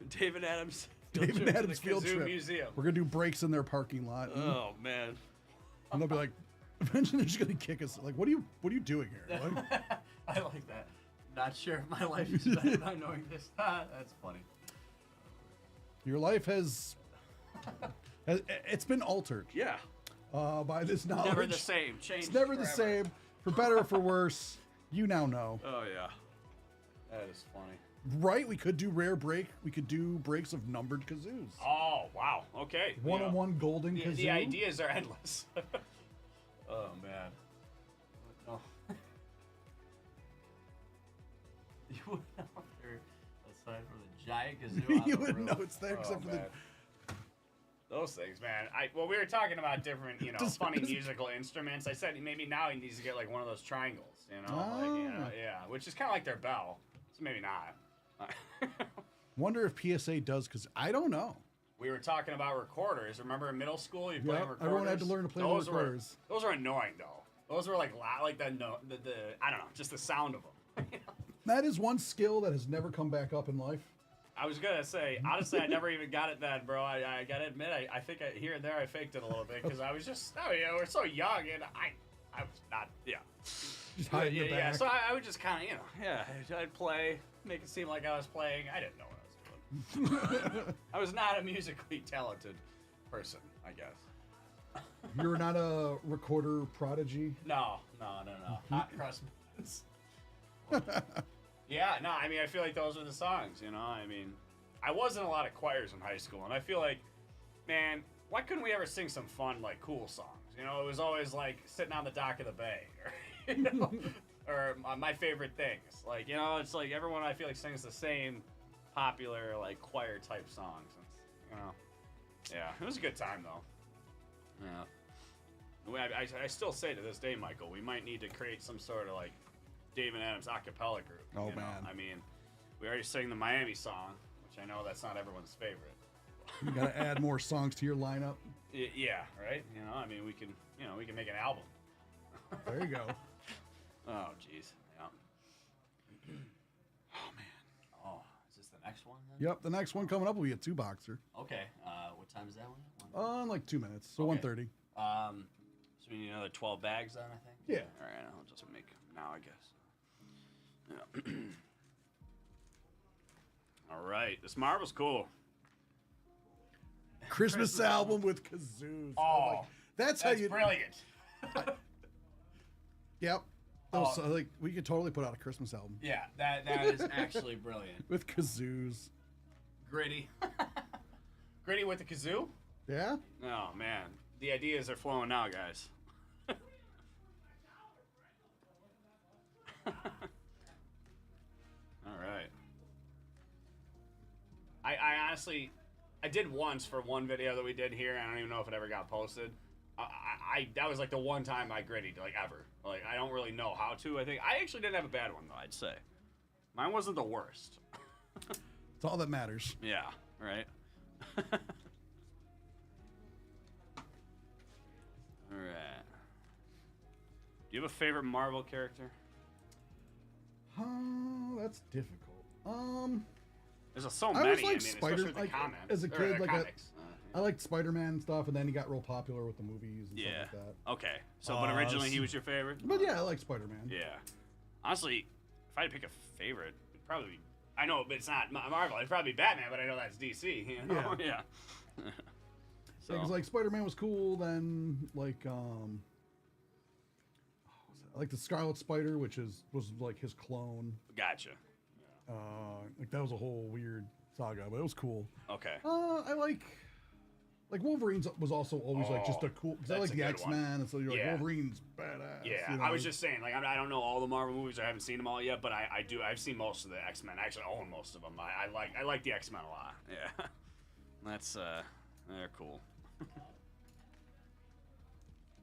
David Adams. David trip to Adams the field Kazoo trip. Museum. We're gonna do breaks in their parking lot, Oh man. and they'll be like, eventually they're just gonna kick us. Like, what are you doing here? Like, I like that. Not sure if my life is better by knowing this. That's funny. your life has it's been altered Yeah. by this knowledge. Never the same. Change. It's never the same, for better or for worse. You now know, Oh yeah. That is funny. right? We could do rare break. We could do breaks of numbered kazoos. Oh wow. Okay. One-on-one golden kazoo. The ideas are endless. Oh man. Oh. You wouldn't know if they're aside from the giant kazoo. On You the wouldn't roof. know it's there except for the- man. Those things, man. Well, we were talking about different, funny musical instruments. I said maybe now he needs to get like one of those triangles, Ah. yeah, which is kind of like their bell. So maybe not. Wonder if PSA does, because I don't know. We were talking about recorders. Remember in middle school, you played Yep, recorders. everyone had to learn to play the Those recorders. Those were annoying though. Those were like the I don't know, just the sound of them. That is one skill that has never come back up in life. I was gonna say, honestly, I never even got it then, bro. I gotta admit, I think here and there I faked it a little bit because I was just, we're so young and I was not, Just hide in the yeah. back. So I would just kind of, I'd play, make it seem like I was playing. I didn't know what I was doing. I was not a musically talented person, I guess. You're not a recorder prodigy. No. Hot cross buns. Yeah, no, I mean, I feel like those are the songs, I mean, I was in a lot of choirs in high school, and I feel like, man, why couldn't we ever sing some fun, like, cool songs? It was always, like, sitting on the dock of the bay, or my favorite things. Like, it's like everyone, I feel like, sings the same popular, like, choir-type songs. Yeah, it was a good time, though. Yeah. I still say to this day, Michael, we might need to create some sort of, like, David Adams a cappella group. Oh, you know? man. I mean, we already sang the Miami song, which I know that's not everyone's favorite. You got to add more songs to your lineup. Yeah, right? I mean, we can make an album. There you go. Oh, jeez. Yeah. Oh, man. Oh, is this the The next one. Then? Yep, the next one coming up will be a 2-boxer. Okay. What time is that one? In like 2 minutes, so Okay. 1:30. So we need another 12 bags then, I think. Yeah. All right. I'll just make them now, I guess. Yeah. All right. This Marvel's cool. Christmas album with kazoos. Oh, that's how that's you. brilliant. Yep. Oh. So, like we could totally put out a Christmas album Yeah, that is actually brilliant. with kazoos. Gritty. Gritty with the kazoo? Yeah. Oh man, the ideas are flowing now, guys. All right. I honestly, I did once for one video that we did here. I don't even know if it ever got posted. That was like the one time I grittied, like ever. Like I don't really know how to. I think I actually didn't have a bad one though. I'd say mine wasn't the worst. It's all that matters. Yeah. Right. All right. Do you have a favorite Marvel character? That's difficult. There's so I many. always liked especially Spider- with the like, comments. as a or kid, the like comics. I liked Spider-Man and stuff, and then he got real popular with the movies and Yeah. stuff like that. Okay. So, but originally he was your favorite. But yeah, I like Spider-Man. Yeah. Honestly, if I had to pick a favorite, it'd probably be. I know, but it's not Marvel. It'd probably be Batman, but I know that's DC. You know? Yeah. Yeah. So, because like Spider-Man was cool, then like I like the Scarlet Spider, which was like his clone. Gotcha. Like that was a whole weird saga, but it was cool. Okay. I like Wolverine's was also always like just a cool because I that's like a the good one. X-Men, and so you're like Yeah. Wolverine's badass. Yeah, you know? I was just saying, like, I don't know all the Marvel movies. I haven't seen them all yet, but I do. I've seen most of the X-Men. I actually own most of them. I like the X-Men a lot. Yeah. That's they're cool.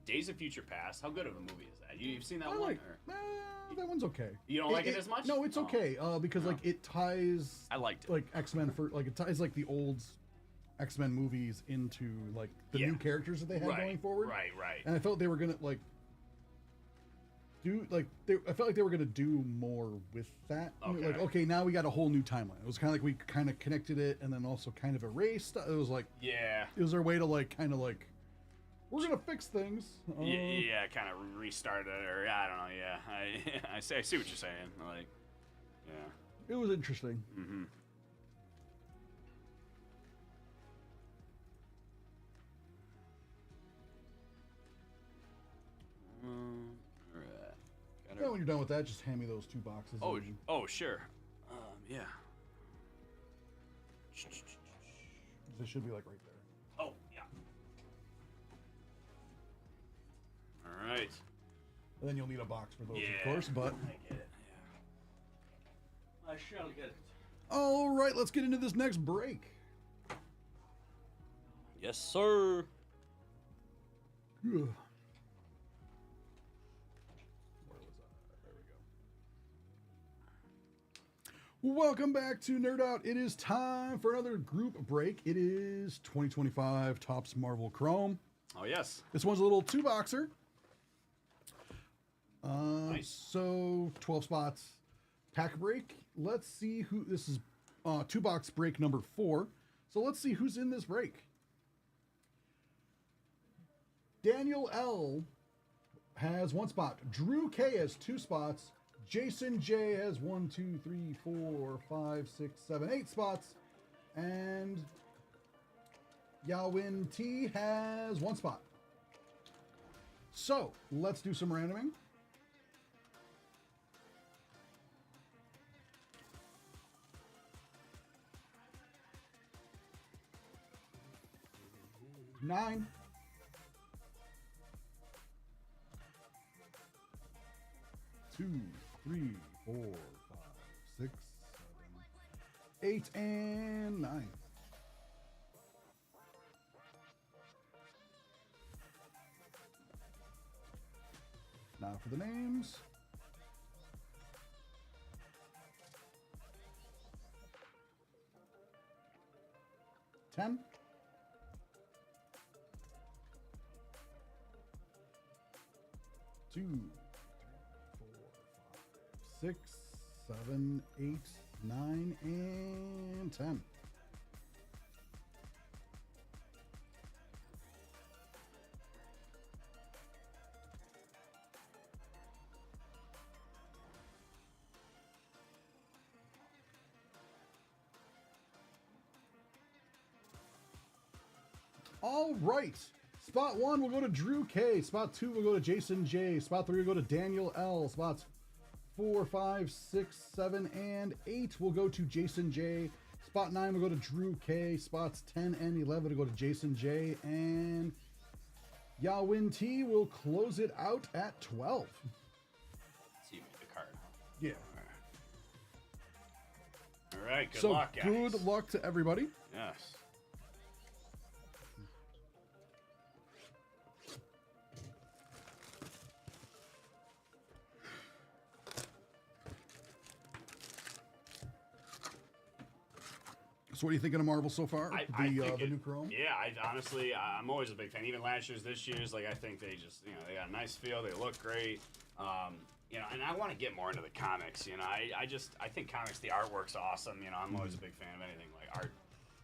Days of Future Past. How good of a movie is that? You've seen that I one? like Or? that one's okay. You don't like it as much? No, it's Oh. okay. Because like it ties I liked it. like X-Men for like it ties like the old X-Men movies into like the Yeah. new characters that they had Right, going forward. right. And I felt they were gonna like I felt like they were gonna do more with that. Okay. Like, okay, now we got a whole new timeline. It was kind of like we kind of connected it and then also kind of erased. It was like Yeah. it was our way to like kind of like we're gonna fix things. Yeah, kind of restart it, or I don't know. Yeah, I see what you're saying. Like, yeah. It was interesting. Mm-hmm. Right. Yeah, when you're done with that, just hand me those 2 boxes. Oh, and sure. Yeah. they should be like right there. Oh, yeah. All right. And then you'll need a box for those, Yeah. of course. But I get it. I shall get it. all right, let's get into this next break. Yes, sir. Ugh. Where was I? There we go. Welcome back to Nerd Out. It is time for another group break. It is 2025 Topps Marvel Chrome. Oh yes. This one's a little 2-boxer. Nice. So 12 spots. Pack break. Let's see who this is. 2-box break number 4. So let's see who's in this break. Daniel L has 1 spot. Drew K has 2 spots. Jason J has 1, 2, 3, 4, 5, 6, 7, 8 spots. And Yawin T has 1 spot. So let's do some randoming. Nine. Two, 3, 4, 5, 6, 7, 8, and 9. Now for the names. Ten. 2, 3, 4, 5, 6, 7, 8, 9 and 10. All right. Spot 1 will go to Drew K. Spot 2 will go to Jason J. Spot 3 will go to Daniel L. Spots 4, 5, 6, 7, and 8 will go to Jason J. Spot 9 will go to Drew K. Spots 10 and 11 will go to Jason J. And Yawin T will close it out at 12. See you make the card. Yeah. All right. Good So luck, guys. good luck to everybody. Yes. So what are you thinking of Marvel so far? I The think new Chrome? Yeah, honestly, I'm always a big fan. Even last year's, this year's, like I think they just, they got a nice feel. They look great. And I want to get more into the comics. I think comics, the artwork's awesome. I'm always a big fan of anything like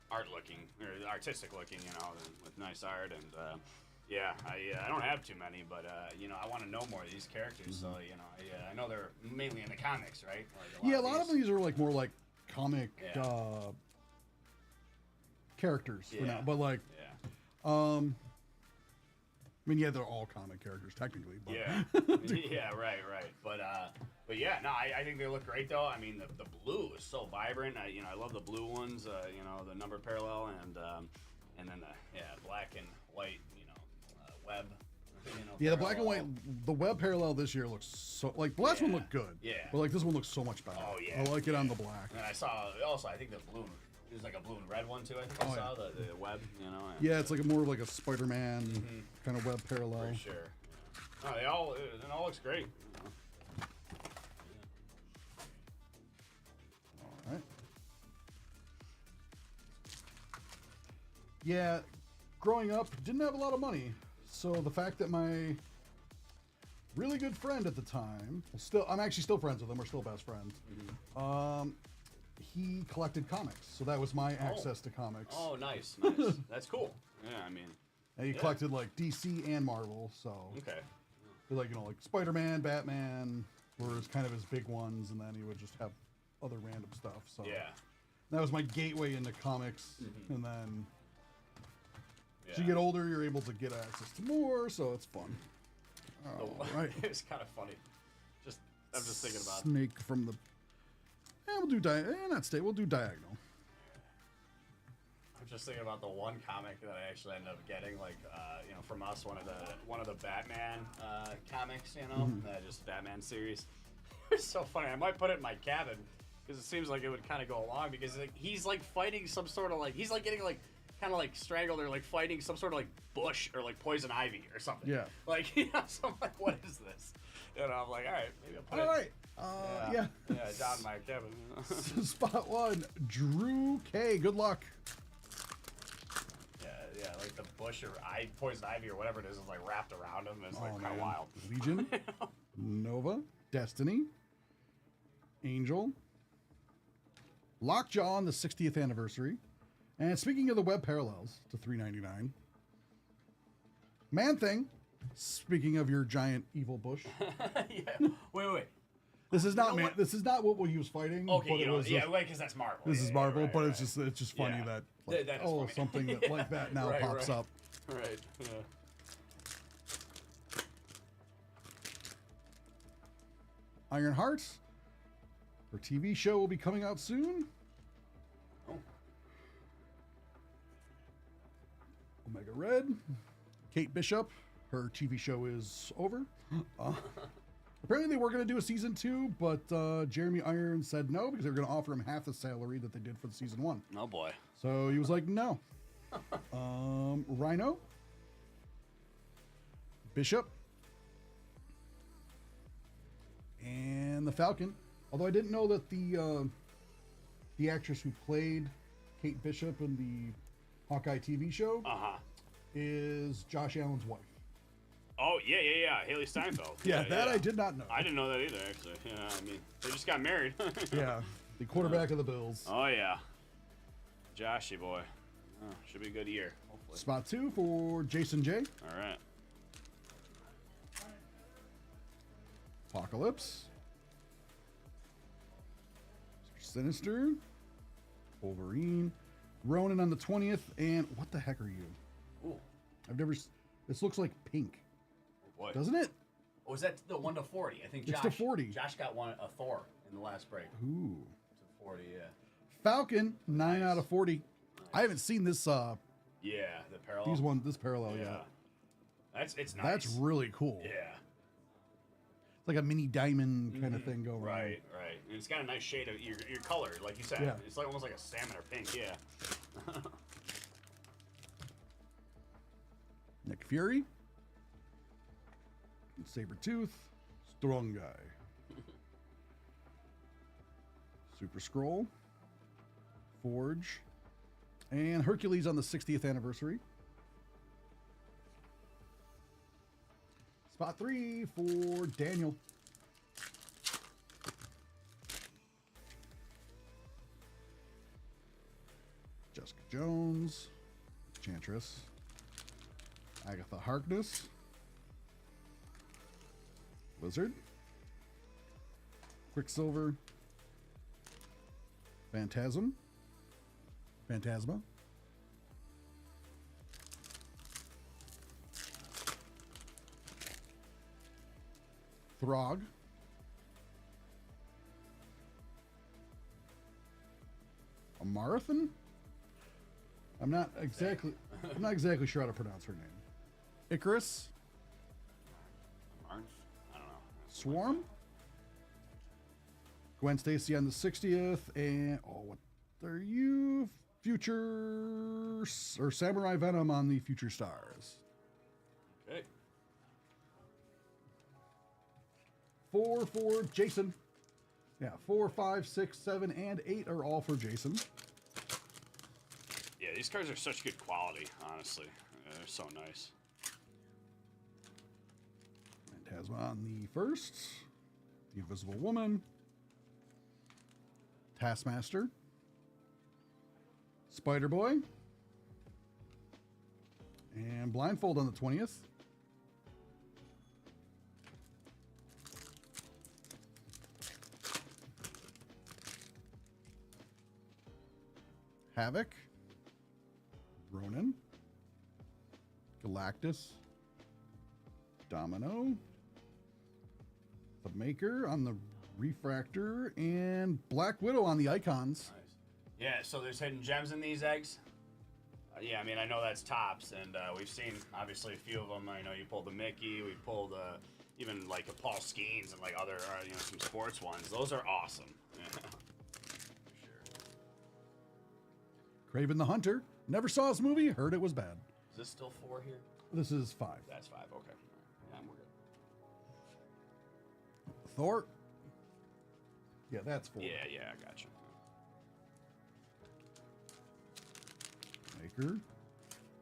art looking or artistic looking. With nice art and. I don't have too many, but I want to know more of these characters. So I know they're mainly in the comics, right? Like A lot of these are like more like comic characters for now, but like, I mean, yeah, they're all comic characters technically. But yeah, right. But yeah, no, I think they look great though. I mean, the blue is so vibrant. I love the blue ones. The number parallel and then the black and white. Web. Yeah, the black and white, the web parallel this year looks so like the last one looked good. Yeah. But like this one looks so much better. Oh yeah. I like it on the black. And I saw also I think the blue there's like a blue and red one too. I think I saw the web. And, yeah, it's like more of like a Spider-Man kind of web parallel. For sure. Yeah. No, it all looks great. All right. Yeah, growing up, didn't have a lot of money. So the fact that my really good friend at the time, I'm actually still friends with him. We're still best friends. He collected comics, so that was my access to comics. Oh, nice. That's cool. Yeah, I mean. And he collected like DC and Marvel, so. Okay. Like like Spider-Man, Batman were kind of his big ones, and then he would just have other random stuff. So. Yeah. That was my gateway into comics, and then. As you get older, you're able to get access to more, so it's fun. All right. It's kind of funny. I'm just thinking about Snake from the. We'll do we'll do diagonal. I'm just thinking about the one comic that I actually ended up getting, like from us, one of the Batman comics, just Batman series. It's so funny. I might put it in my cabin because it seems like it would kind of go along because he's like fighting some sort of like he's like getting like. Kind of like strangled or like fighting some sort of like bush or like poison ivy or something. Yeah. Like so I'm like, what is this? I'm like, all right, maybe I'll put it. All right. Yeah. Yeah, down in my cabin. Spot 1, Drew K. Good luck. Yeah, like the bush or poison ivy or whatever it is like wrapped around him. It's like kind of wild. Legion, Nova, Destiny, Angel, Lockjaw on the 60th anniversary. And speaking of the web parallels to $3.99, Man Thing. Speaking of your giant evil bush, yeah. Wait. this is not This is not what he was fighting. Okay, but it was because that's Marvel. This is Marvel, right, but right. it's just funny Yeah. that like, That is funny. something that like that now pops up. Right. Yeah. Iron Heart, her TV show will be coming out soon. Oh. Omega Red, Kate Bishop, her TV show is over. Apparently they were going to do a season 2, but Jeremy Irons said no because they were going to offer him half the salary that they did for the season 1. Oh boy. So he was like, no. Rhino, Bishop, and the Falcon. Although I didn't know that the actress who played Kate Bishop in the Hawkeye TV show is Josh Allen's wife. Oh yeah. Haley Steinfeld. Yeah, I did not know. I didn't know that either, actually. Yeah, I mean, they just got married. Yeah. the quarterback of the Bills. Oh yeah, Joshy boy. Oh, should be a good year. Hopefully. Spot 2 for Jason J. All right. Apocalypse. Sinister. Wolverine. Ronan on the 20th. And what the heck are you? Ooh. I've never. This looks like pink, Boy. doesn't it? Oh, was that the 1 to 40? I think It's Josh. to 40. Josh got a Thor in the last break. Ooh. To 40, yeah. Falcon 9 out of 40. I haven't seen this. Yeah, the parallel. This parallel Yeah. yet. It's nice. That's really cool. Yeah. It's like a mini diamond kind of thing going on. Right. And it's got a nice shade of your color, like you said. Yeah. It's like almost like a salmon or pink. Yeah. Nick Fury. Sabretooth. Strong Guy. Super Scroll. Forge. And Hercules on the 60th anniversary. Spot 3 for Daniel. Jessica Jones. Enchantress. Agatha Harkness. Wizard. Quicksilver. Phantasma. Throg. A marathon? I'm not exactly sure how to pronounce her name. Icarus. Marth? I don't know. Swarm. Gwen Stacy on the 60th, and what are you? Future or Samurai Venom on the Future Stars. Okay. 4 for Jason. Yeah, 4, 5, 6, 7, and 8 are all for Jason. Yeah, these cards are such good quality, honestly. They're so nice. Phantasma on the first. The Invisible Woman. Taskmaster. Spider-Boy. And Blindfold on the 20th. Havoc. Ronan. Galactus. Domino. The Maker on the Refractor. And Black Widow on the Icons. Nice. Yeah, so there's hidden gems in these eggs. Yeah, I mean, I know that's tops, and we've seen, obviously, a few of them. I know you pulled the Mickey. We pulled even, like, a Paul Skeens and, like, other, some sports ones. Those are awesome. Yeah. For sure. Kraven the Hunter. Never saw this movie. Heard it was bad. Is this still 4 here? This is 5. That's 5, okay. Yeah, we're good. Thor. Yeah, that's 4. Yeah, I gotcha. Maker.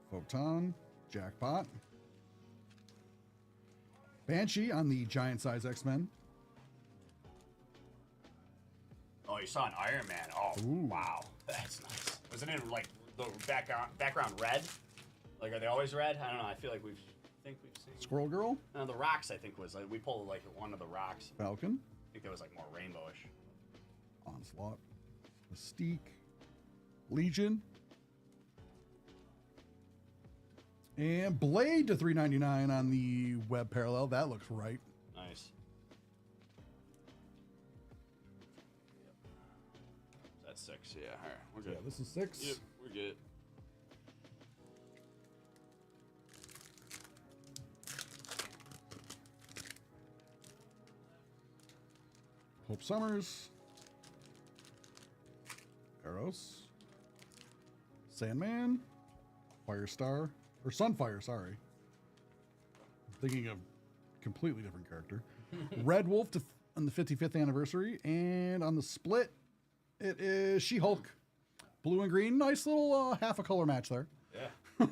Photon. Jackpot. Banshee on the giant size X-Men. Oh, you saw an Iron Man. Oh, Ooh. wow. That's nice. Wasn't it, like, the background red? Like, are they always red? I don't know. I feel like we've seen... Squirrel Girl. No, the rocks, I think, was... we pulled, like, one of the rocks. Falcon. I think that was, like, more rainbowish. Onslaught. Mystique. Legion. And Blade to $3.99 on the web parallel. That looks right. Nice. That's 6. Yeah, all right. We're good. Yeah, this is 6. Yep, we're good. Hope Summers. Eros. Sandman. Firestar. Or Sunfire, sorry. I'm thinking of completely different character. Red Wolf on the 55th anniversary. And on the split, it is She-Hulk. Blue and green. Nice little half a color match there. Yeah.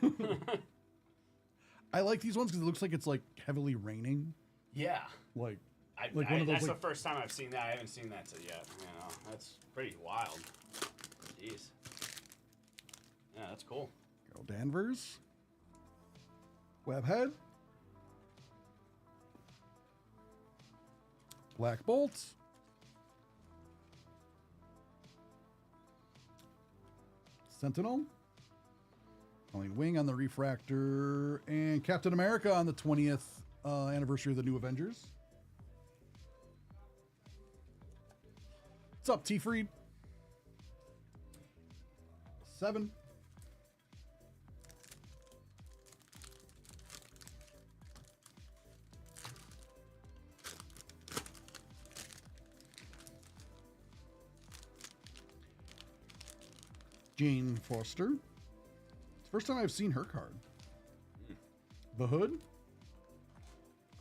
I like these ones because it looks like it's like heavily raining. Yeah. Like, Like one of those, that's like- the first time I've seen that. I haven't seen that yet. You know, that's pretty wild. Jeez. Yeah, that's cool. Carol Danvers. Webhead. Black Bolts. Sentinel. Colleen Wing on the Refractor. And Captain America on the 20th anniversary of the New Avengers. What's up, T. Freed? 7. Jane Foster. It's the first time I've seen her card. The Hood.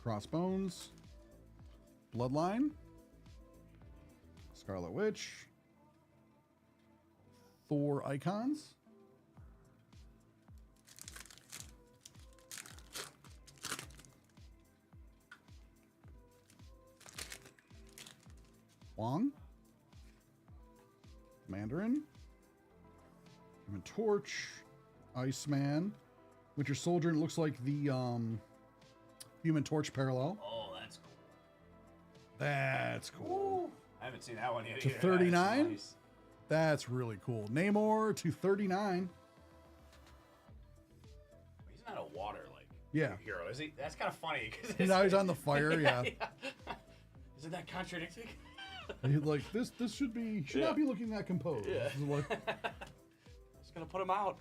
Crossbones. Bloodline. Scarlet Witch. Thor icons. Wong. Mandarin. Human Torch. Iceman. Winter Soldier. And it looks like the Human Torch parallel. Oh, that's cool. That's cool. I haven't seen that one yet. To either. 39? That's nice. That's really cool. Namor to 39. He's not a water like Yeah. hero, is he? That's kind of funny. 'Cause Now he's on the fire, yeah. Isn't that contradicting? And he's like, this should Yeah. not be looking that composed. Yeah. This is what- Just gonna put him out.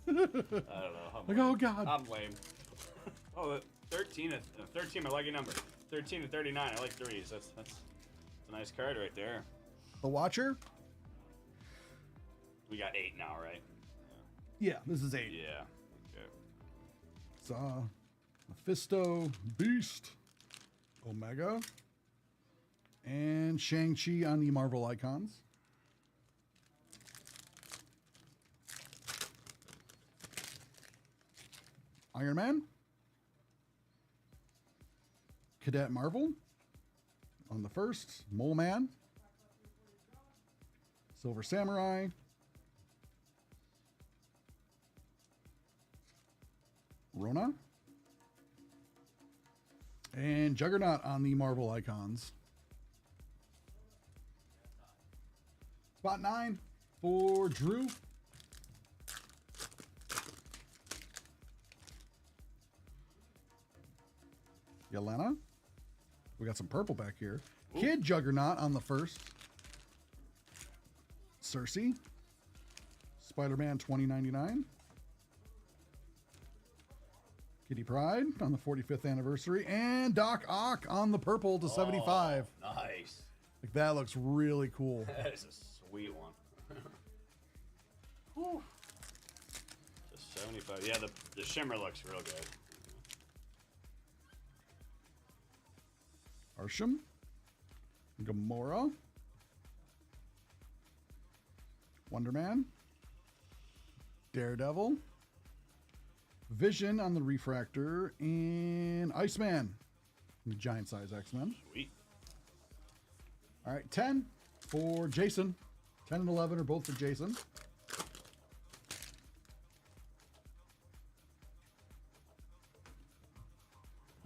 I don't know. like, oh god. I'm lame. Oh, 13 my lucky number. 13 to 39. I like threes. That's a nice card right there. The Watcher? We got 8 now, right? Yeah, this is 8. Yeah. Okay. It's Mephisto, Beast, Omega, and Shang-Chi on the Marvel icons. Iron Man. Cadet Marvel on the first. Mole Man. Silver Samurai. Rona. And Juggernaut on the Marvel icons. Spot 9 for Drew. Yelena. We got some purple back here. Ooh. Kid Juggernaut on the first. Cersei. Spider-Man 2099. Kitty Pryde on the 45th anniversary. And Doc Ock on the purple to 75. Oh, nice. Like, that looks really cool. That is a sweet one. Whew. Just 75. Yeah, the shimmer looks real good. Arsham. Gamora. Wonder Man. Daredevil. Vision on the Refractor. And Iceman. The giant size X-Men. Sweet. All right, 10 for Jason. 10 and 11 are both for Jason.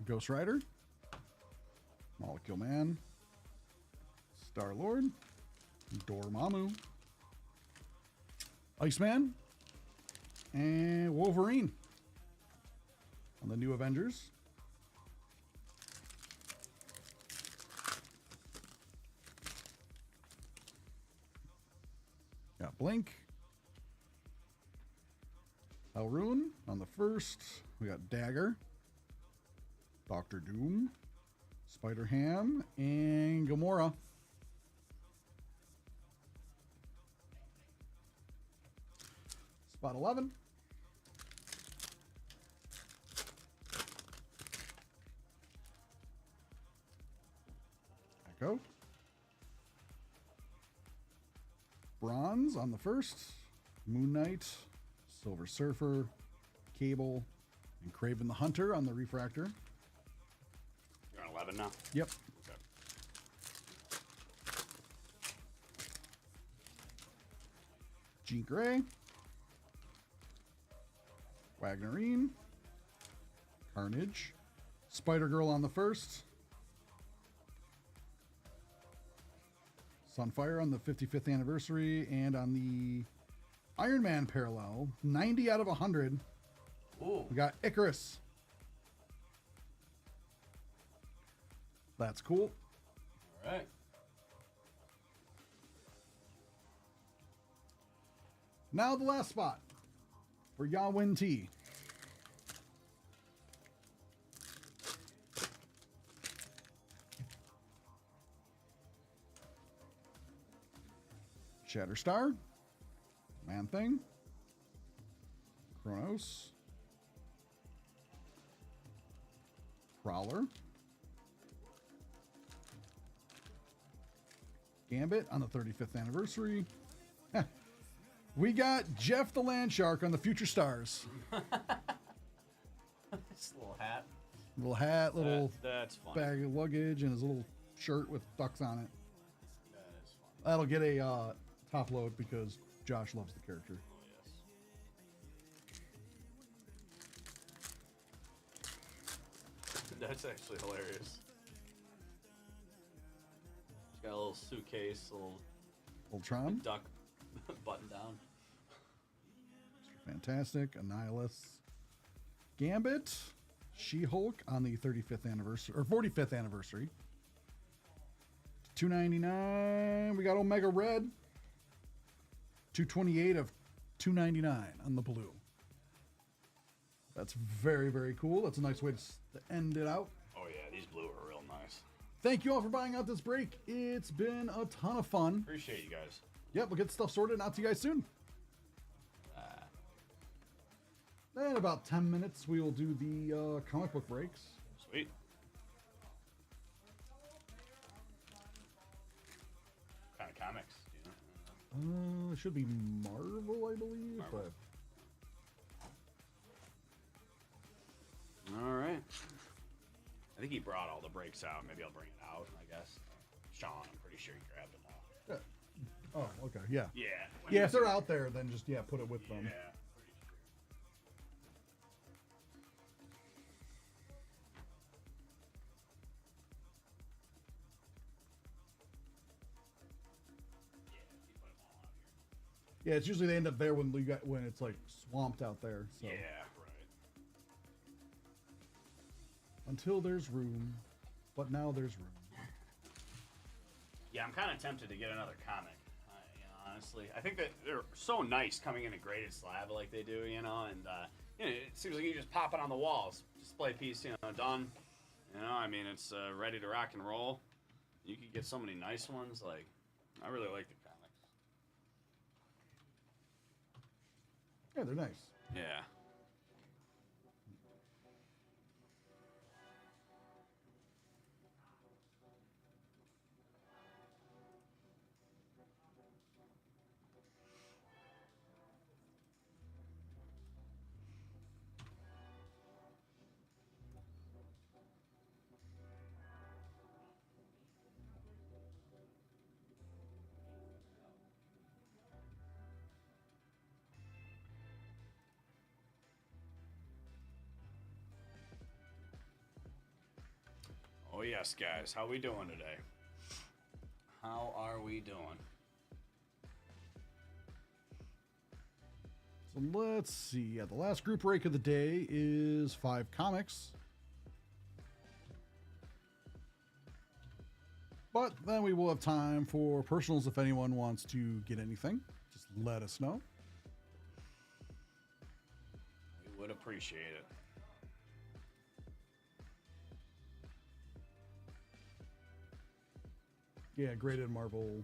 Ghost Rider. Molecule Man. Star-Lord. Dormammu. Iceman. And Wolverine. On the New Avengers. Got Blink. Elrune on the first. We got Dagger. Doctor Doom. Spider-Ham. And Gamora. Spot 11. Echo. Bronze on the first. Moon Knight. Silver Surfer. Cable. And Craven the Hunter on the refractor. You're on 11 now? Yep. Okay. Jean Grey. Wagnerine. Carnage. Spider-Girl on the first. Sunfire on the 55th anniversary. And on the Iron Man parallel, 90 out of 100. Ooh. We got Icarus. That's cool. All right. Now the last spot for Yawin T. Shatterstar. Man-Thing. Kronos. Prowler. Gambit on the 35th anniversary. We got Jeff the Landshark on the Future Stars. This little hat. Little hat, little That's fun. bag of luggage, and his little shirt with ducks on it. That is fun. That'll get a top load because Josh loves the character. Oh, yes. That's actually hilarious. She's got a little suitcase, a little Ultron, duck button down. fantastic. Annihilus, Gambit, She-Hulk on the 35th anniversary or 45th anniversary. $299. We got Omega Red. 228 of 299 on the blue. That's very, very cool. That's a nice way to end it out. Oh yeah, these blue are real nice. Thank you all for buying out this break. It's been a ton of fun. Appreciate you guys. Yep, we'll get stuff sorted and out to you guys soon. In about 10 minutes, we will do the comic book breaks. Sweet. What kind of comics? Do you know? It should be Marvel, I believe. Marvel. But All right. I think he brought all the breaks out. Maybe I'll bring it out, I guess. Sean, I'm pretty sure he grabbed them all. oh, okay, yeah. Yeah. Yeah, if they're out there, then just put it with them. Yeah, pretty sure. Yeah, he put them all out here. Yeah, it's usually they end up there when it's like swamped out there. So Yeah, right. until there's room, but now there's room. Yeah, I'm kind of tempted to get another comic. Honestly, I think that they're so nice coming in a graded slab like they do, and it seems like you just pop it on the walls, display piece, done. I mean, it's ready to rock and roll. You could get so many nice ones. Like, I really like the comics. Yeah, they're nice. Yeah. Oh yes, guys. How we doing today? How are we doing? So let's see. Yeah, the last group break of the day is 5 comics. But then we will have time for personals if anyone wants to get anything. Just let us know. We would appreciate it. Yeah, graded Marvel.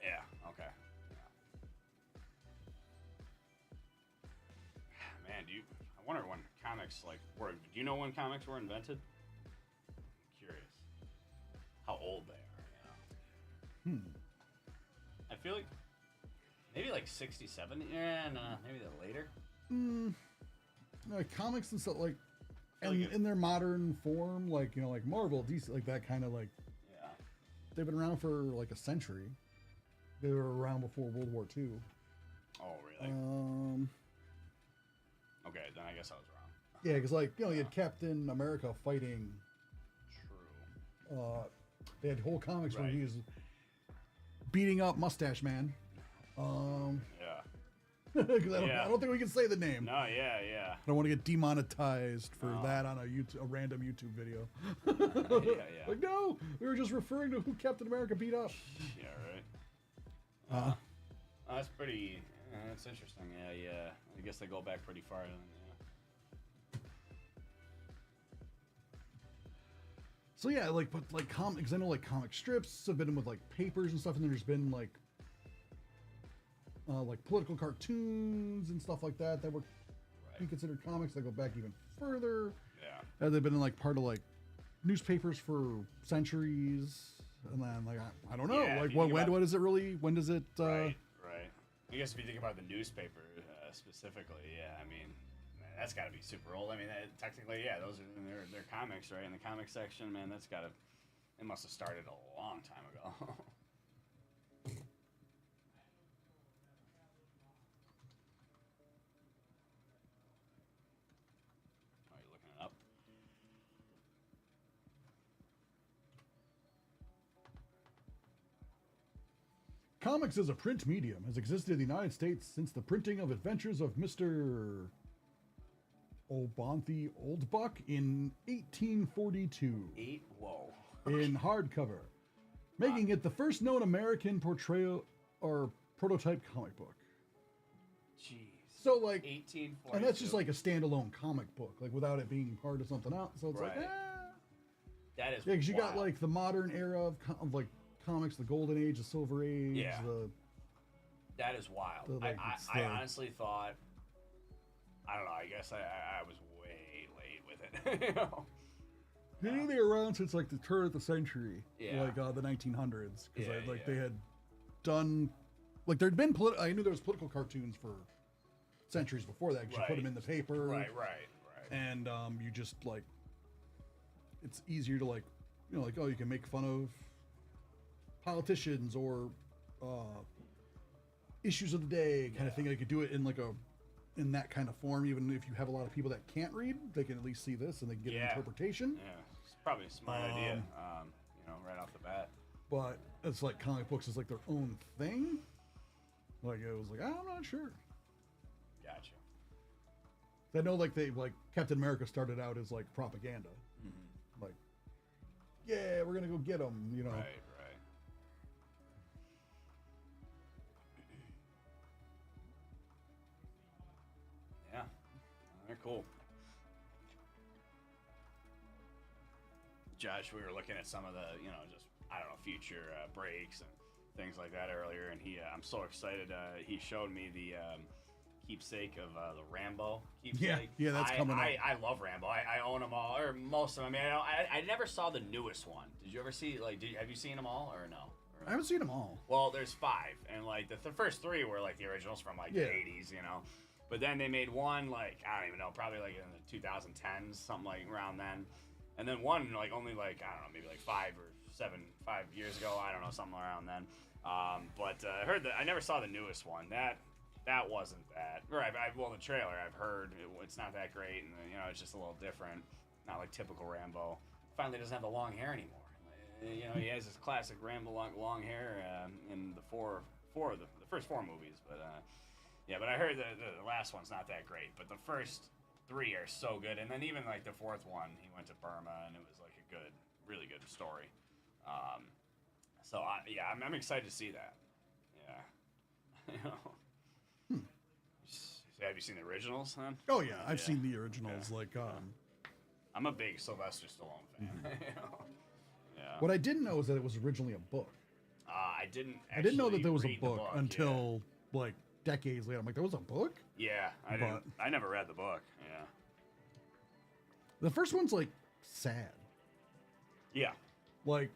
Yeah, okay. Yeah. Man, I wonder when comics do you know when comics were invented? I'm curious. How old they are, I feel like maybe like 67. Yeah, no, maybe they're later. comics and stuff like, feel and like it- in their modern form, like like Marvel, DC, like that kind of like Yeah. they've been around for like a century. They were around before World War II. Oh, really? Okay, then I guess I was wrong. Yeah, because like you had Captain America fighting. True. They had whole comics where Right. he was beating up Mustache Man. Yeah. 'Cause I Yeah. don't think we can say the name. No, yeah. I don't want to get demonetized for No. that on a random YouTube video. Yeah. Like, no, we were just referring to who Captain America beat up. Yeah, right. Uh, Oh, that's pretty. That's interesting. Yeah. I guess they go back pretty far. Then, yeah. so yeah, but comics, I know like comic strips have been in with like papers and stuff, and there's been like political cartoons and stuff like that would be considered comics that go back even further. Yeah. They've been like part of like newspapers for centuries, and then like I don't know, Yeah, if like you when think about- when does it really? When does it? Right. I guess if you think about the newspaper specifically, yeah, I mean, that's got to be super old. I mean, technically, yeah, those are they're comics, right? In the comic section, man, that's got to. It must have started a long time ago. Are you looking it up? Comics as a print medium has existed in the United States since the printing of Adventures of Mr. Obonthe Oldbuck in 1842 Whoa. in hardcover, making it the first known American portrayal or prototype comic book. Jeez. So like, 1842. and that's just like a standalone comic book, like without it being part of something else. So it's like, Right. That is. yeah, because you got wild. like the modern era of like comics, the golden age, the silver age, Yeah. the That is wild. So, like, it's I the- honestly thought. I don't know. I guess I was way late with it. You know? They knew they were around since like the turn of the century, Yeah. like the 1900s, because Yeah, they had done, like there'd been I knew there was political cartoons for centuries before that. 'Cause you put them in the paper, Right. and you just like, it's easier to like, like you can make fun of politicians or issues of the day kind of thing. You could do it in like in that kind of form, even if you have a lot of people that can't read, they can at least see this and they can get an Yeah. interpretation. Yeah, it's probably a smart idea. Right off the bat. But it's like comic books is like their own thing. Like it was like I'm not sure. Gotcha. I know like Captain America started out as like propaganda, like yeah we're gonna go get them, Right. Yeah, they're cool. Josh, we were looking at some of the, just I don't know, future breaks and things like that earlier, and I'm so excited. He showed me the keepsake of the Rambo keepsake. Yeah, that's coming up. I love Rambo. I own them all, or most of them. I mean, I never saw the newest one. Did you ever see have you seen them all or no? I haven't seen them all. Well, there's 5, and like the first 3 were like the originals from like Yeah. the 80s, But then they made one like I don't even know, probably like in the 2010s, something like around then. And then one like only like I don't know, maybe like 5 years ago. I don't know, something around then. But I heard that I never saw the newest one. That wasn't that. Or the trailer I've heard it's not that great, and it's just a little different, not like typical Rambo. Finally doesn't have the long hair anymore. He has his classic Rambo long hair in the the first 4 movies, but but I heard the last one's not that great, but the first 3 are so good, and then even like the 4th one, he went to Burma, and it was like a really good story. So I'm excited to see that. Yeah. Have you seen the originals, then? Oh yeah, I've Yeah. seen the originals. Yeah. Like I'm a big Sylvester Stallone fan. Yeah. what I didn't know is that it was originally a book. I didn't. I didn't know that actually there was a read the book until like decades later. I'm like, there was a book? Yeah, I didn't. I never read the book. Yeah. The first one's like sad. Yeah. Like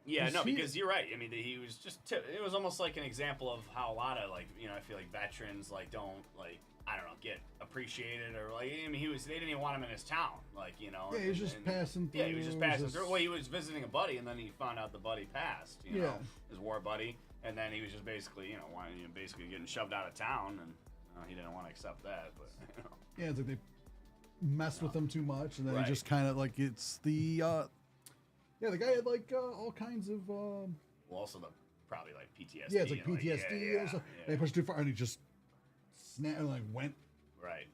Yeah, Was no, he- because you're right. I mean, he was just. It was almost like an example of how a lot of like, I feel like veterans like don't like, I don't know, get appreciated or like. I mean, they didn't even want him in his town, like Yeah, he was just passing through. Yeah, he was just passing just- through. Well, he was visiting a buddy, and then he found out the buddy passed. You know, Yeah. his war buddy, and then he was just basically, basically getting shoved out of town, and he didn't want to accept that. But Yeah, it's like they messed with him too much, and then Right. he just kind of like it's the. Yeah, the guy had like all kinds of. well, also the probably like PTSD. Yeah, it's like and, PTSD. yeah, and stuff. yeah, And he pushed too far, and he just snapped and like went right.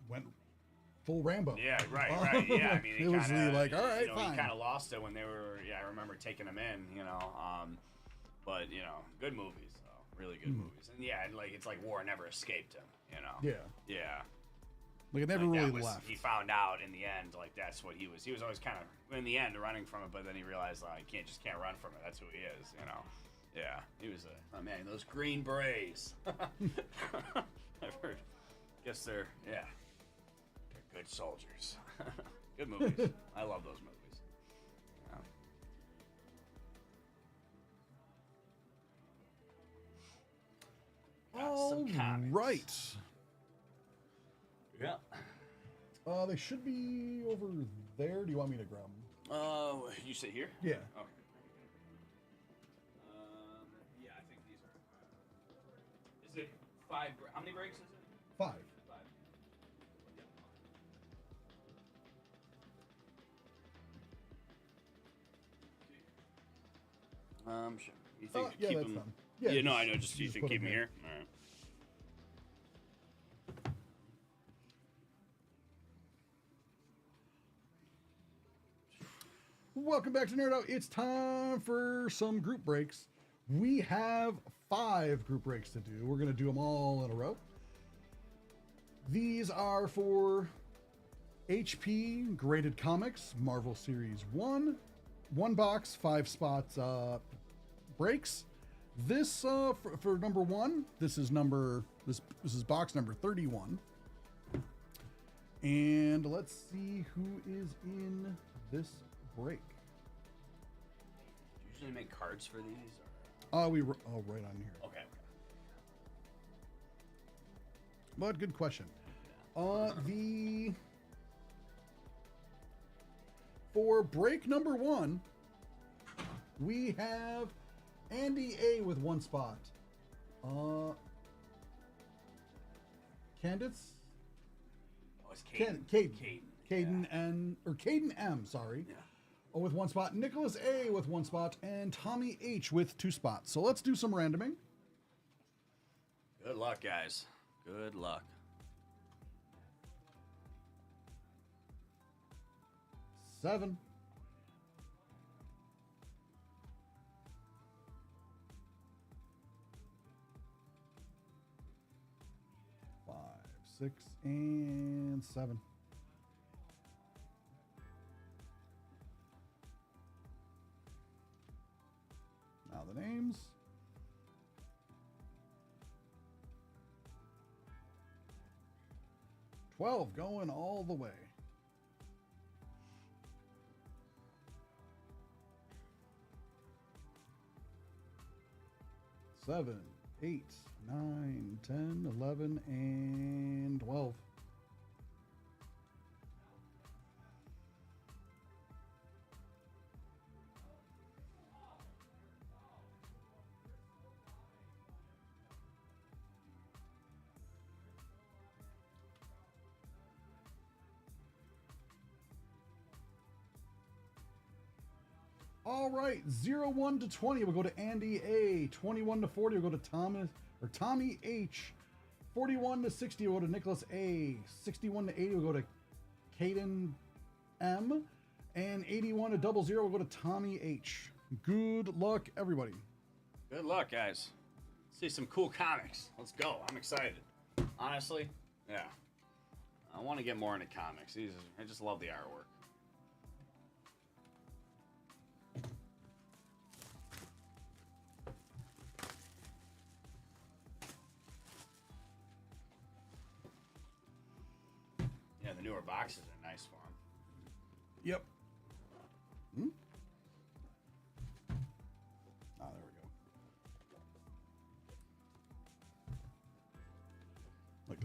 full Rambo. Yeah, right. Yeah, I mean, It was kinda, like, all right, he fine. kind of lost it when they were. Yeah, I remember taking him in. But good movies. So, really good movies. And yeah, and like it's like war never escaped him. Yeah, Yeah. like it never Like, really that was- left. He found out in the end, like that's what he was. He was always kind of in the end running from it, but then he realized like can't run from it. That's who he is. Yeah, he was a man. Those Green Berets. I've heard. Guess they're good soldiers. Good movies. I love those movies. Yeah. Got some All comics. right. Yeah. They should be over there. Do you want me to grab them? You sit here. Yeah. Okay. Yeah, I think these are. Is it 5? How many breaks is it? 5. 5. Sure. You think Yeah, keep that's them? fine. Yeah, no, I know. just You think put keep 'em them here? All right. Welcome back to Nerd Out. It's time for some group breaks. We have 5 group breaks to do. We're going to do them all in a row. These are for HP Graded Comics, Marvel Series 1. 1 box, 5 spots breaks. This for number 1, this is box number 31. And let's see who is in this break. Do you usually make cards for these? Or? Right on here. Okay. But good question. For break number 1, we have Andy A with 1 spot. Candace? Oh, it's Caden. Caden M, sorry. Yeah. With 1 spot. Nicholas A with 1 spot, and Tommy H with 2 spots. So let's do some randoming. Good luck, guys. Good luck. 7. 5, 6, and 7. Now the names. $12 going all the way. Seven, 8, 9, 10, 11, and 12. All right, 01 to 20 will go to Andy A. 21 to 40 will go to Tommy H. 41 to 60 will go to Nicholas A. 61 to 80 will go to Caden M. And 81 to 00 will go to Tommy H. Good luck, everybody. Good luck, guys. See some cool comics. Let's go. I'm excited. Honestly, yeah. I want to get more into comics. I just love the artwork. Yeah, the newer boxes are nice for them. Yep.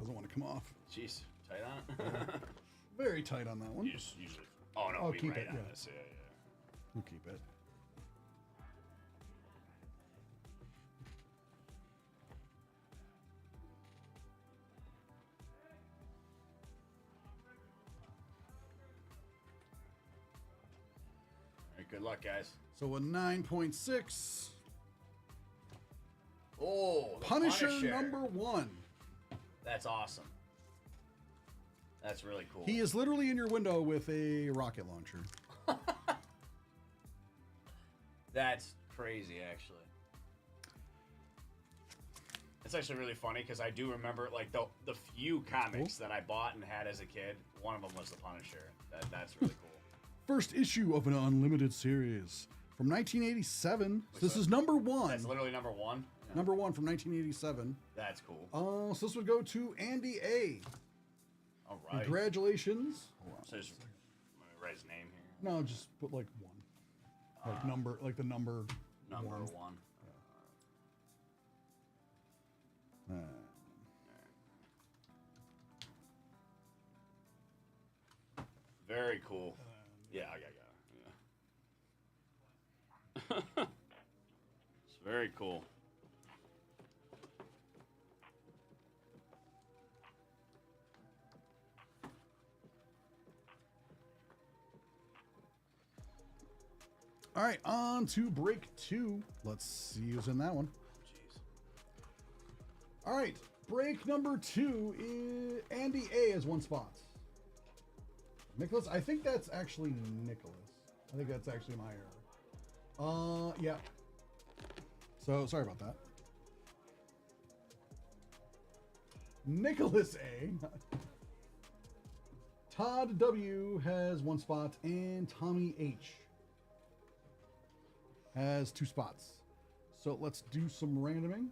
doesn't want to come off. Jeez, tight on it. Very tight on that one. You just usually. Oh no, I'll we keep right it, on yeah. this. Yeah, yeah. We'll keep it. All right, good luck, guys. So a 9.6. Oh, the Punisher number 1. That's awesome. That's really cool. He is literally in your window with a rocket launcher. That's crazy, actually. It's actually really funny because I do remember like the few comics that I bought and had as a kid. One of them was the Punisher. That's really cool. First issue of an unlimited series from 1987. This is number 1. That's literally number 1. Yeah. Number 1 from 1987. That's cool. So this would go to Andy A. All right. Congratulations. Hold on. So just let me write his name here. No, just put like 1. Like number, like the number. Number 1. Uh, Very cool. Yeah, I got it. Yeah. It's very cool. all right, on to break 2. Let's see who's in that one. Jeez. All right, break number 2 is Andy A has 1 spot. Nicholas, I think that's actually Nicholas. I think that's actually my error. Yeah. So sorry about that. Nicholas A. Todd W has 1 spot, and Tommy H has 2 spots. So let's do some randoming.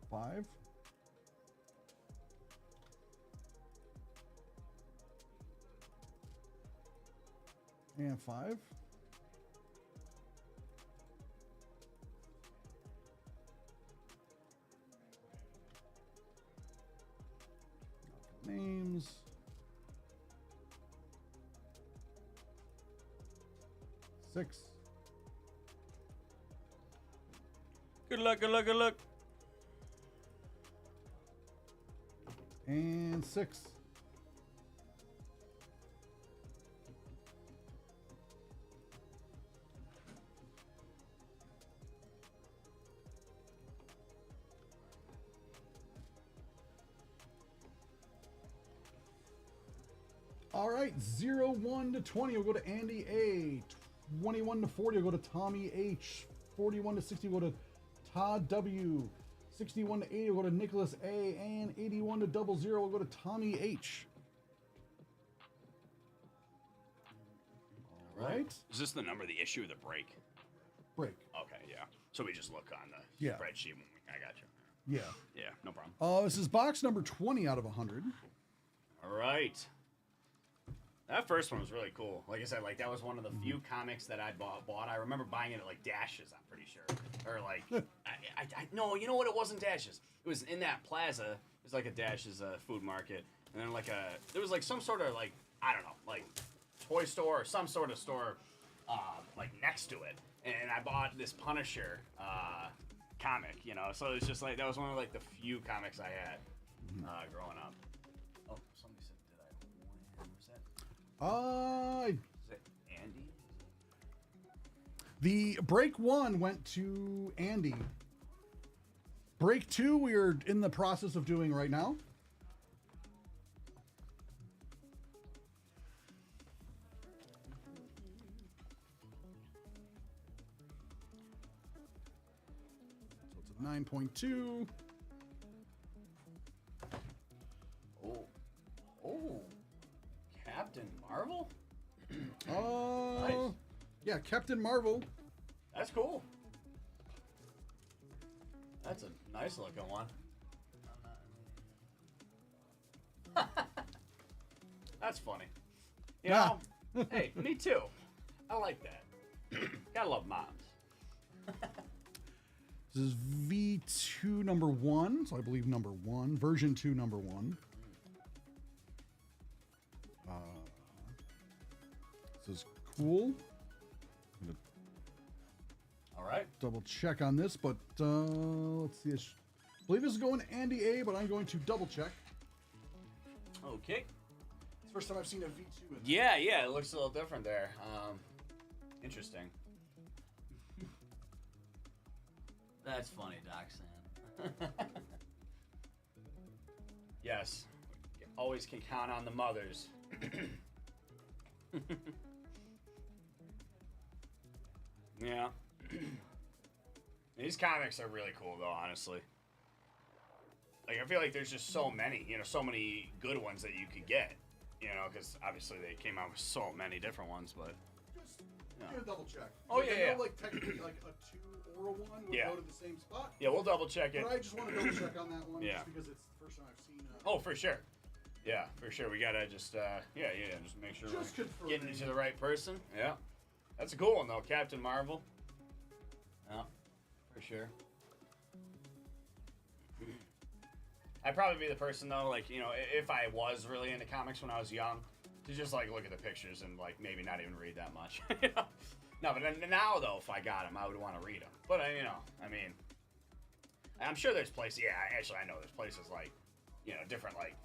Five. And 5. Names. Six. Good luck, good luck, good luck. And 6. All right, 0-1 to 20 will go to Andy A. 21 to 40 will go to Tommy H. 41 to 60 will go to Todd W. 61 to 80 will go to Nicholas A. And 81 to 00 will go to Tommy H. All right. Is this the number of the issue or the break? Break. Okay, yeah. So we just look on the Yeah. spreadsheet. I got you. Yeah. Yeah, no problem. This is box number 20 out of 100. All right. That first one was really cool. Like I said, like that was one of the few comics that I bought. I remember buying it at like Dashes, I'm pretty sure. Or like, no, you know what? It wasn't Dashes. It was in that plaza. It was like a Dashes food market. And then like there was like some sort of like, I don't know, like toy store or some sort of store like next to it. And I bought this Punisher comic, you know. So it's just like, that was one of like the few comics I had growing up. Oh, somebody said, did I win? Was that? Is it Andy? The break 1 went to Andy. Break 2 we are in the process of doing right now. So it's a 9.2. Oh, Captain Marvel? Nice. Yeah, Captain Marvel. That's cool. That's a nice looking one. That's funny. You Yeah. know, Hey, me too. I like that. Gotta love moms. This is V2 number 1, so I believe number 1. Version 2 number 1. This is cool. I'm gonna All right. double check on this, but let's see. I believe this is going to Andy A, but I'm going to double check. Okay. It's the first time I've seen a V2 in Yeah, it looks a little different there. Interesting. That's funny, Doxan. Yes. You always can count on the mothers. Yeah. These comics are really cool, though, honestly. Like, I feel like there's just so many, so many good ones that you could get. Because obviously they came out with so many different ones, but... Just gonna double check. Oh, I yeah. know, like, technically, like, a 2 or a 1 would Yeah. go to the same spot. Yeah, we'll double check it. But I just want to double check on that one, Yeah. just because it's the first time I've seen it. Oh, for sure. Yeah, for sure. We gotta just, just make sure Just we're confirming. getting it to the right person. Yeah. That's a cool one, though. Captain Marvel. Yeah, for sure. I'd probably be the person, though, like, if I was really into comics when I was young, to just, like, look at the pictures and, like, maybe not even read that much. No, but now, though, if I got them, I would want to read them. But, I'm sure there's places, actually, I know there's places, like, different, like,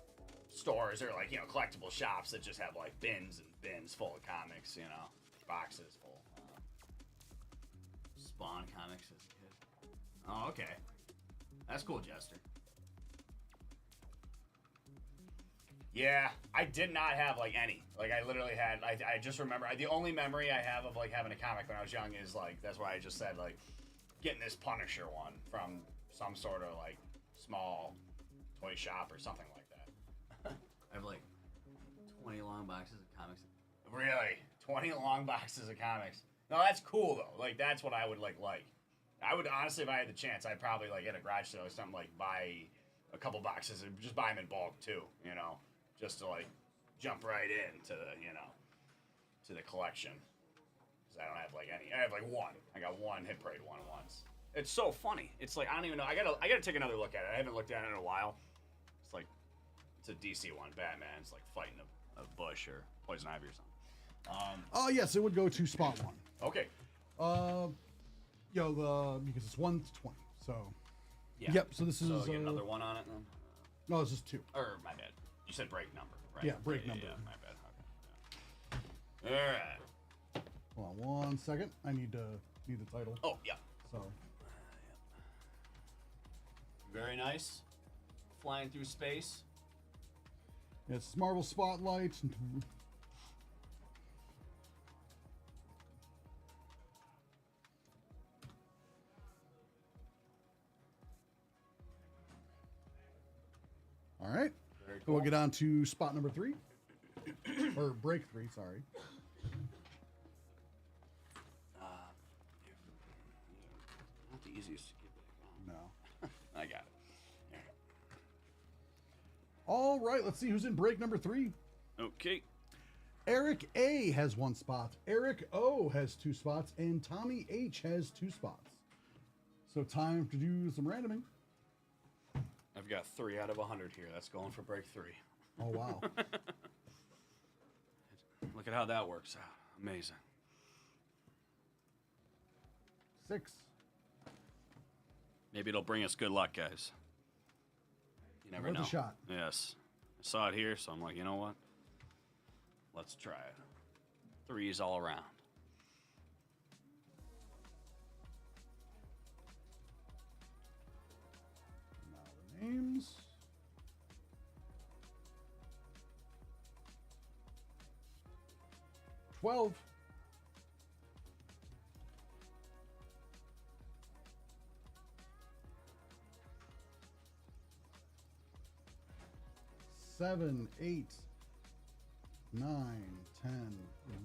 stores or, like, collectible shops that just have, like, bins and bins full of comics, boxes full. Spawn comics as a kid. Oh, okay. That's cool, Jester. Yeah, I did not have, like, any. Like, I literally had, I just remember, the only memory I have of, like, having a comic when I was young is, like, that's why I just said, like, getting this Punisher one from some sort of, like, small toy shop or something like that. I have, like, 20 long boxes of comics. Really? 20 long boxes of comics. No, that's cool, though. Like, that's what I would, like. I would, honestly, if I had the chance, I'd probably, like, at a garage sale or something, like, buy a couple boxes and just buy them in bulk, too, just to, like, jump right into the, to the collection. Because I don't have, like, any. I have, like, one. I got one Hit Parade one once. It's so funny. It's like, I don't even know. I gotta take another look at it. I haven't looked at it in a while. It's like, it's a DC one. Batman. It's like fighting a bush or poison ivy or something. Oh, yes, it would go to spot 1. Okay. Because it's 1 to 20, so. Yeah. Yep, so this is. So get another one on it then? No, this is 2. Or, my bad. You said break number, right? Yeah, break number. Yeah, my bad. Okay. Yeah. Alright. Hold on 1 second. I need the title. Oh, yeah. So. Very nice. Flying through space. It's Marvel Spotlight. All right. Very cool. We'll get on to spot number 3. Or break 3, sorry. Not the easiest to get back No. on. I got it. There. All right, let's see who's in break number 3. Okay. Eric A has 1 spot. Eric O has 2 spots. And Tommy H has 2 spots. So time to do some randoming. I've got 3 out of 100 here. That's going for break 3. Oh, wow. Look at how that works out. Amazing. 6. Maybe it'll bring us good luck, guys. You never Worth know. a shot. Yes. I saw it here, so I'm like, you know what? Let's try it. 3s all around. Now the names. $12. Seven, 8, 9, 10,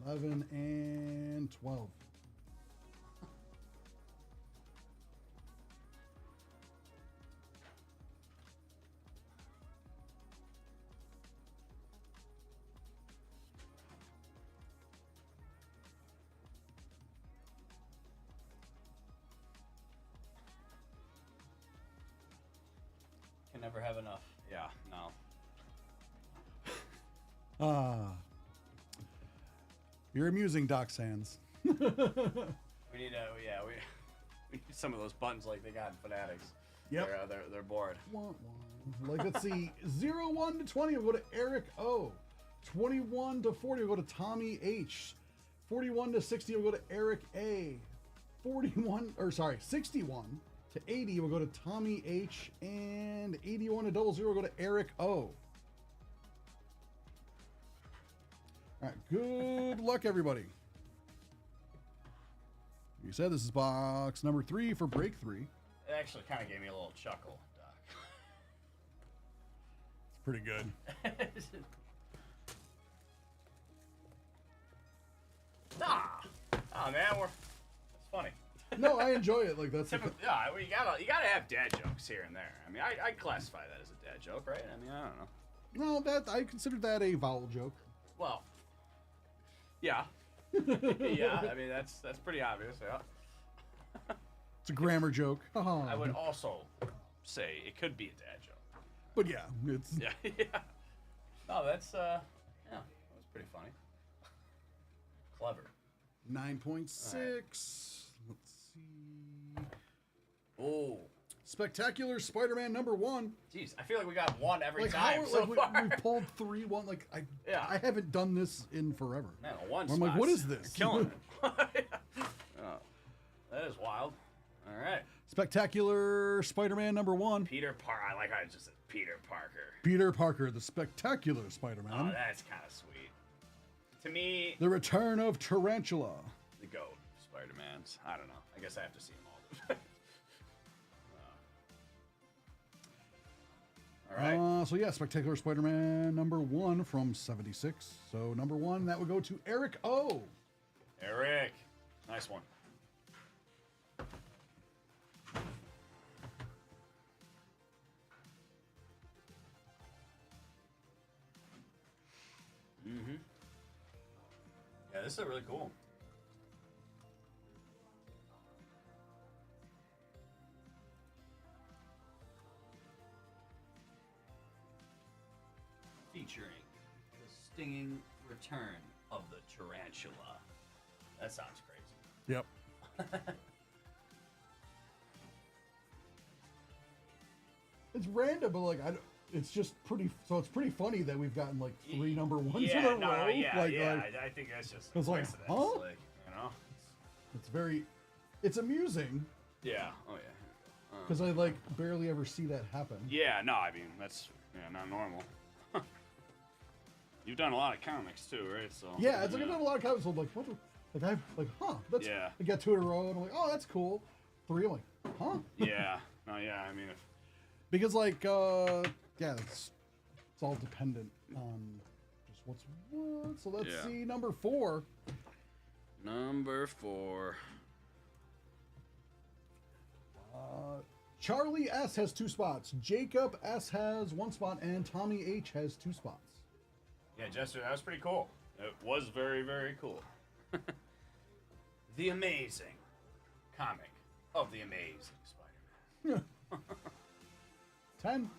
11, and 12. Never have enough. Yeah, no. You're amusing, Doc Sands. We need we need some of those buttons like they got in Fanatics. Yep. They're bored. Like, let's see. 01 to 20 will go to Eric O. 21 to 40 will go to Tommy H. 41 to 60 will go to Eric A. 61 to 80 will go to Tommy H. And 81 to 00 will go to Eric O. All right, good luck, everybody. You said this is box number 3 for break 3. It actually kind of gave me a little chuckle, Doc. It's pretty good. Oh man, it's funny. No, I enjoy it. Like, that's the Typical, yeah, well, you gotta have dad jokes here and there. I mean, I classify that as a dad joke, right? I mean, I don't know. No, that I consider that a vowel joke. Well, yeah, yeah. I mean, that's pretty obvious. Yeah. It's a grammar joke. I would also say it could be a dad joke. But yeah, it's Yeah, yeah. No, that's that was pretty funny. Clever. 9.6. Let's see. Oh, Spectacular Spider-Man #1. jeez, I feel like we got one every Like time how so like far. we pulled 3-1. Like Yeah. I haven't done this in forever. Man, one. I'm like, what spot's is this? Killing it. Oh, that is wild. All right, Spectacular Spider-Man #1. Peter Parker. I like how it just said Peter Parker. Peter Parker, the Spectacular Oh, Spider-Man. that's kind of sweet. To me, The Return of Tarantula. the GOAT Spider-Mans. I don't know. I guess I have to see them all. All right. So yeah, Spectacular Spider-Man #1 from 76. So #1, that would go to Eric O. Eric, nice one. Mm-hmm. Yeah, this is really cool. Featuring the stinging return of the tarantula. That sounds crazy. Yep. It's random, but like it's just pretty. So it's pretty funny that we've gotten like 3 #1s in a row. I think that's just It's like, coincidence. huh? Like, you know? It's amusing Yeah. Oh yeah. because I like barely ever see that happen. Yeah. No, I mean that's not normal. You've done a lot of comics too, right? So. Yeah, it's like I've done a lot of comics. So I'm like, what? That's. Yeah. I get 2 in a row, and I'm like, oh, that's cool. 3, I'm like, huh? Yeah. No. Yeah. I mean, if Because like, it's all dependent on just what's what. So let's Yeah. see #4. number 4. Charlie S has 2 spots. Jacob S has 1 spot, and Tommy H has 2 spots. Yeah, Jester, that was pretty cool. It was very, very cool. The amazing comic of the Amazing Spider-Man. 10. You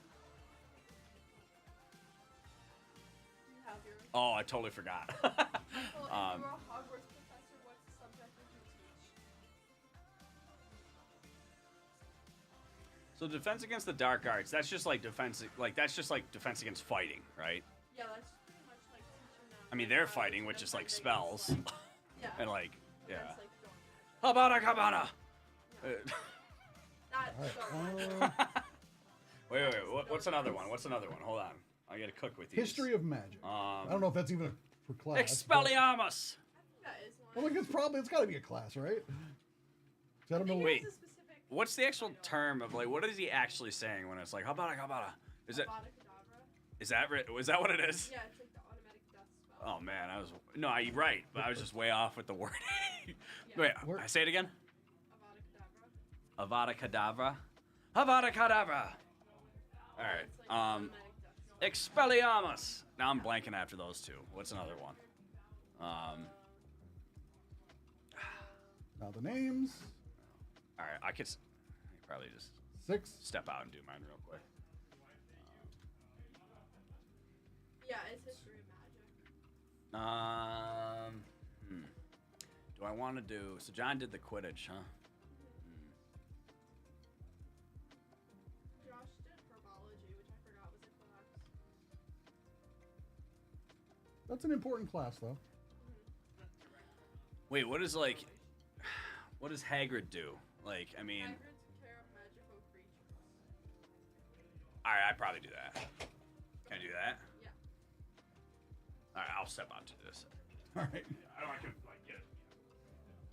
have yours. Oh, I totally forgot. Well, if you were a Hogwarts professor, what's the subject would you teach? So defense against the dark arts, that's just like defense defense against fighting, right? Yeah, that's pretty much like teaching them. I mean, they're how fighting to with just defend like against, spells yeah. and like That's like Habana don't Cabana. That's so much. Wait. What's another one? Hold on. I gotta cook with these. History of Magic. I don't know if that's even for class. Expelliarmus. That is Well, one. like it's got to be a class, right? 'Cause I don't know. Wait. It's a specific What's the actual term of like? What is he actually saying when it's like Habana Cabana? Is it? Avada Kedavra. Is that what it is? Yeah, it's like the automatic death spell. Oh man, you're right, but I was just way off with the wording. Yeah. Wait, Where- I say it again. Avada Kedavra. Avada Kedavra. Avada Kedavra. All right. It's like automatic death spell. Expelliarmus. Now I'm blanking after those two. What's another one? Now the names. All right, I could probably just 6. step out and do mine real quick. Yeah, it's history of magic. Do I want to do? So John did the Quidditch, huh? Josh did herbology, which I forgot was a class. That's an important class, though. Wait, what is like? What does Hagrid do? Like, I mean, Hagrid's care of magical creatures. all right, I'd probably do that. Can I do that? Yeah. All right, I'll step out to this. All right. I don't can like get it.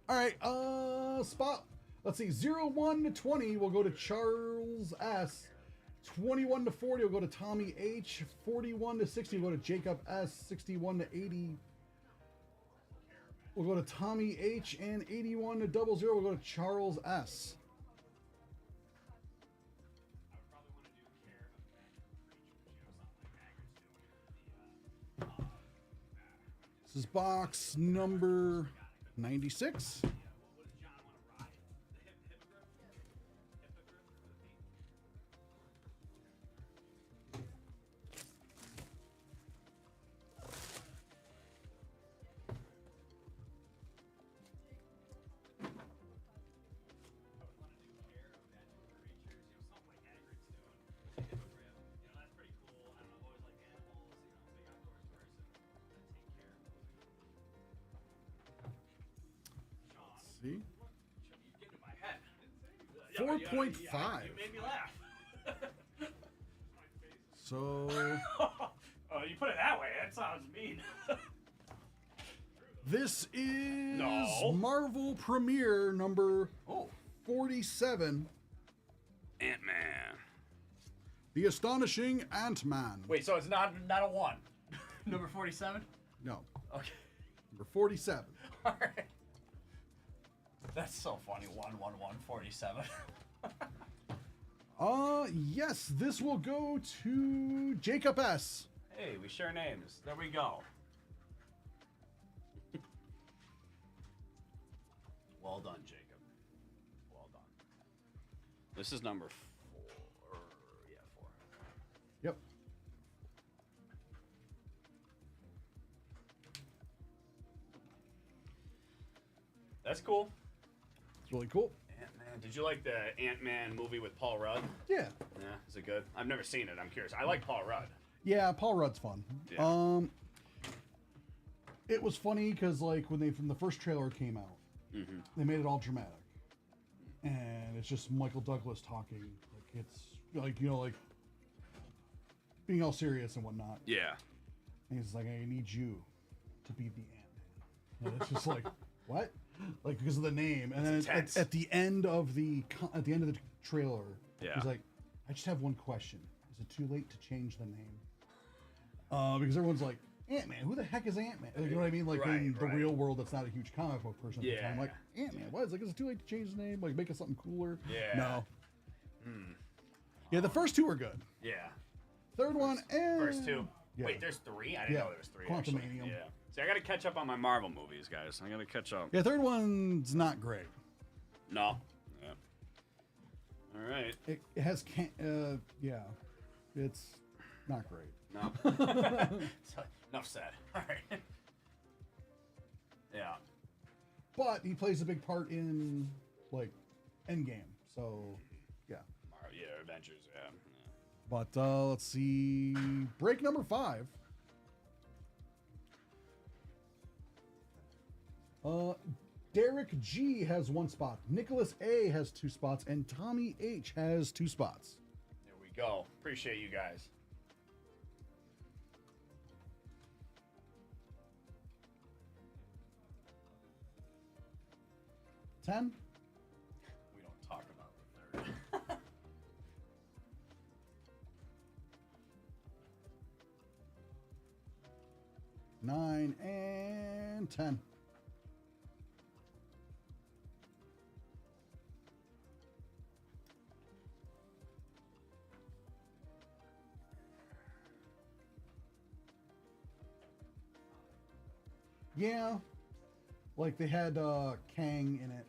All right. Spot. Let's see. 01 to 20 will go to Charles S. 21 to 40 will go to Tommy H. 41 to 60 will go to Jacob S. 61 to 80 will go to Tommy H. And 81 to 00 will go to Charles S. This is box number 96. See? 4.5. You made me laugh. So Oh, you put it that way. That sounds mean. this is No. Marvel Premiere number Oh, 47, Ant-Man. The Astonishing Ant-Man. Wait, so it's not a 1. Number 47? No, Okay. number 47. All right. That's so funny. 11147. Yes, this will go to Jacob S. Hey, we share names. There we go. Well done, Jacob. Well done. This is number 4. Yeah, 4. Yep. That's cool. It's really cool. Ant-Man. Did you like the Ant-Man movie with Paul Rudd? Yeah. Yeah, is it good? I've never seen it. I'm curious. I like Paul Rudd. Yeah, Paul Rudd's fun. Yeah. It was funny because like when the first trailer came out, they made it all dramatic, and it's just Michael Douglas talking. Like it's like like being all serious and whatnot. Yeah. And he's like, I need you to be the Ant-Man. And it's just like, what? Like because of the name. And then intense. at the end of the trailer, Yeah. he's like, I just have one question. Is it too late to change the name? Because everyone's like, Ant-Man, who the heck is Ant-Man? Like, you know what I mean? Like in the Right. real world, that's not a huge comic book person at the time. Yeah. Like, Ant-Man, what? Is it too late to change the name? Like, make it something cooler? Yeah. No. Yeah, the first two are good. Yeah. Third one, First 2. Yeah. Wait, there's 3? I didn't Yeah. know there was 3. Actually. Quantumanium. Yeah. See, I gotta catch up on my Marvel movies, guys. I gotta catch up. Yeah, third one's not great. No. Yeah. All right. It has yeah, it's not great. No. So, enough said. All right. Yeah. But he plays a big part in like Endgame. So yeah. Yeah. Avengers. Yeah. But let's see. Break number 5. Derek G has 1 spot. Nicholas A has 2 spots, and Tommy H has 2 spots. There we go. Appreciate you guys. $10. We don't talk about the third. 9 and 10. Yeah, like they had Kang in it,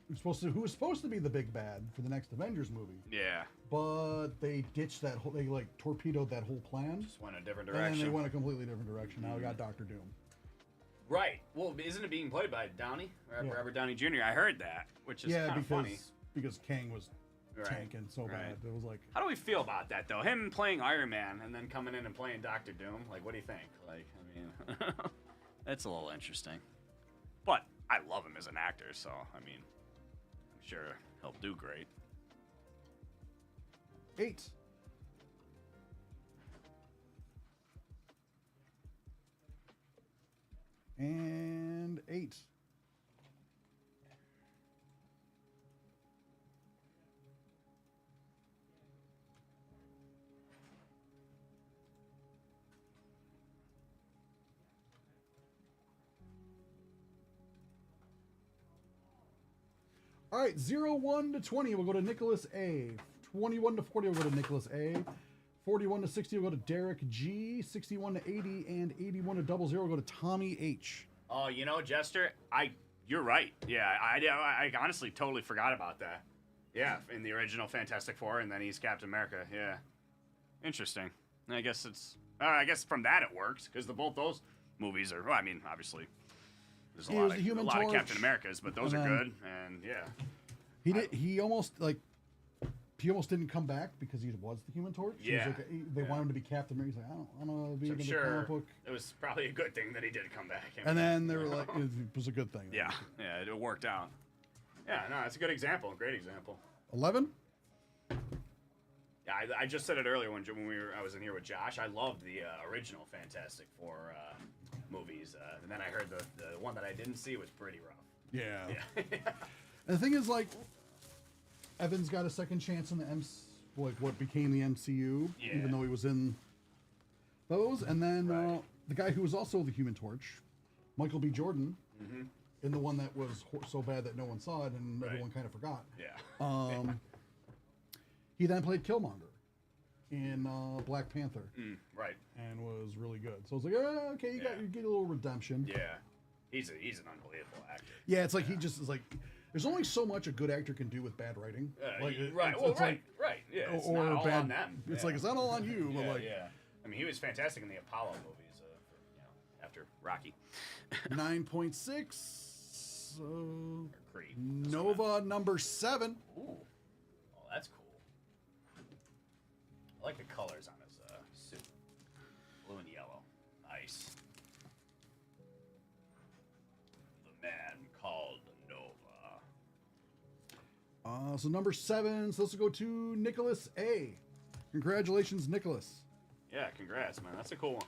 who was supposed to be the big bad for the next Avengers movie, Yeah. but they ditched that whole. They like torpedoed that whole plan, Just went a different and then direction. they went a completely different direction. Now we got Doctor Doom. Right. Well, isn't it being played by Downey? Yeah. Robert Downey Jr. I heard that, which is Yeah, kind of funny. because Kang was Right. tanking so bad. It was like, How do we feel about that, though? Him playing Iron Man and then coming in and playing Doctor Doom? Like, what do you think? Like, I mean, that's a little interesting. But I love him as an actor, so, I mean, I'm sure he'll do great. 8. And 8. All right, 01 to 20 will go to Nicholas A. 21 to 40 will go to Nicholas A. 41 to 60 will go to Derek G. 61 to 80 and 81 to 00 will go to Tommy H. Oh, you know, Jester, you're right. Yeah, I honestly totally forgot about that. Yeah, in the original Fantastic Four, and then he's Captain America. Yeah, interesting. I guess I guess from that it works because both those movies are. Well, I mean, obviously, there's a He lot was of the Human of Torch, Captain Americas, but those and are then- good. And yeah, He almost didn't come back because he was the Human Torch. He was Yeah. they wanted him to be Captain America. He's like, I don't want to be so in I'm the sure comic book. it was probably a good thing that he did come back. And then they were like, it was a good thing. yeah, it worked out. Yeah, no, it's a good example. Great example. 11. Yeah, I just said it earlier when I was in here with Josh. I loved the original Fantastic Four movies, and then I heard the one that I didn't see was pretty rough. Yeah. Yeah, And the thing is, like, Evans got a second chance in the what became the MCU, Yeah. even though he was in those. And then Right. the guy who was also the Human Torch, Michael B. Jordan, Mm-hmm. in the one that was so bad that no one saw it and Right. everyone kind of forgot. yeah. He then played Killmonger in Black Panther Right. and was really good. So it's like, okay, you get a little redemption. Yeah. He's an unbelievable actor. Yeah, it's like he just is like. There's only so much a good actor can do with bad writing. Like, right. it's- Well, it's right. like- Right. Yeah. It's or not all bad. on them. It's Yeah. like it's not all on you, but Yeah, like yeah. I mean, he was fantastic in the Apollo movies. After Rocky 9.6. or Creed. Nova number 7. Ooh. Oh, that's cool. I like the colors on his suit. Blue and yellow. Nice. The man called Nova. So number 7. So let's go to Nicholas A. Congratulations, Nicholas. Yeah, congrats, man. That's a cool one.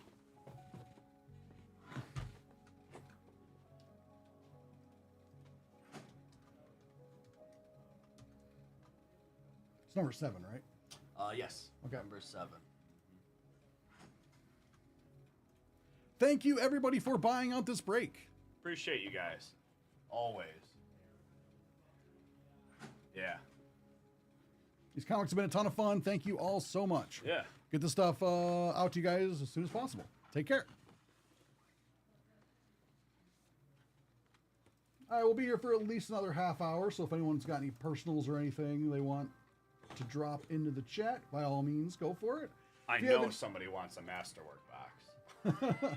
It's number 7, right? Yes. Okay. Number 7. Thank you, everybody, for buying out this break. Appreciate you guys. Always. Yeah. These comics have been a ton of fun. Thank you all so much. Yeah. Get this stuff out to you guys as soon as possible. Take care. All right, we'll be here for at least another half hour. So if anyone's got any personals or anything they want to drop into the chat, by all means, go for it. I If you know haven't- somebody wants a Masterwork box.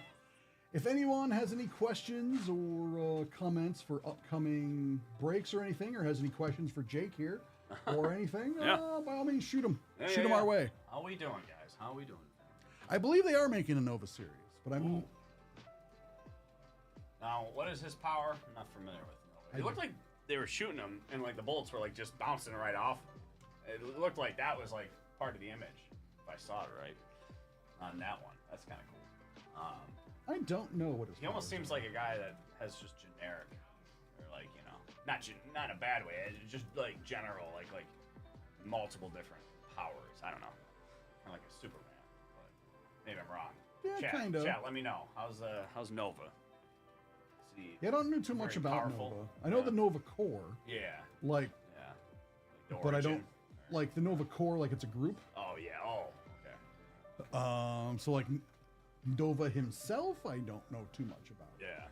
If anyone has any questions or comments for upcoming breaks or anything, or has any questions for Jake here or anything, Yeah. by all means, shoot them. Yeah, shoot yeah, them yeah. our way. How we doing, guys? How we doing? I believe they are making a Nova series, but I'm Now, what is his power? I'm not familiar with Nova. It looked like they were shooting him, and like the bullets were like just bouncing right off. It looked like that was like part of the image, if I saw it right on that one. That's kind of cool. I don't know what his He almost powers seems are. like a guy that has just generic, or like not in a bad way, just like general, like multiple different powers. I don't know, kind of like a Superman, but maybe I'm wrong. Yeah, Chat, kinda. Chat, let me know. How's Nova? Is he, Yeah, I don't know too much very about powerful? Nova. I know Yeah. the Nova Core, Yeah, like, yeah. Like the but I don't origin. like the Nova Core, like it's a group. Oh yeah. Oh, okay. So like Nova himself, I don't know too much about. Yeah.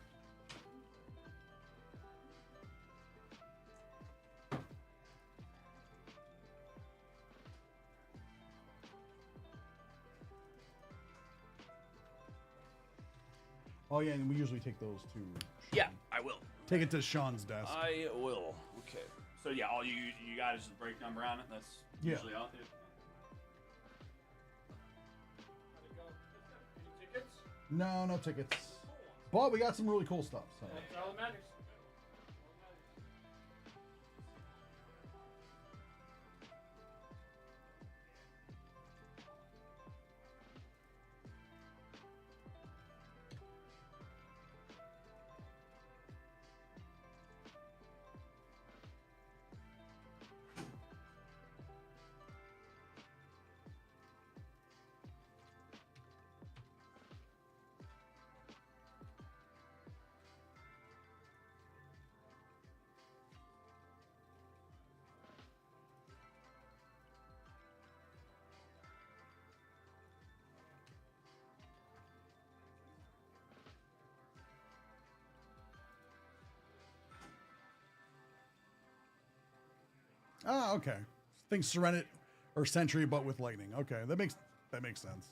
Oh yeah, and we usually take those to. Yeah, I will. Take it to Sean's desk. I will. Okay. So yeah, all you got is the break number on it. That's Yeah. usually out there. How'd it go? Any tickets? No, no tickets. But we got some really cool stuff. So. That's all that matters. Ah, okay. Think Serenity or Sentry, but with lightning. Okay, that makes sense.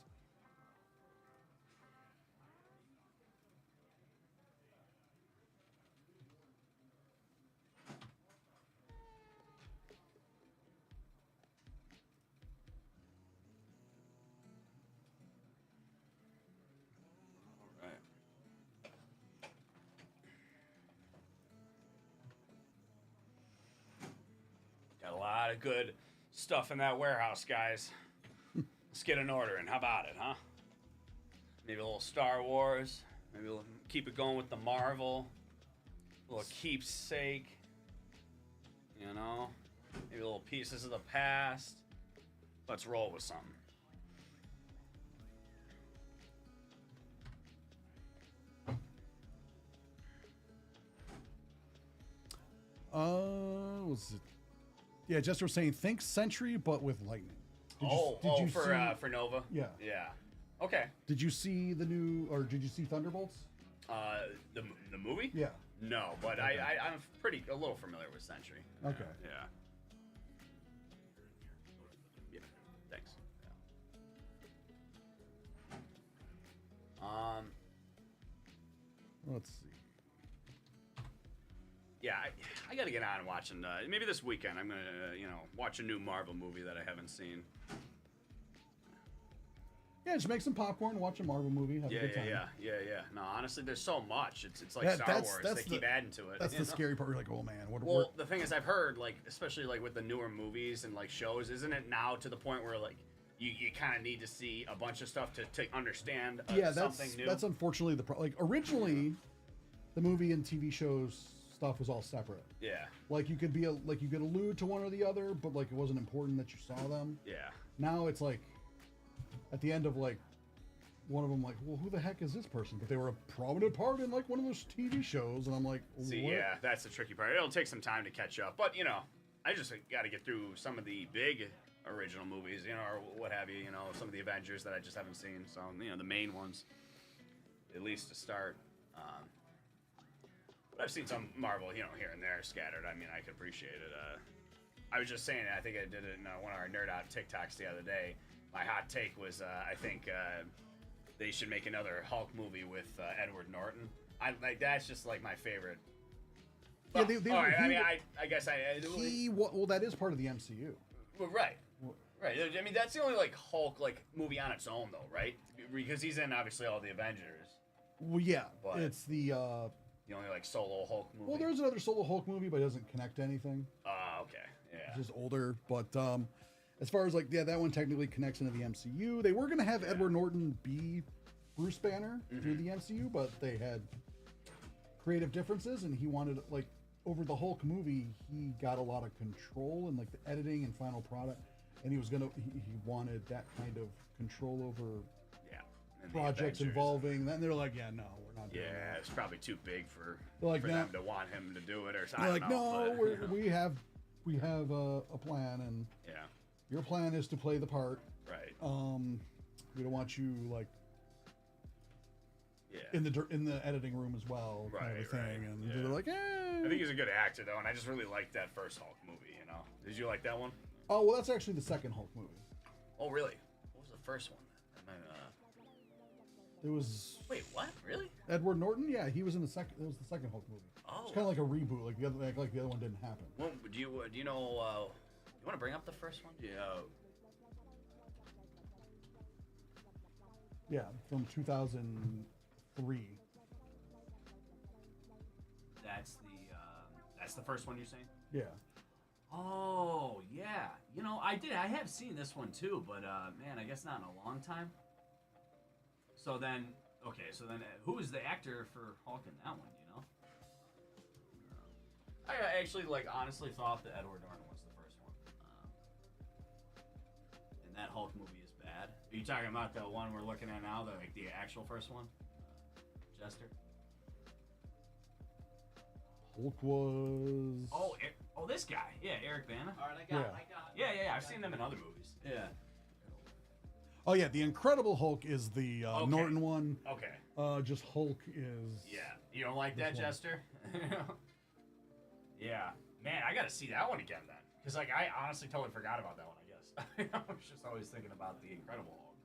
All right. Got a lot of good stuff in that warehouse, guys. Let's get an order in. How about it, huh? Maybe a little Star Wars. Maybe we'll keep it going with the Marvel. A little keepsake. You know? Maybe little pieces of the past. Let's roll with something. Was it? Yeah, Jester was saying think Sentry, but with lightning. Did you for see, for Nova. Yeah. Yeah. Okay. Did you see the new, or did you see Thunderbolts? The movie? Yeah. No, but Okay. I'm a little familiar with Sentry. Okay. Yeah. Yeah. Thanks. Yeah. Let's see. Yeah, I got to get on watching. Maybe this weekend I'm gonna watch a new Marvel movie that I haven't seen. Yeah, just make some popcorn, watch a Marvel movie, have a good time. Yeah. No, honestly, there's so much. It's like That- Star that's- Wars. that's They keep the- adding to it. That's you the know? scary part. You're like, oh man, Well, the thing is, I've heard, like, especially like with the newer movies and like shows, isn't it now to the point where like you kind of need to see a bunch of stuff to understand yeah, something new? that's unfortunately the like originally, the movie and TV shows stuff was all separate. Yeah, Like you could you could allude to one or the other, but like it wasn't important that you saw them. yeah. Now it's like, at the end of like, one of them like, well, who the heck is this person? But they were a prominent part in like one of those TV shows, and I'm like, See, what? yeah, that's the tricky part. It'll take some time to catch up, but I just got to get through some of the big original movies, or what have you, some of the Avengers that I just haven't seen. So, the main ones, at least to start. But I've seen some Marvel, here and there scattered. I mean, I could appreciate it. I was just saying, I think I did it in one of our Nerd Out TikToks the other day. My hot take was, I think they should make another Hulk movie with Edward Norton. That's just like my favorite. Yeah, Well, all right, I mean, I guess well, that is part of the MCU. well, right. I mean, that's the only like Hulk like movie on its own though, right? Because he's in obviously all the Avengers. Well, yeah, But- it's the. The only like solo Hulk movie. Well, there's another solo Hulk movie, but it doesn't connect to anything. Okay. Yeah. It's just older, but as far as like, yeah, that one technically connects into the MCU. They were gonna have Edward Norton be Bruce Banner through the MCU, but they had creative differences, and he wanted like over the Hulk movie, he got a lot of control in like the editing and final product, and he wanted that kind of control over Yeah. And the projects Avengers. involving. Then they're like, yeah, no, we're not doing Yeah, that. it's probably too big for They're like, for no. them to want him to do it or something. They're I like, don't know, no, but, we have a plan, and Yeah. your plan is to play the part. Right. We don't want you like Yeah. in the editing room as well, kind of a Right, thing. right, And yeah. they're like, I think he's a good actor though, and I just really liked that first Hulk movie. Did you like that one? oh well, that's actually the second Hulk movie. Oh, really? What was the first one? Then? It was Wait, what? Really? Edward Norton. Yeah, he was in the second. It was the second Hulk movie. Oh. It's kind of like a reboot. Like the other one didn't happen. Well, do you know? You want to bring up the first one? Yeah, from 2003. That's the first one you're saying? Yeah. Oh yeah. You know, I have seen this one too, but man, I guess not in a long time. So then, who was the actor for Hulk in that one? You know? I actually honestly thought that Edward Norton was the first one. And that Hulk movie is bad. Are you talking about the one we're looking at now, the actual first one? Jester? Hulk was. Oh, this guy. Yeah, Eric Bana. All right, I Yeah. got it. Yeah. I've seen them in other movies. Yeah. Oh yeah, the Incredible Hulk is the Okay. Norton one. Okay. Just Hulk is. Yeah. You don't like that, This one. Jester? Yeah. Man, I gotta see that one again then. Because I honestly totally forgot about that one, I guess. I was just always thinking about the Incredible Hulk.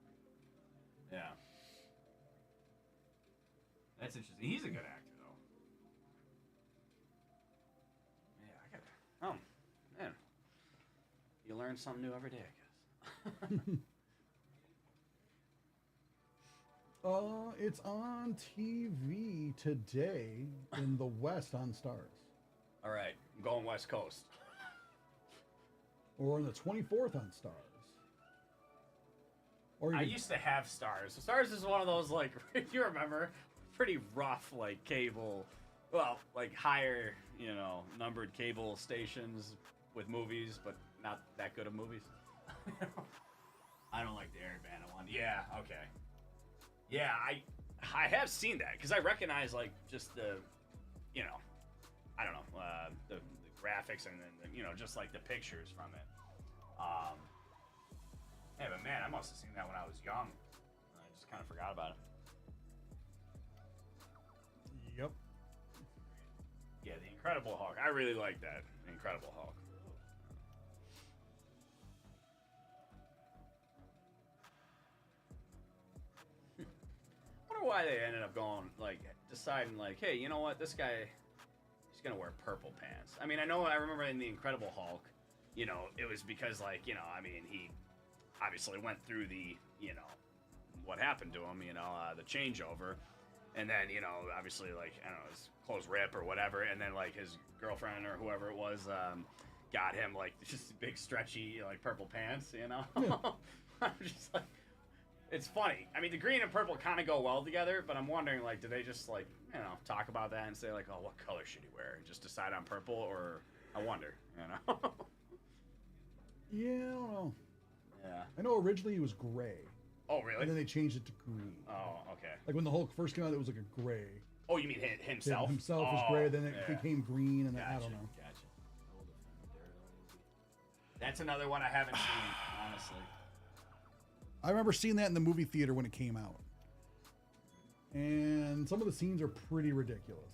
Yeah. That's interesting. He's a good actor though. Yeah, I gotta man. You learn something new every day, I guess. It's on TV today in the West on Stars, All right, I'm going West Coast. or on the 24th on Stars. Or I you- used to have Stars. Stars is one of those, if you remember, pretty rough, cable, higher, numbered cable stations with movies, but not that good of movies. I don't like the Eric Bana one. Yeah, okay. Yeah, I have seen that, because I recognize, just the, I don't know, the graphics and then, just, the pictures from it. Yeah, but man, I must have seen that when I was young. I just kind of forgot about it. Yep. Yeah, the Incredible Hulk. I really like that. Incredible Hulk. Wonder why they ended up going, deciding, hey, you know what, this guy, he's gonna wear purple pants. I mean, I remember in the Incredible Hulk, it was because, he obviously went through the, what happened to him, the changeover. And then, obviously, I don't know, his clothes rip or whatever. And then, his girlfriend or whoever it was got him, just big, stretchy, purple pants, Yeah. I'm just it's funny. I mean, the green and purple kind of go well together, but I'm wondering, do they just, talk about that and say, oh, what color should he wear? And just decide on purple? Or, I wonder, Yeah, I don't know. Yeah. I know originally it was gray, Oh, really? and then they changed it to green. Oh, okay. Like when the Hulk first came out, it was a gray. Oh, you mean himself? Himself was Oh, gray, then it yeah. became green, and then, I Gotcha, don't know. Gotcha. That's another one I haven't seen, honestly. I remember seeing that in the movie theater when it came out, and some of the scenes are pretty ridiculous.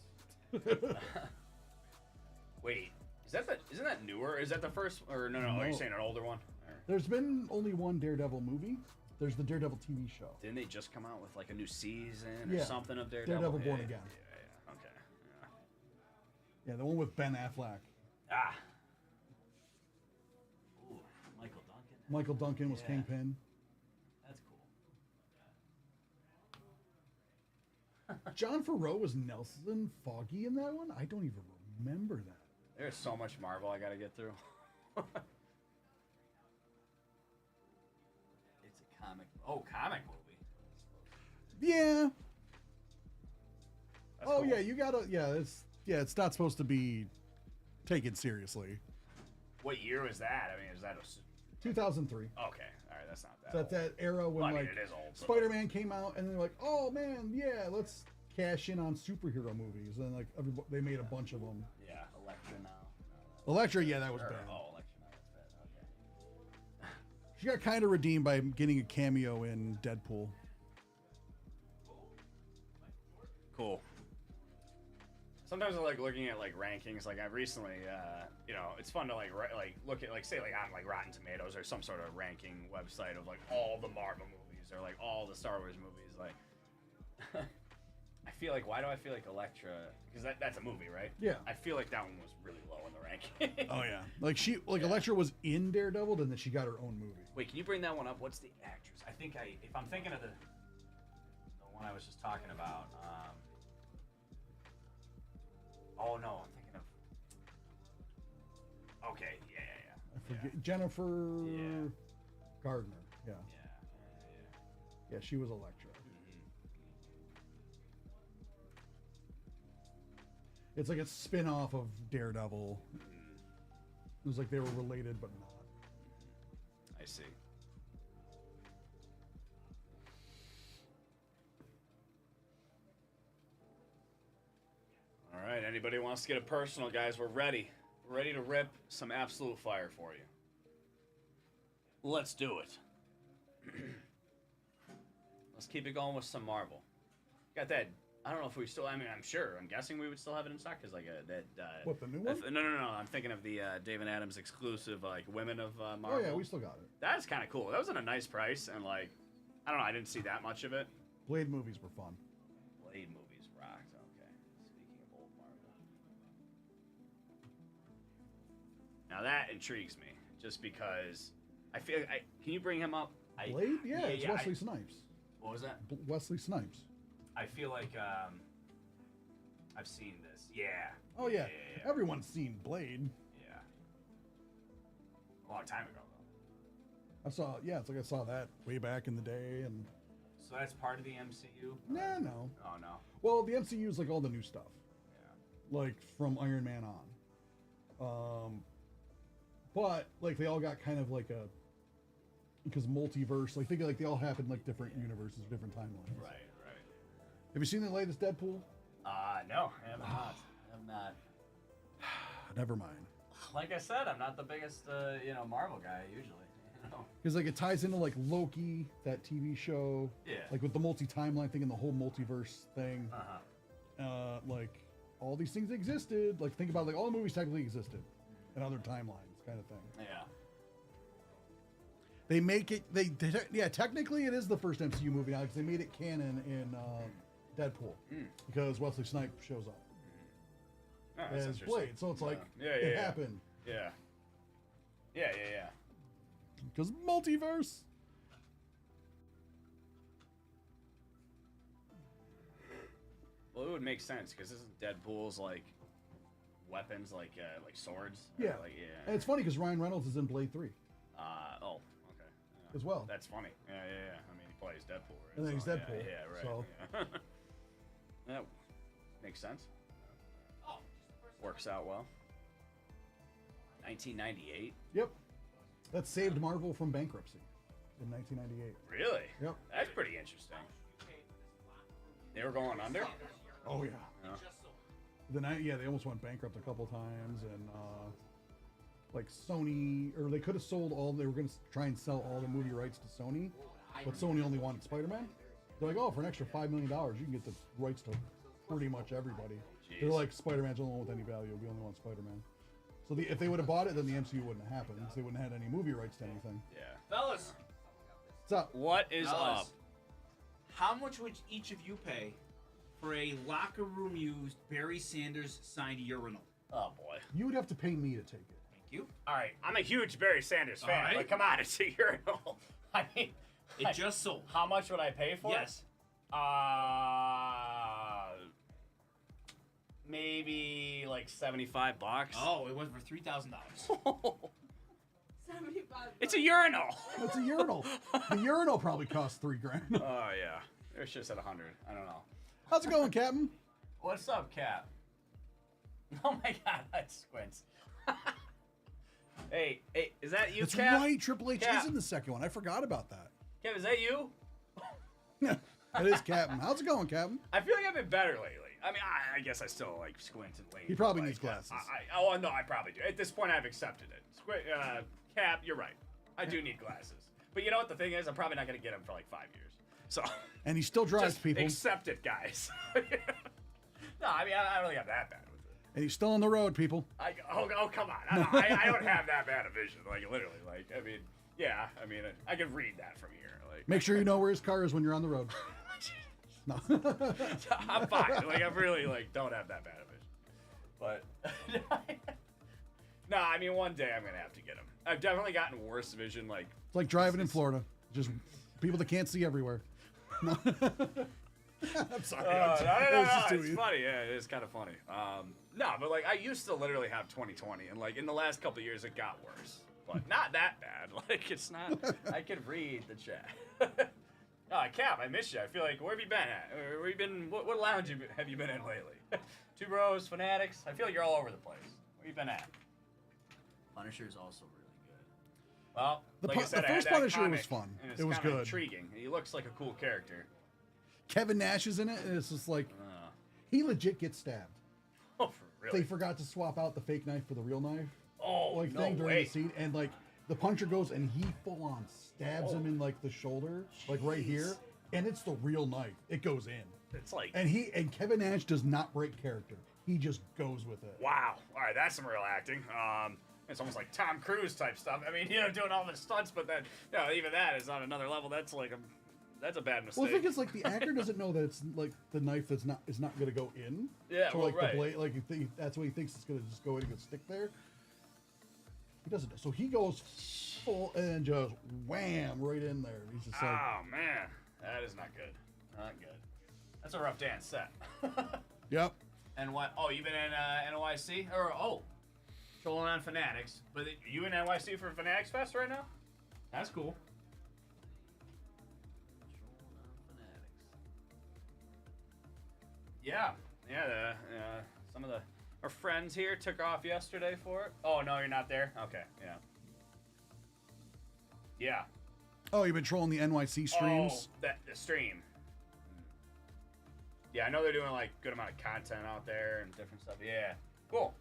Wait, isn't that newer? Is that the first? Or no, are you No. saying an older one? Or, There's been only one Daredevil movie. There's the Daredevil TV show. didn't they just come out with a new season or Yeah. something of Daredevil? Daredevil Born Yeah, Again. Yeah. Okay. Yeah, the one with Ben Affleck. Yeah. Ah. Ooh, Michael Duncan. Michael Duncan was Yeah. Kingpin. That's cool. John Farrow was Nelson Foggy in that one? I don't even remember that. There's so much Marvel I gotta get through. It's a comic movie. Yeah. That's Oh cool. yeah, you gotta. It's not supposed to be taken seriously. What year was that? I mean, is that a? 2003. Okay, all right, that's not that. So that's old. that era when Well, I mean, like it is old. but- Spider-Man came out, and they're like, "Oh man, yeah, let's cash in on superhero movies." And like they made a bunch of them. Yeah, Elektra now. Elektra, yeah, that was Or- bad. Oh, Elektra now. That's bad. Okay. She got kind of redeemed by getting a cameo in Deadpool. Cool. Sometimes I like looking at rankings. I've recently, it's fun to look at say on Rotten Tomatoes or some sort of ranking website of all the Marvel movies or all the Star Wars movies. I feel like, why do I feel like Elektra? Because that's a movie, right? Yeah. I feel like that one was really low in the ranking. Oh yeah. Like Elektra was in Daredevil, and then she got her own movie. Wait, can you bring that one up? What's the actress? I think if I'm thinking of the one I was just talking about. Oh no, I'm thinking of. Okay, yeah. I forget Jennifer Yeah. Gardner. Yeah. Yeah. Yeah, she was Elektra. It's like a spin-off of Daredevil. It was like they were related but not. I see. All right, anybody wants to get it personal, guys? We're ready. We're ready to rip some absolute fire for you. Let's do it. Let's keep it going with some Marvel. Got that. I don't know if we still. I mean, I'm sure. I'm guessing we would still have it in stock because that. What, the new one? No. I'm thinking of the David Adams exclusive, like Women of Marvel. Oh yeah, we still got it. That's kind of cool. That was at a nice price, and like, I don't know. I didn't see that much of it. Blade movies were fun. Blade movies rocked. Okay. Speaking of old Marvel. Now that intrigues me, just because I feel. Can you bring him up? Blade? Yeah, it's Wesley Snipes. What was that? Wesley Snipes. I feel like I've seen this. Yeah. Oh yeah. Yeah. Everyone's seen Blade. Yeah. A long time ago, though. It's like I saw that way back in the day, and So that's part of the MCU? no. Oh, no. Well, the MCU is like all the new stuff, Yeah. like from Iron Man on. But like they all got kind of like because multiverse, like they all happened like different universes, different timelines. Right. Have you seen the latest Deadpool? No, I have not. I have not. Never mind. Like I said, I'm not the biggest, Marvel guy usually. You know? Because like it ties into like Loki, that TV show. Yeah. Like with the timeline thing and the whole multiverse thing. Uh-huh. Like all these things existed. Like think about like all the movies technically existed in other timelines, kind of thing. Yeah. They make it. Technically it is the first MCU movie now because they made it canon in Deadpool because Wesley Snipes shows up Oh, that's as interesting. Blade. So it's like it happened Yeah. because multiverse. Well, it would make sense because isn't Deadpool's like weapons like swords? Yeah. And it's funny because Ryan Reynolds is in Blade 3 Okay. Yeah. as well. That's funny. Yeah. I mean, he plays Deadpool, right? And then he's So, Deadpool, Yeah, right. so- Yeah. That makes sense. Works out well. 1998. Yep. That saved Marvel from bankruptcy in 1998. Really? Yep. That's pretty interesting. They were going under? Oh yeah. Yeah. They almost went bankrupt a couple times, and like Sony, or they could have sold all. They were going to try and sell all the movie rights to Sony, but Sony only wanted Spider-Man. They're like, oh, for an extra $5 million, you can get the rights to pretty much everybody. Jeez. They're like, Spider-Man's the only one with any value. We only want Spider-Man. So if they would have bought it, then the MCU wouldn't have happened. Because they wouldn't have had any movie rights to anything. Yeah. Fellas, What's up? What is fellas, up? how much would each of you pay for a locker room used Barry Sanders signed urinal? Oh boy. You would have to pay me to take it. Thank you. All right, I'm a huge Barry Sanders fan. All right. But come on, it's a urinal. I mean, It just sold. how much would I pay for Yes. it? Maybe like $75. Oh, it went for $3,000. 75. It's a urinal. It's a urinal. The urinal probably cost $3,000. Oh yeah, it's just at 100. I don't know. How's it going, Captain? What's up, Cap? Oh my God, that's Squints. hey, is that you, That's Cap? right. Triple H Cap. is in the second one. I forgot about that. Cap, is that you? That is Captain. How's it going, Captain? I feel like I've been better lately. I mean, I guess I still like squint and lean. He probably but, needs glasses. Oh no, I probably do. At this point, I've accepted it. Cap, you're right. I do need glasses. But you know what the thing is? I'm probably not gonna get them for like 5 years. So And he still drives just people. accept it, guys. No, I mean I don't really have that bad with it. And he's still on the road, people. Oh come on! I don't have that bad a vision. Like literally, like I mean, yeah. I mean, I can read that from here. Like Make sure you know where his car is when you're on the road. No. I'm fine. Like I'm really like don't have that bad of vision. But no, I mean one day I'm gonna have to get them. I've definitely gotten worse vision. Like It's like driving in Florida. Just people that can't see everywhere. No. I'm sorry. no, It was just too it's easy. funny. Yeah, it is kind of funny. No, but like I used to literally have 20/20, and like in the last couple years it got worse, but not that bad. Like it's not. I could read the chat. Cap, I miss you. I feel like where have you been at? Where you been? What lounge have you been in lately? Two Bros, Fanatics. I feel like you're all over the place. Where you been at? Punisher is also really good. Well, The like I said, the I had first that Punisher was comic, fun. and it's It was kinda good. intriguing. He looks like a cool character. Kevin Nash is in it, and it's just like Uh, he legit gets stabbed. oh, for really? They forgot to swap out the fake knife for the real knife, Oh, like no thing during way. the scene, and like the puncher goes and he full on stabs him in like the shoulder, like right here, and it's the real knife. It goes in, It's like and Kevin Nash does not break character. He just goes with it. wow. All right, that's some real acting. It's almost like Tom Cruise type stuff. I mean, doing all the stunts, but then, even that is on another level. That's like that's a bad mistake. Well, the thing is, like the actor doesn't know that it's like the knife is not going to go in. Yeah, So well, like right. the blade, like that's what he thinks it's going to just go in and stick there. He doesn't. So he goes full and just wham right in there. He's just like, Oh man, that is not good. Not good. That's a rough day on set. yep. And what? Oh, you've been in NYC or trolling on Fanatics? But you in NYC for Fanatics Fest right now? That's cool. Yeah, some of our friends here took off yesterday for it. Oh no, you're not there. Okay, yeah. Yeah. Oh, you've been trolling the NYC streams. Oh, the stream. Yeah, I know they're doing like good amount of content out there and different stuff. Yeah, cool.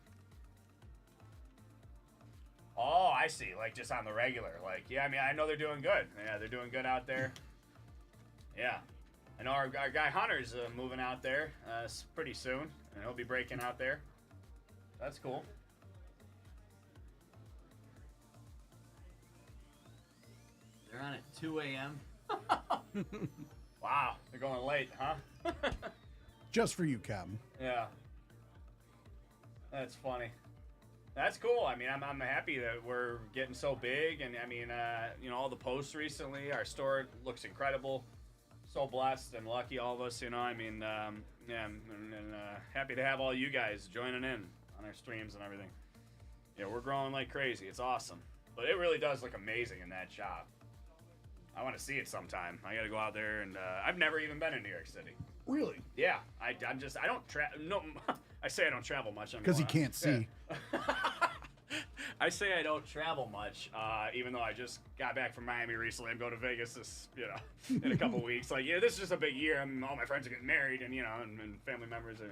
Oh, I see. Like just on the regular. Like, yeah, I mean, I know they're doing good. Yeah, they're doing good out there. Yeah, I know our guy Hunter's moving out there pretty soon, and he'll be breaking out there. That's cool. They're on at 2 a.m. Wow, they're going late, huh? Just for you, Captain. Yeah. That's funny. That's cool. I mean, I'm happy that we're getting so big, and I mean, all the posts recently. Our store looks incredible. So blessed and lucky, all of us. I mean, yeah, and happy to have all you guys joining in on our streams and everything. Yeah, we're growing like crazy. It's awesome, but it really does look amazing in that shop. I want to see it sometime. I got to go out there, and I've never even been in New York City. Really? Yeah, I don't travel. No, I say I don't travel much. Because he can't see. Yeah. I say I don't travel much, even though I just got back from Miami recently. I'm going to Vegas in a couple weeks. Like, this is just a big year. All my friends are getting married, and and family members, and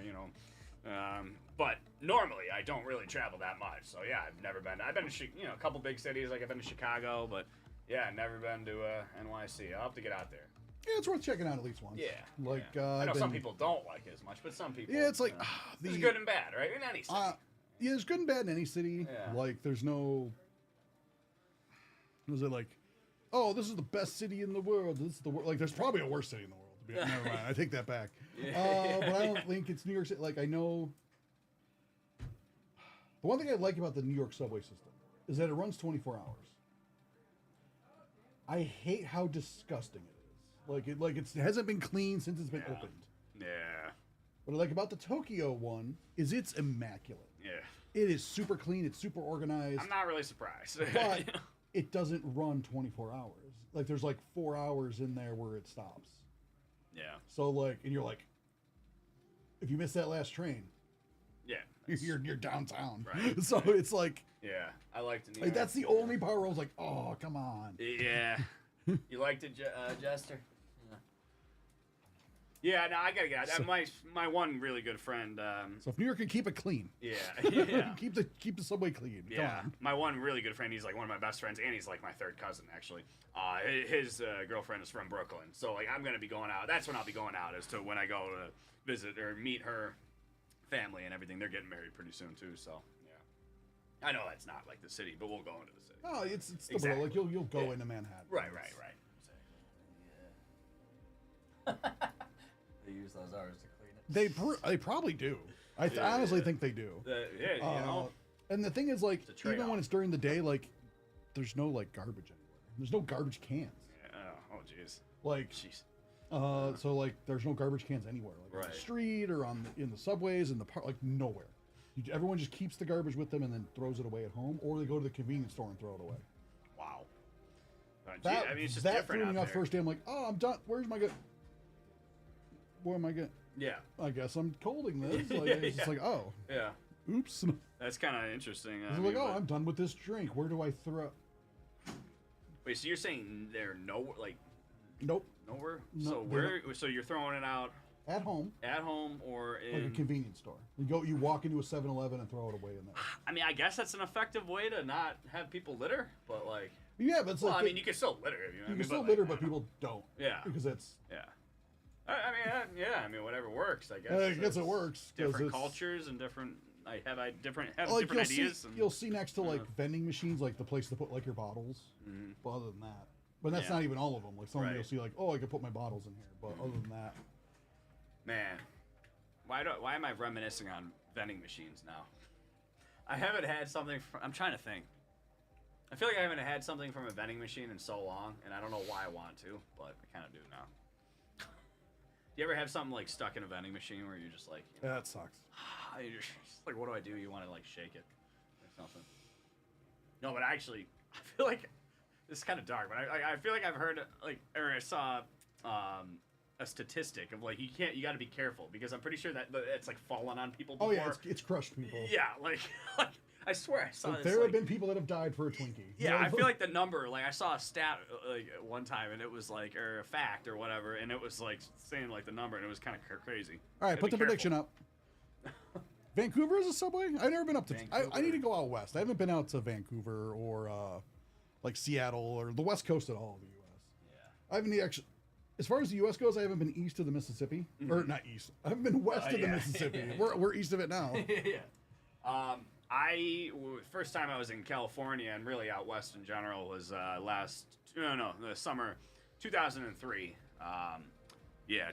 but normally I don't really travel that much. So yeah, I've never been. I've been to a couple big cities. Like I've been to Chicago, but yeah, never been to NYC. I'll have to get out there. Yeah, it's worth checking out at least once. Yeah. Like yeah. I know I've some been- people don't like it as much, but some people. Yeah, it's like there's good and bad, right? In any city. Yeah, there's good and bad in any city. Yeah. Like, there's no. Was it like, oh, this is the best city in the world. This is the world. Like, there's probably a worse city in the world. To be, never mind. I take that back. But I don't think it's New York City. Like, I know. The one thing I like about the New York subway system is that it runs 24 hours. I hate how disgusting it is. Like it hasn't been clean since it's been Yeah. opened. Yeah. What I like about the Tokyo one is it's immaculate. Yeah. It is super clean. It's super organized. I'm not really surprised. But it doesn't run 24 hours. Like there's like 4 hours in there where it stops. yeah. So like, and you're like, if you miss that last train, Yeah. you're downtown. Right. So it's like, Yeah. I liked it. that's the only part where I was like, oh, come on. Yeah. You liked it, Jester? Yeah, no, I gotta get out. So- My one really good friend. So if New York can keep it clean, Yeah, yeah, keep the subway clean. Come yeah. on. My one really good friend. He's like one of my best friends, and he's like my third cousin actually. His girlfriend is from Brooklyn, so like I'm gonna be going out. That's when I'll be going out, as to when I go to visit or meet her family and everything. They're getting married pretty soon too, so yeah. I know that's not like the city, but we'll go into the city. Oh, it's still Exactly. like you'll go Yeah. into Manhattan. Right. use those hours to clean it. They probably do. I Yeah, honestly yeah. think they do. Yeah, you know. And the thing is, like, a even trade-off. when it's during the day, like, there's no like garbage anywhere. There's no garbage cans. Yeah, oh, jeez. Like, Jeez. so like, there's no garbage cans anywhere, like on Right. the street or in the subways, in the park, like nowhere. Everyone just keeps the garbage with them and then throws it away at home, or they go to the convenience store and throw it away. Wow. Gee, That, I mean, it's just that different threw me out off there. first day. I'm like, oh, I'm done. Where's my Where am I going? Yeah. I guess I'm holding this. Like, Yeah, it's just yeah. like, oh, Yeah. oops. That's kind of interesting. I I'm mean, like, oh, but- I'm done with this drink. Where do I throw? Wait, so you're saying they're like Nope. nowhere? No, So they're where? So you're throwing it out At home, at home or like in? a convenience store. You walk into a 7-Eleven and throw it away in there. I mean, I guess that's an effective way to not have people litter, but like, Yeah, but it's well, like I mean, you can still litter. If you know what I you mean, can still like, litter, I but don't know. people don't. Yeah. Because it's Yeah. I mean, yeah. I mean, whatever works. I guess. I guess it It's works. 'cause Different it's- cultures and different. I have different like different you'll ideas. see, and, you'll see next to like Yeah. vending machines, like the place to put like your bottles. Mhm. But other than that, but that's Yeah. not even all of them. Like some Right. you'll see like, oh, I could put my bottles in here. But other than that, Man, why am I reminiscing on vending machines now? I haven't had something. I'm trying to think. I feel like I haven't had something from a vending machine in so long, and I don't know why I want to, but I kind of do now. Do you ever have something like stuck in a vending machine where you're just like, you know, that sucks. you're just like, what do I do? You want to like shake it or something? No, but actually, I feel like this is kind of dark, but I feel like I've heard like or I saw a statistic of like you got to be careful because I'm pretty sure that it's like fallen on people Oh before. yeah, it's crushed people. Yeah, like I swear I saw Like, this. there like, have been people that have died for a Twinkie. yeah, I feel like the number, like I saw a stat like one time, and it was like, or a fact or whatever, and it was like saying like the number, and it was kind of crazy. All right, Gotta put the be prediction careful. up. Vancouver is a subway. I've never been up to. I Vancouver. need to go out west. I haven't been out to Vancouver or like Seattle or the West Coast at all of the U.S. Yeah. I haven't actually. As far as the U.S. goes, I haven't been east of the Mississippi, or not east. I haven't been west of the yeah. Mississippi. We're east of it now. yeah. First time I was in California and really out west in general was the summer 2003.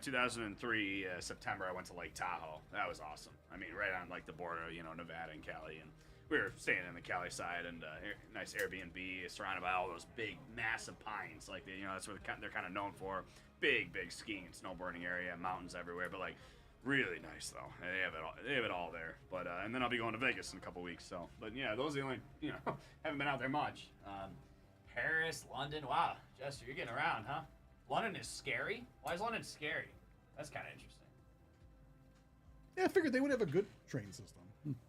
2003 September I went to Lake Tahoe. That was awesome. I mean, right on like the border, Nevada and Cali, and we were staying in the Cali side and nice Airbnb surrounded by all those big, massive pines. Like that's what they're kind of known for. Big skiing and snowboarding area, mountains everywhere, but like. Really nice though. They have it all. They have it all there. But and then I'll be going to Vegas in a couple weeks. So, but yeah, those are the only haven't been out there much. Paris, London. Wow, Jester, you're getting around, huh? London is scary. Why is London scary? That's kind of interesting. Yeah, I figured they would have a good train system,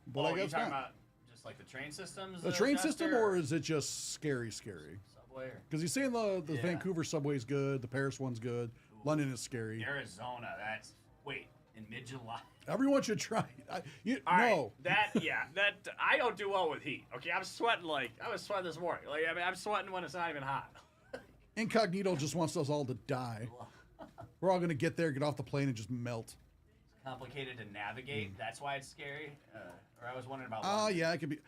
but I you guess talking not. about just like the train systems? The train Jester, system, or is it just scary? subway? Or Because he's saying the Yeah. Vancouver subway's good, the Paris one's good, London is scary. Arizona? That's in mid-July. Everyone should try it. All right, No, that I don't do well with heat. Okay, I'm sweating I was sweating this morning. Like I mean, I'm sweating when it's not even hot. Incognito just wants us all to die. We're all gonna get there, get off the plane, and just melt. It's complicated to navigate. That's why it's scary. Or I was wondering about. Ah, London. yeah, it could be.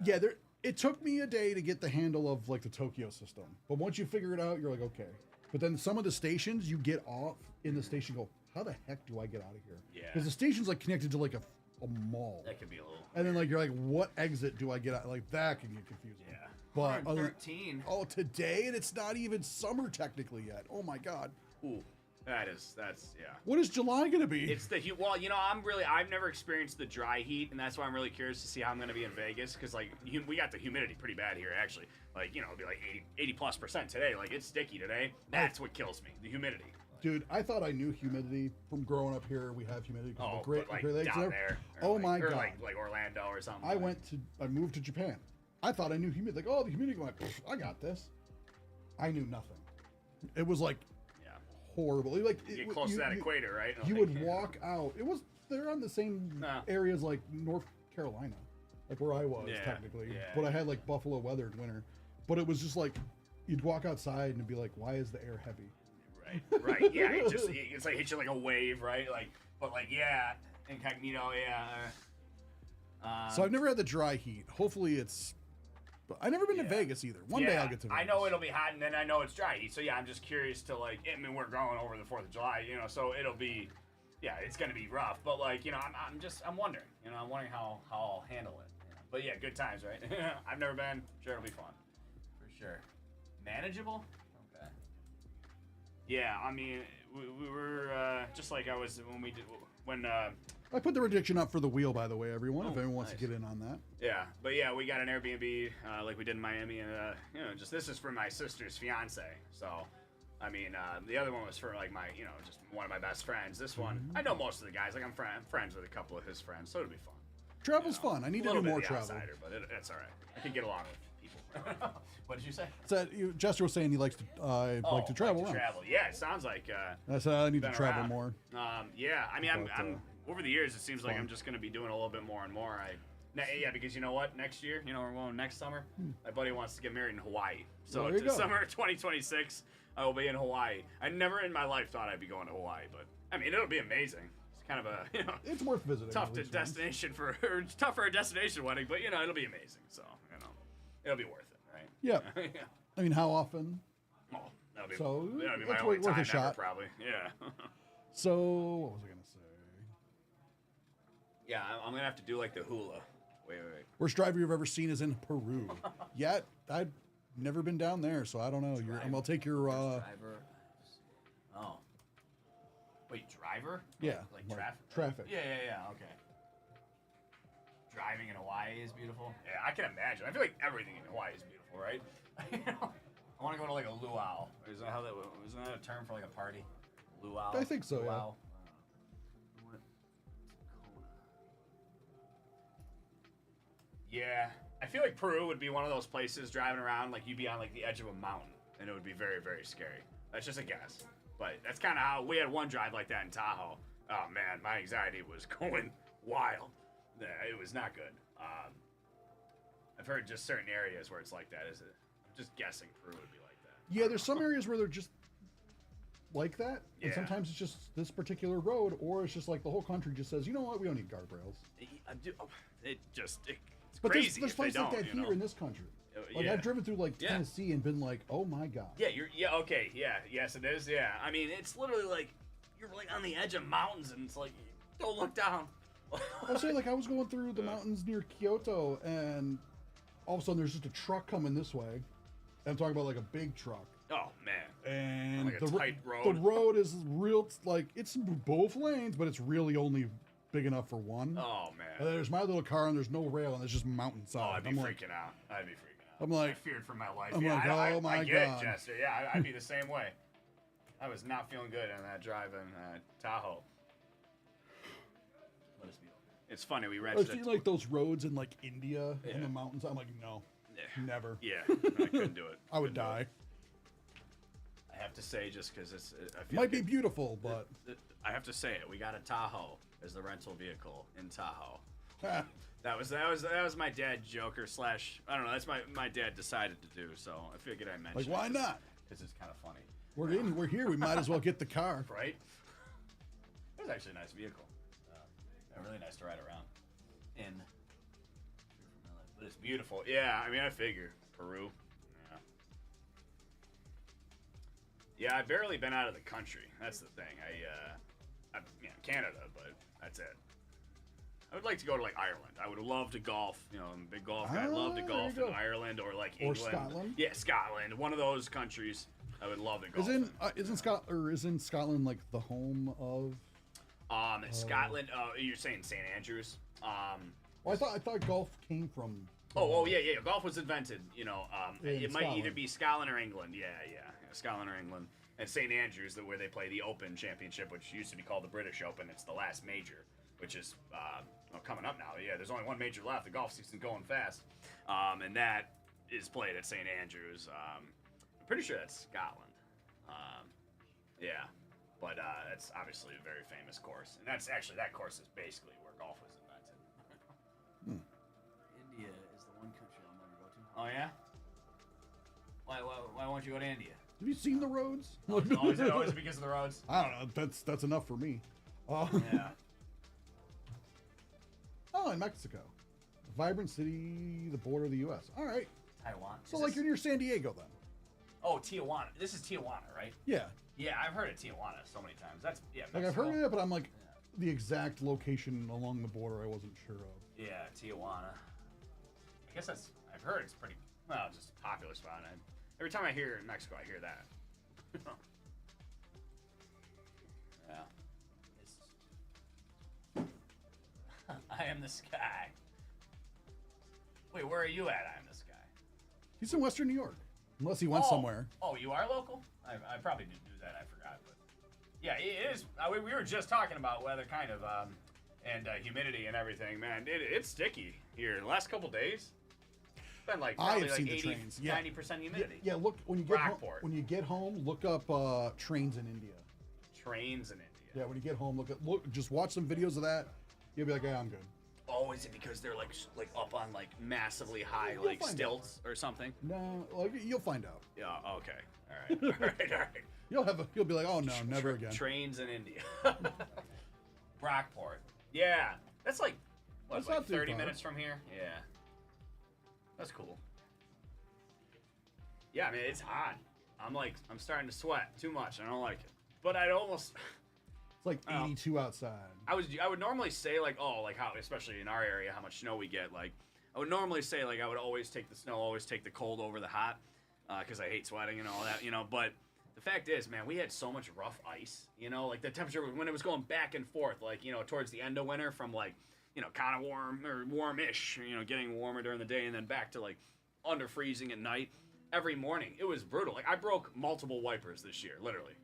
Yeah, it took me a day to get the handle of like the Tokyo system, but once you figure it out, you're like, okay. But then some of the stations, you get off in the station, go, how the heck do I get out of here? Yeah. Because the station's like connected to like a mall, That could be a little. and then like you're like, what exit do I get out? Like that can get confusing. Yeah. But other, 113. today, and it's not even summer technically yet. Oh my God. Ooh, that's yeah. What is July gonna be? It's the heat. Well, I've never experienced the dry heat, and that's why I'm really curious to see how I'm going to be in Vegas, because like we got the humidity pretty bad here actually. Like it'll be like 80+% today. Like it's sticky today. That's what kills me, the humidity. Dude, I thought I knew humidity from growing up here. We have humidity because Oh, of the Great but like Lakes. down and there. Oh or my like, or God. like Orlando or something. I moved to Japan. I thought I knew humidity. Like, oh, the humidity. I'm like, I got this. I knew nothing. It was like Yeah. horrible. Like You it, get close to that you- equator, right? You Like, would walk out. They're on the same No. areas like North Carolina, like where I was Yeah, technically. yeah, But I had like buffalo weather in winter. But it was just like you'd walk outside and it'd be like, why is the air heavy? Right. Yeah. It's like hit you like a wave, right? Like, but like yeah, incognito. Yeah. So I've never had the dry heat. Hopefully it's But I've never been to Yeah. Vegas either. One day I'll get to Vegas. I know it'll be hot, and then I know it's dry heat. So yeah, I'm just curious to like. I mean, we're going over the 4th of July, you know, so it'll be, yeah, it's gonna be rough. But like, you know, I'm wondering, you know, I'm wondering how I'll handle it. You know? But yeah, good times, right? I've never been. Sure, it'll be fun. For sure. Manageable? Okay. Yeah, I mean, we were just like I was when. I put the prediction up for the wheel, by the way, everyone, if Oh, anyone wants nice. to get in on that. Yeah, but yeah, we got an Airbnb like we did in Miami, and you know, just this is for my sister's fiance. So, I mean, the other one was for like my, you know, just one of my best friends. This one, I know most of the guys. Like I'm friends with a couple of his friends, so it'll be fun. Travel's You know, fun. I need a to do little bit more of the travel. outsider, but it's all right. I can get along with people. What did you say? Jester was saying he likes to like to travel around. Travel. Yeah, it sounds like. I said I need to been travel around. more. Yeah, I mean, But, I'm over the years. It seems like fun. I'm just going to be doing a little bit more and more. Yeah, because you know what? Next year, you know, we're going next summer. My buddy wants to get married in Hawaii. So There you go. summer 2026, I will be in Hawaii. I never in my life thought I'd be going to Hawaii, but I mean, it'll be amazing. It's kind of a It's worth visiting. tough at to least once. destination for or it's tough for a destination wedding, but you know, it'll be amazing. So you know, it'll be worth it, right? Yeah. yeah. I mean, how often? Oh, that'll be So, that'll be my it's only worth a time ever, shot. probably. Yeah. So, what was I going to say? Yeah, I'm gonna have to do like the hula. Wait. Worst driver you've ever seen is in Peru. Yet, I've never been down there, so I don't know. I'm gonna take your, Driver. Oh. Wait, driver? yeah, Like like traffic? traffic. Yeah. Okay. Driving in Hawaii is beautiful. Yeah, I can imagine. I feel like everything in Hawaii is beautiful, right? I want to go to like a luau. Isn't that a term for like a party? Luau. I think so, yeah. Luau. Yeah, I feel like Peru would be one of those places driving around like you'd be on like the edge of a mountain, and it would be very, very scary. That's just a guess, but that's kind of how we had one drive like that in Tahoe. Oh man, my anxiety was going wild. Yeah, it was not good. I've heard just certain areas where it's like that. I'm just guessing Peru would be like that. Yeah, there's some areas where they're just like that, and Yeah. sometimes it's just this particular road, or it's just like the whole country just says, you know what, we don't need guardrails. It's But crazy there's if they places like don't, that you here know? in this country. Like yeah. I've driven through like Yeah. Tennessee and been like, oh my god. Yeah, okay, yes it is, yeah. I mean, it's literally like, you're like on the edge of mountains and it's like, don't look down. I was saying, like, I was going through the mountains near Kyoto, and all of a sudden there's just a truck coming this way. And I'm talking about like a big truck. Oh, man. And Like a tight road. the road is real, like, it's both lanes, but it's really only big enough for one. Oh, man. And there's my little car, and there's no rail, and it's just mountainside. Oh, I'd be I'm freaking out. I'd be freaking out. I'm like- I feared for my life. I'm yeah, like, I oh my get God. it, Jester. Yeah, I'd be the same way. I was not feeling good on that drive in Tahoe. But it's beautiful. It's funny, we I've rented seen like those roads in like India in Yeah. the mountains. I'm like, no, Yeah. never. Yeah, I couldn't do it. I would Couldn't do it. die. I have to say, just because I feel Might like be beautiful, but I have to say it. We got a Tahoe as the rental vehicle in Tahoe. ah, That was my dad joker slash, I don't know, that's my dad decided to do, so I figured I mentioned like why not? Because it's kind of funny. We're here. We might as well get the car. Right? It was actually a nice vehicle. Really nice to ride around. In. But it's beautiful. Yeah, I mean, I figure. Peru. Yeah, I've barely been out of the country. That's the thing. I'm Canada, but that's it. I would like to go to like Ireland. I would love to golf. You know, I'm a big golf guy. I'd love to Ah, golf there you in go. Ireland or like Or England. Scotland? Yeah, Scotland. One of those countries. I would love to golf. Isn't Scotland like the home of? Scotland. You're saying St. Andrews. Well, I thought golf came from. Yeah. Golf was invented. You know, In it might either Scotland. be Scotland or England. Yeah, Scotland or England. And St. Andrews, where they play the Open Championship, which used to be called the British Open. It's the last major, which is coming up now. Yeah, there's only one major left. The golf season's going fast, and that is played at St. Andrews. I'm pretty sure that's Scotland. Yeah, but that's obviously a very famous course, and that course is basically where golf was invented. India is the one country I'll never go to. Oh yeah. Why won't you go to India? Have you seen the roads? Always because of the roads. I don't know. That's enough for me. Yeah. Oh, in Mexico, a vibrant city, the border of the U.S. All right. Taiwan. So Is like this- you're near San Diego then. Oh, Tijuana. This is Tijuana, right? Yeah. Yeah, I've heard of Tijuana so many times. That's Like I've heard Mexico. of it, but I'm like the exact location along the border I wasn't sure of. Yeah, Tijuana. I guess that's. I've heard it's pretty. Well, just a popular spot. And every time I hear Mexico, I hear that. Yeah. I am the sky. Wait, where are you at? I am the sky. He's in Western New York, unless he went Oh. somewhere. Oh, you are local? I probably didn't do that. I forgot. But yeah, it is. We were just talking about weather, kind of, and humidity and everything. Man, it's sticky here. The last couple days, it's been like I probably have like seen the 80, trains. Yeah. 90% humidity. Yeah, look when you get home, Rockport. when you get home, look up trains in India. Trains in India. Yeah, when you get home, just watch some videos of that. You'll be like, yeah, I'm good. Oh, is it because they're like up on like massively high You'll like find out. stilts or something? No, like you'll find out. Yeah. Okay. All right. All right. All right. You'll be like, oh no, never again. Trains in India. Rockport. Yeah, that's like what, That's like not too 30 far. minutes from here. Yeah, that's cool. Yeah, I mean it's hot. I'm starting to sweat too much. I don't like it. But I'd almost. It's like Oh. 82 outside. I would normally say like, oh, like how, especially in our area, how much snow we get. Like I would normally say like I would always take the snow, always take the cold over the hot, because I hate sweating and all that, you know. But the fact is, man, we had so much rough ice, you know, like the temperature when it was going back and forth, like, you know, towards the end of winter from like, you know, kind of warm or warmish, you know, getting warmer during the day and then back to like under freezing at night. Every morning, it was brutal. Like I broke multiple wipers this year, literally,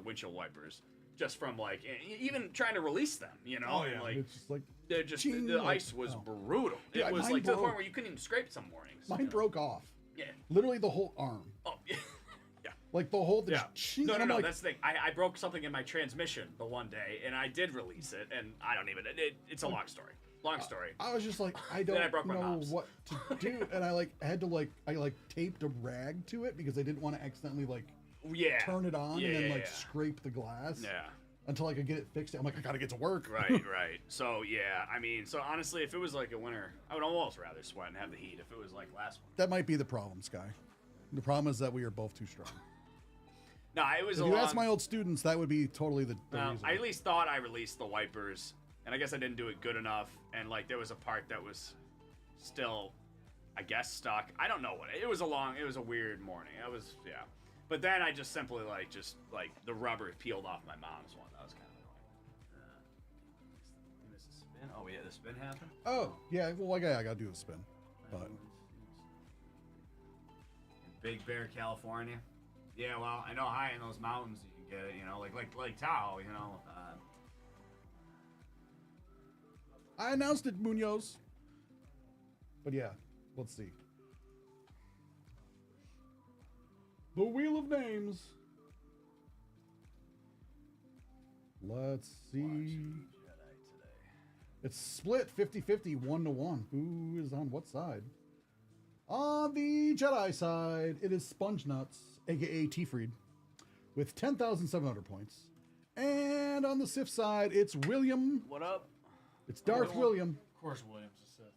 windshield wipers. Just from like even trying to release them, you know, Oh, and, like it's just like they're just ching, the like, ice was oh. brutal. Dude, It was mine like to the point broke. where you couldn't even scrape some mornings. mine you know? broke off. Yeah. Literally the whole arm. Oh, yeah. Like the whole Yeah. ching, No, and no, I'm no. like, That's the thing. I broke something in my transmission the one day, and I did release it, and I don't even. It's a long story. Long story. I was just like, I Then I don't broke my know knobs. what to do, and I had to I taped a rag to it because I didn't want to accidentally Yeah. turn it on Yeah, and then yeah, yeah. scrape the glass. Yeah. Until I could get it fixed. I'm like, I gotta get to work. Right, right. So yeah, I mean, so honestly, if it was like a winter, I would almost rather sweat and have the heat. If it was like last one. That might be the problem, Sky. The problem is that we are both too strong. No, it was If a you long. ask my old students, that would be totally the reason. I at least thought I released the wipers, and I guess I didn't do it good enough. And like there was a part that was still, I guess, stuck. I don't know what it was. It was a weird morning. It was But then I just simply just the rubber peeled off my mom's one. That was kind of annoying. You missed a spin. Oh yeah, the spin happened. Oh, yeah. Well, I gotta do a spin. But In Big Bear, California. Yeah, well, I know high in those mountains you can get it. You know, like Lake Tahoe. You know. I announced it, Munoz. But yeah, let's see. The Wheel of Names. Let's see. It's split 50-50, 1-1. Who is on what side? On the Jedi side, it is Sponge Nuts, aka T-Freed, with 10,700 points. And on the Sith side, it's William. What up? It's Darth William Of course, Williams is Sith.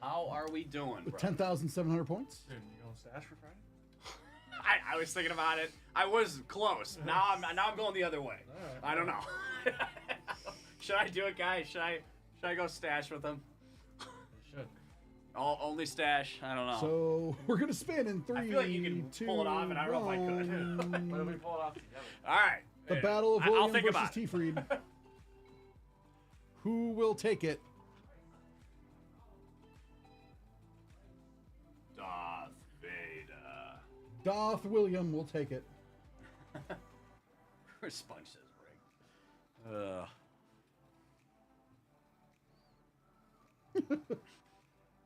How are we doing, with bro? 10,700 points. Dude, you going stash for Friday? I was thinking about it. I was close. Now I'm going the other way. Alright. I don't know. Should I do it, guys? Should I go stash with them? You should. Only stash. I don't know. So we're gonna spin in 3, I feel like you can 2, pull it off, and I don't know if I could. What if we pull it off together? All right. The Battle of I'll William think versus about it. T-Freed. Who will take it? Darth Vader. Darth William will take it. Her sponge says ring.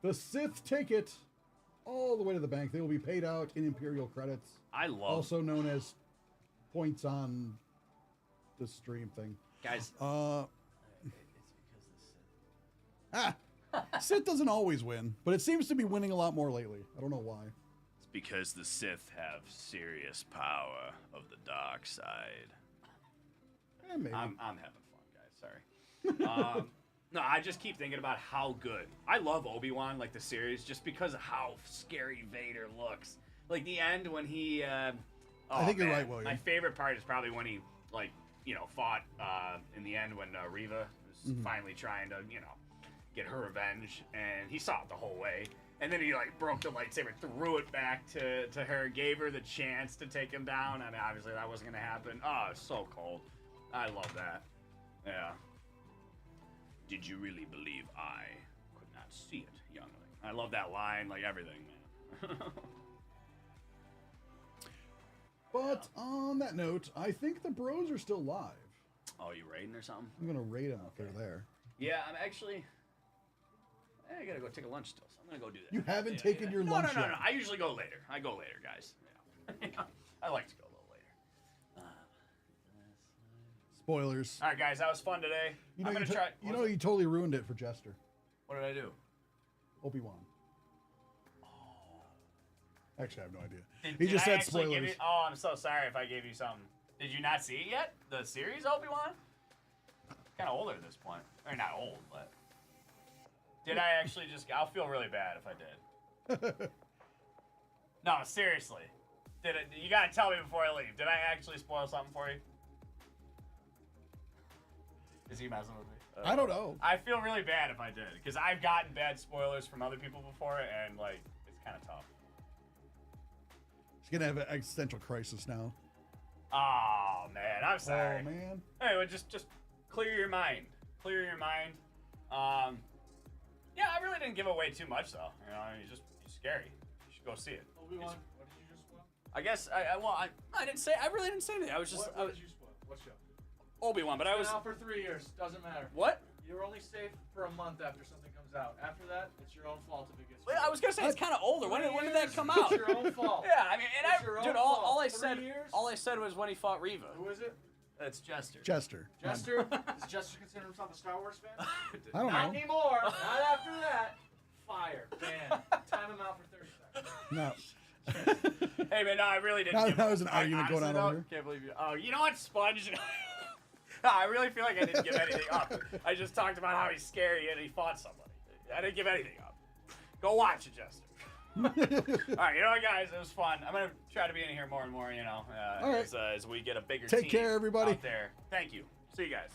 The Sith take it all the way to the bank. They will be paid out in Imperial credits, I love also known as points on the stream thing. guys. Sith doesn't always win, but it seems to be winning a lot more lately. I don't know why. It's because the Sith have serious power of the dark side. Maybe. I'm having fun, guys. Sorry. No, I just keep thinking about how good. I love Obi-Wan, like the series, just because of how scary Vader looks. Like the end when he. I think you're right, William. My favorite part is probably when he, like, fought in the end when Reva was finally trying to, get her revenge, and he saw it the whole way. And then he, like, broke the lightsaber, threw it back to her, gave her the chance to take him down. I mean, obviously that wasn't going to happen. Oh, it's so cold. I love that. Yeah. Did you really believe I could not see it, youngling? I love that line, like everything, man. But on that note, I think the bros are still live. Oh, you raiding or something? I'm gonna rate them if they're there. Yeah, I'm actually. I gotta go take a lunch still, so I'm gonna go do that. You haven't taken your lunch No. yet. I usually go later. I go later, guys. Yeah. I like to go a little later. Spoilers. All right, guys, that was fun today. You know, I'm you, gonna try. you know you totally ruined it for Jester. What did I do? Obi-Wan. Actually, I have no idea. Did He just I said actually give spoilers. you- oh, I'm so sorry if I gave you something. Did you not see it yet? The series Obi-Wan? Kind of older at this point. Or not old, but. Did I actually just. I'll feel really bad if I did. No, seriously. Did it? You gotta tell me before I leave. Did I actually spoil something for you? Is he messing with me? I don't know. I feel really bad if I did, because I've gotten bad spoilers from other people before, and, like, it's kind of tough. He's gonna have an existential crisis now. Oh, man, I'm sorry. Oh man. Anyway, just clear your mind. Clear your mind. Yeah, I really didn't give away too much, though. He's scary. You should go see it. Obi-Wan, what did you just spoil? I guess, I didn't say, I really didn't say anything. I was just, What did you spoil? What show? Obi-Wan, but I was, Been out for 3 years. Doesn't matter. what? You're only safe for a month after something comes out. After that, it's your own fault if it gets. I was gonna say, it's kind of older. When did that come out? It's your own fault. Yeah, I mean, It's your own dude, fault. all I 3 said, years? all I said was when he fought Reva. Who is it? That's Jester. Jester. Jester? Does Jester consider himself a Star Wars fan? I don't Not know. anymore. Not after that. Fire. Ban. Time him out for 30 seconds. No. Hey man, no, I really didn't. Now- give now there's an argument going honestly, on over though, here. Can't believe you. Oh, you know what, Sponge? No, I really feel like I didn't give anything up. I just talked about how he's scary and he fought somebody. I didn't give anything up. Go watch it, Jester. All right, you know what, guys? It was fun. I'm gonna try to be in here more and more. All right. As we get a bigger Take team care, everybody. out there. Thank you. See you guys.